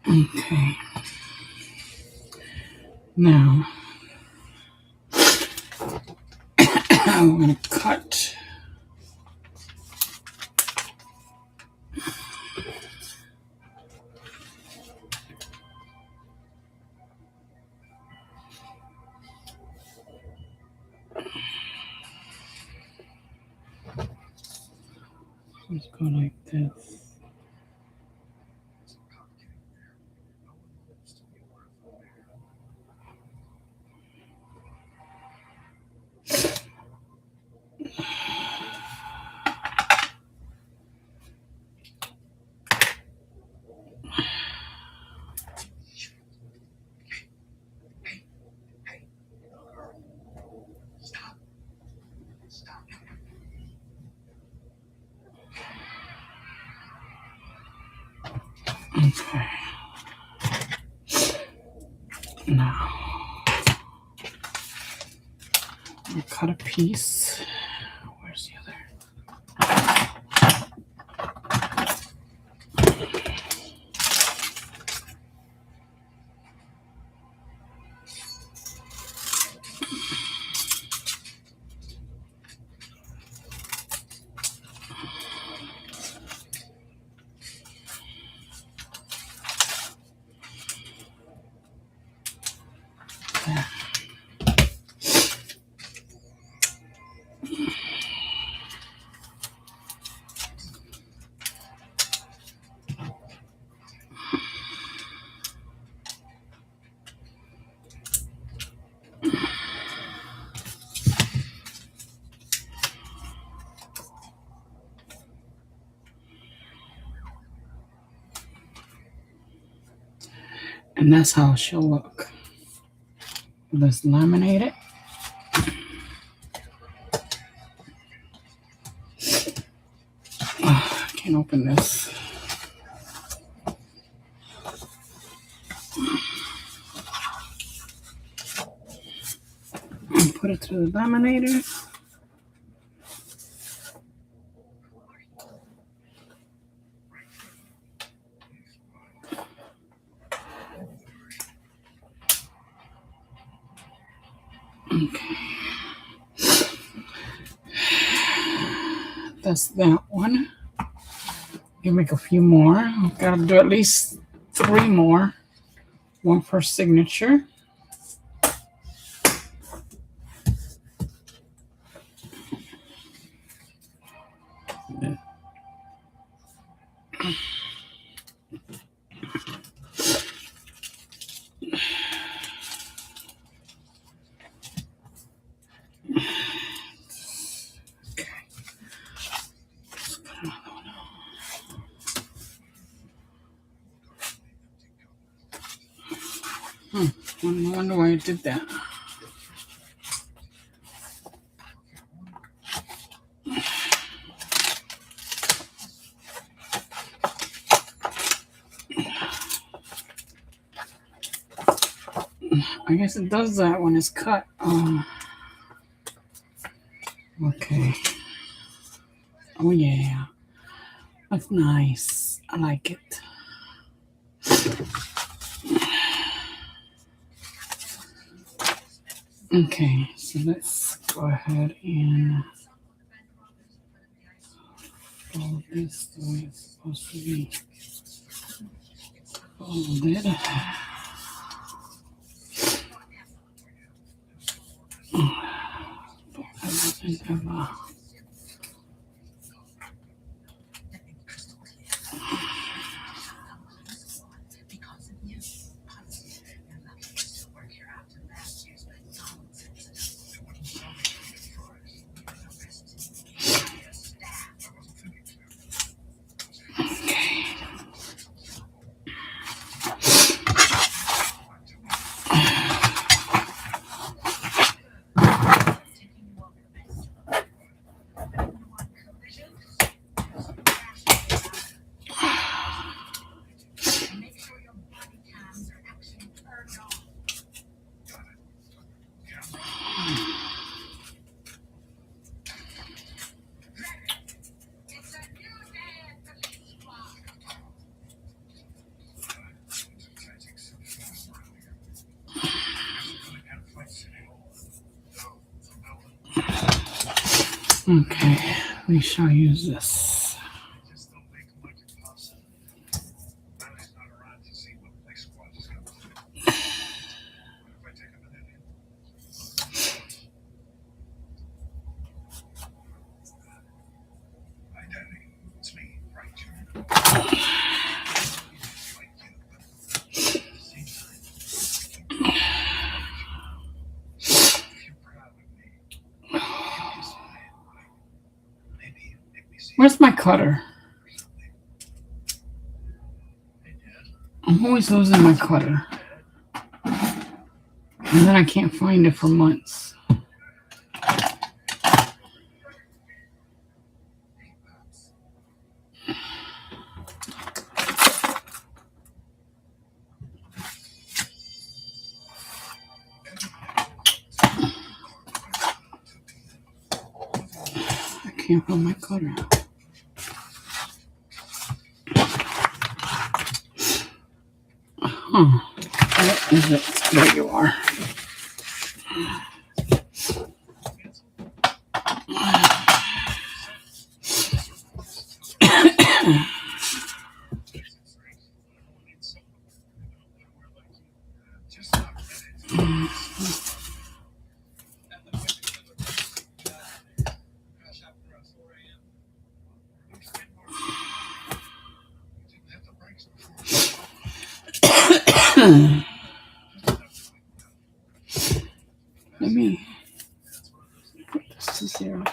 Okay. Now, I'm going to cut. Let's go like this. Okay. Now, I'll cut a piece. Where's the other? There. And that's how she'll look. Let's laminate it. I can't open this. And put it through the laminator. Okay. That's that one. You make a few more. I've got to do at least 3 more. One per signature. I wonder why I did that. I guess it does that when it's cut. Okay. Oh yeah. That's nice. I like it. Okay, so let's go ahead and fold this the way it's supposed to be folded. Okay, we shall use this. Where's my cutter? I'm always losing my cutter. And then I can't find it for months. can't find my cutter. Huh. What is it? There you are. Let me put this to 0.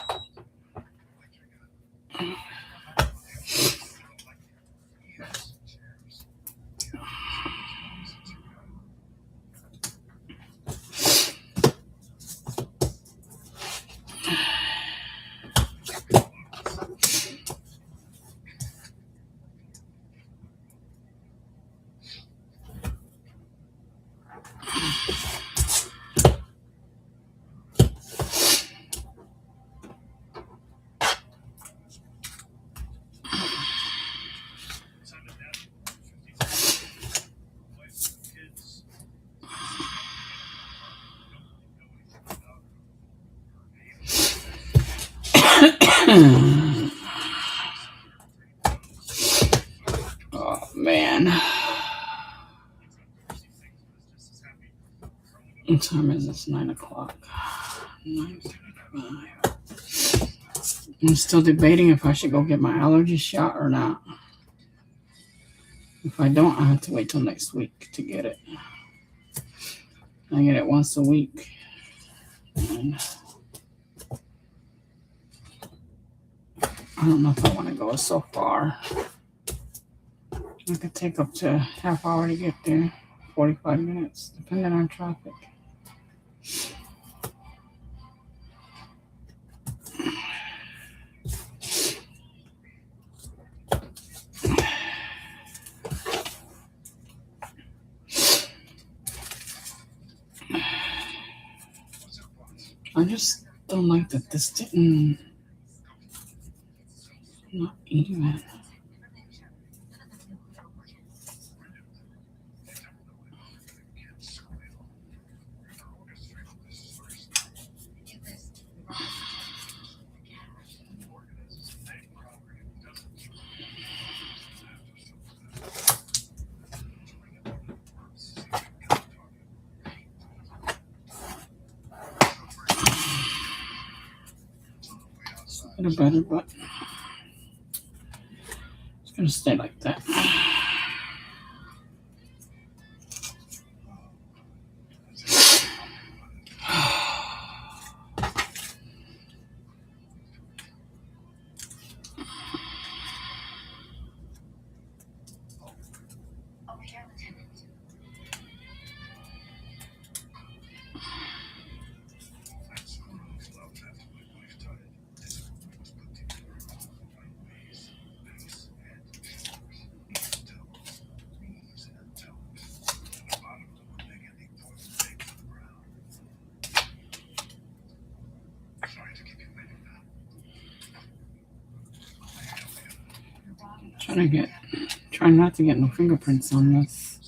Oh man. What time is this? 9 o'clock. 9:35. I'm still debating if I should go get my allergy shot or not. If I don't, I have to wait till next week to get it. I get it once a week. And I don't know if I want to go so far. It could take up to half hour to get there, 45 minutes, depending on traffic. I just don't like that this didn't, not even. Get better, but it's gonna stay like that. Trying not to get no fingerprints on this.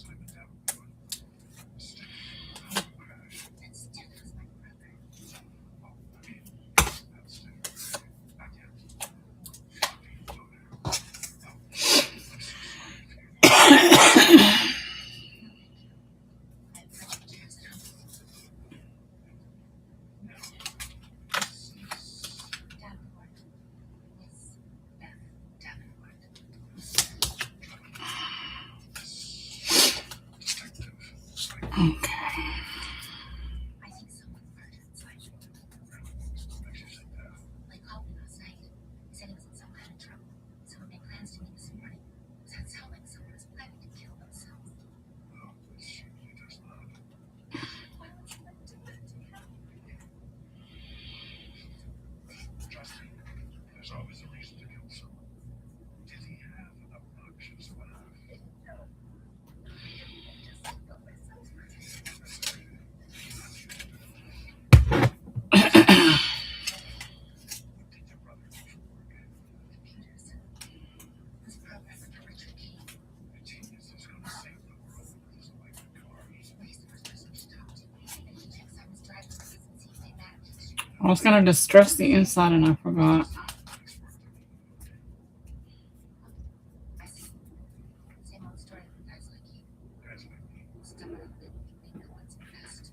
I was gonna distress the inside and I forgot. Same old story for guys like you. Stubborn and think they know what's best.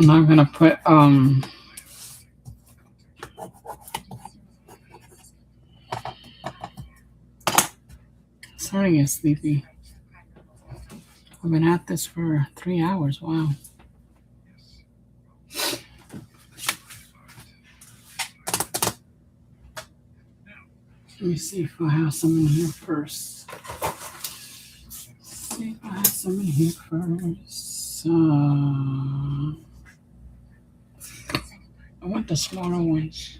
And I'm gonna put starting to get sleepy. I've been at this for 3 hours. Wow. Let me see if I have some in here first. See if I have some in here first. I want the smaller ones.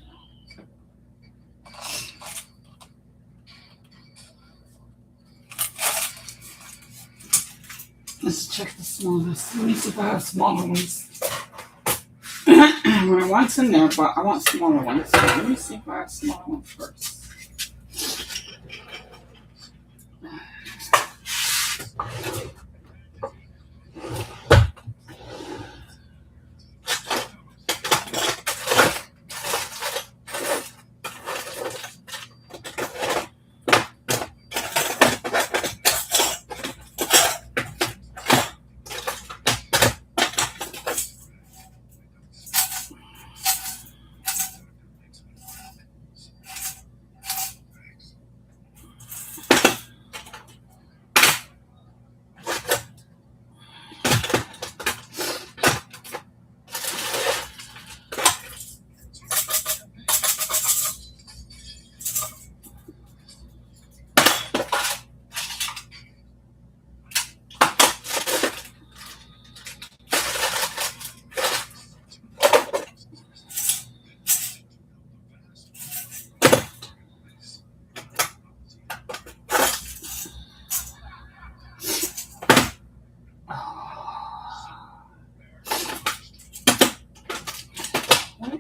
Let's check the smallest. Let me see if I have smaller ones. I want in there, but I want smaller ones. So let me see if I have smaller ones first.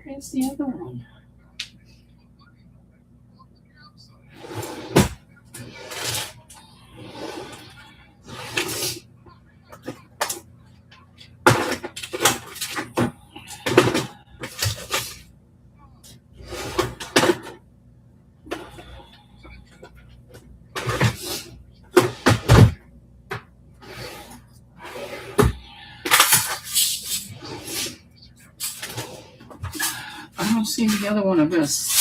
Where's the other one? I don't see the other one of this.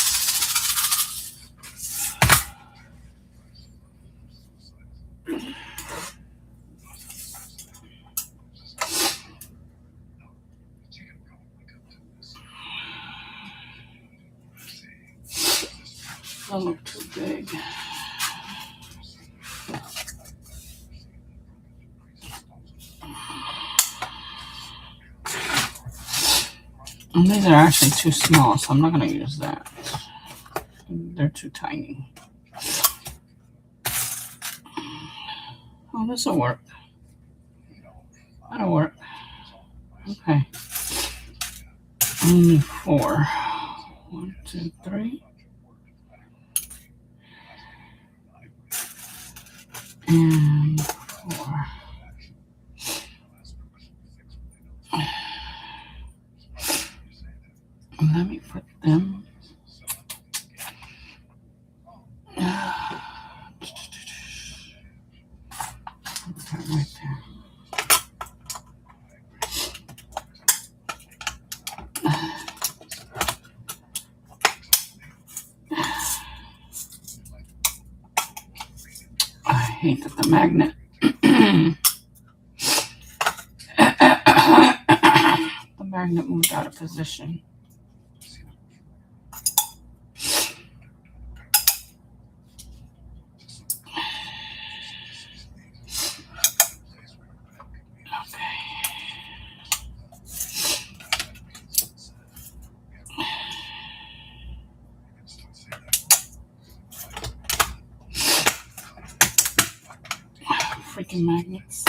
That look too big. And these are actually too small, so I'm not going to use that. They're too tiny. Oh, this will work. That'll work. Okay. Only 4. 1, 2, 3. And 4. Let me put them. Right there. I hate that the magnet. The magnet moved out of position. Freaking magnets.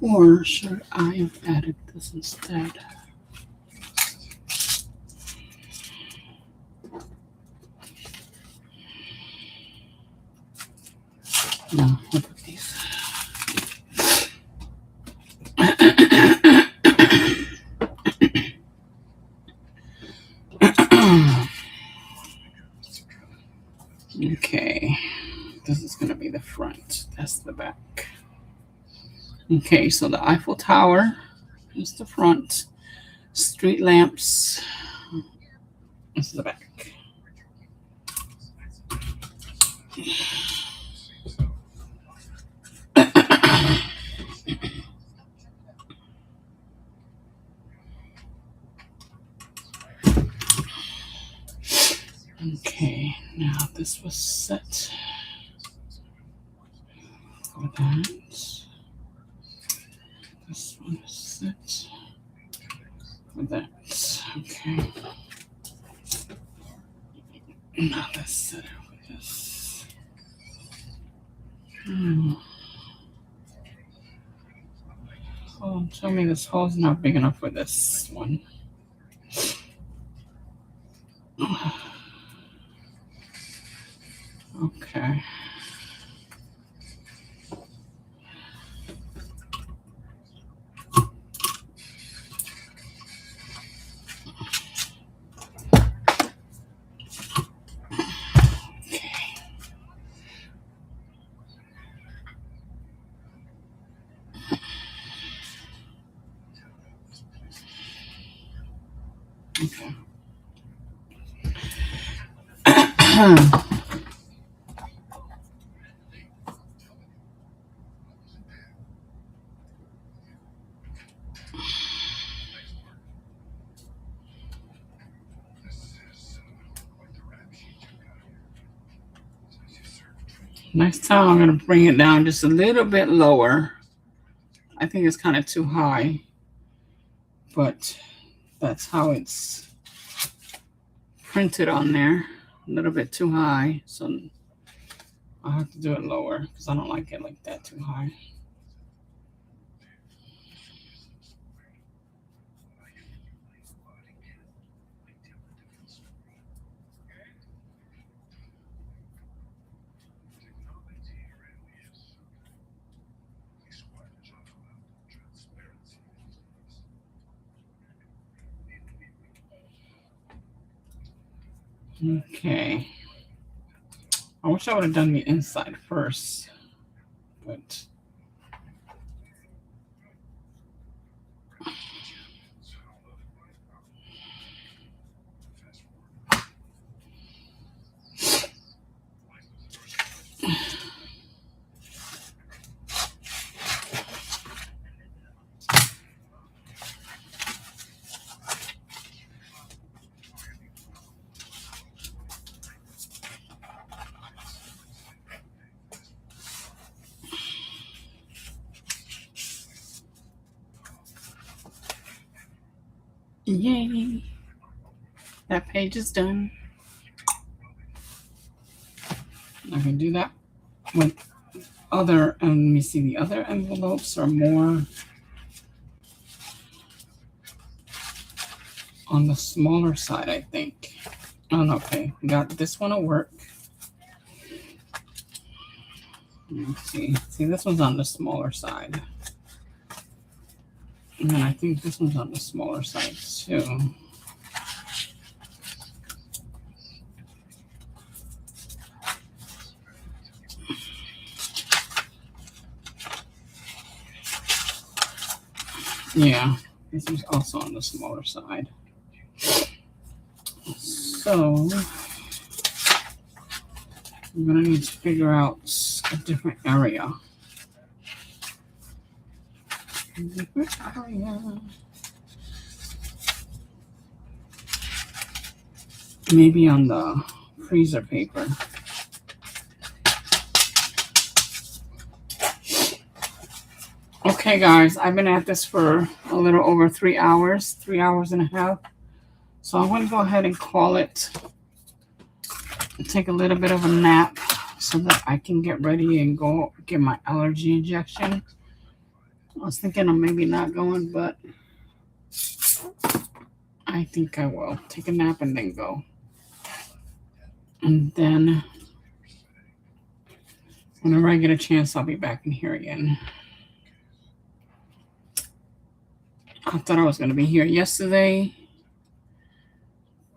Or should I have added this instead? No, I'll put these. Okay, this is going to be the front. That's the back. Okay, so the Eiffel Tower is the front. Street lamps is the back. Okay, now this was set for that. This one is set for that. Okay. Now let's set it for this. Oh, tell me this hole's not big enough for this one. Okay. Okay. Next time I'm going to bring it down just a little bit lower. I think it's kind of too high, but that's how it's printed on there. A little bit too high, so I'll have to do it lower because I don't like it like that too high. Okay. I wish I would have done the inside first, but yay, that page is done. I can do that with other, let me see, the other envelopes are more on the smaller side, I think. Oh, okay, we got this one at work. Let's see, this one's on the smaller side. And then I think this one's on the smaller side too. Yeah, this is also on the smaller side. So I'm gonna need to figure out a different area. Maybe on the freezer paper. Okay, guys, I've been at this for a little over 3 hours, 3 hours and a half. So I'm going to go ahead and call it, take a little bit of a nap. So so that I can get ready and go get my allergy injection. I was thinking of maybe not going, but I think I will take a nap and then go. And then whenever I get a chance, I'll be back in here again. I thought I was going to be here yesterday.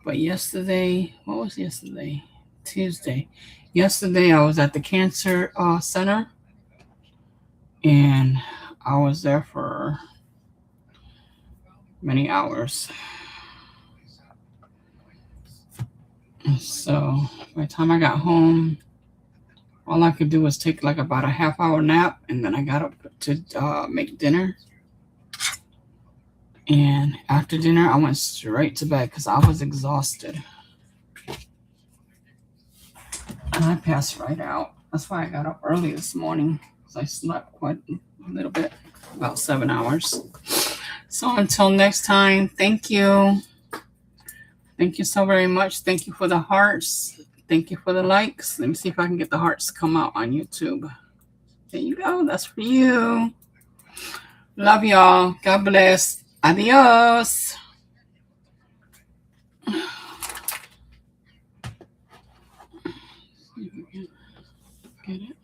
But yesterday, what was yesterday? Tuesday. Yesterday, I was at the cancer center. And I was there for many hours. So by the time I got home, all I could do was take like about a half-hour nap, and then I got up to make dinner. And after dinner, I went straight to bed because I was exhausted. And I passed right out. That's why I got up early this morning, because I slept quite a little bit, about 7 hours. So until next time, thank you. Thank you so very much. Thank you for the hearts. Thank you for the likes. Let me see if I can get the hearts to come out on YouTube. There you go. That's for you. Love y'all. God bless. Adios. Get it?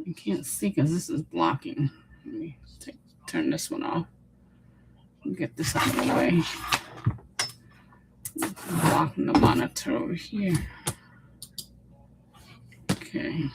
I can't see because this is blocking. Let me turn this one off. Get this out of the way. Blocking the monitor over here. Okay.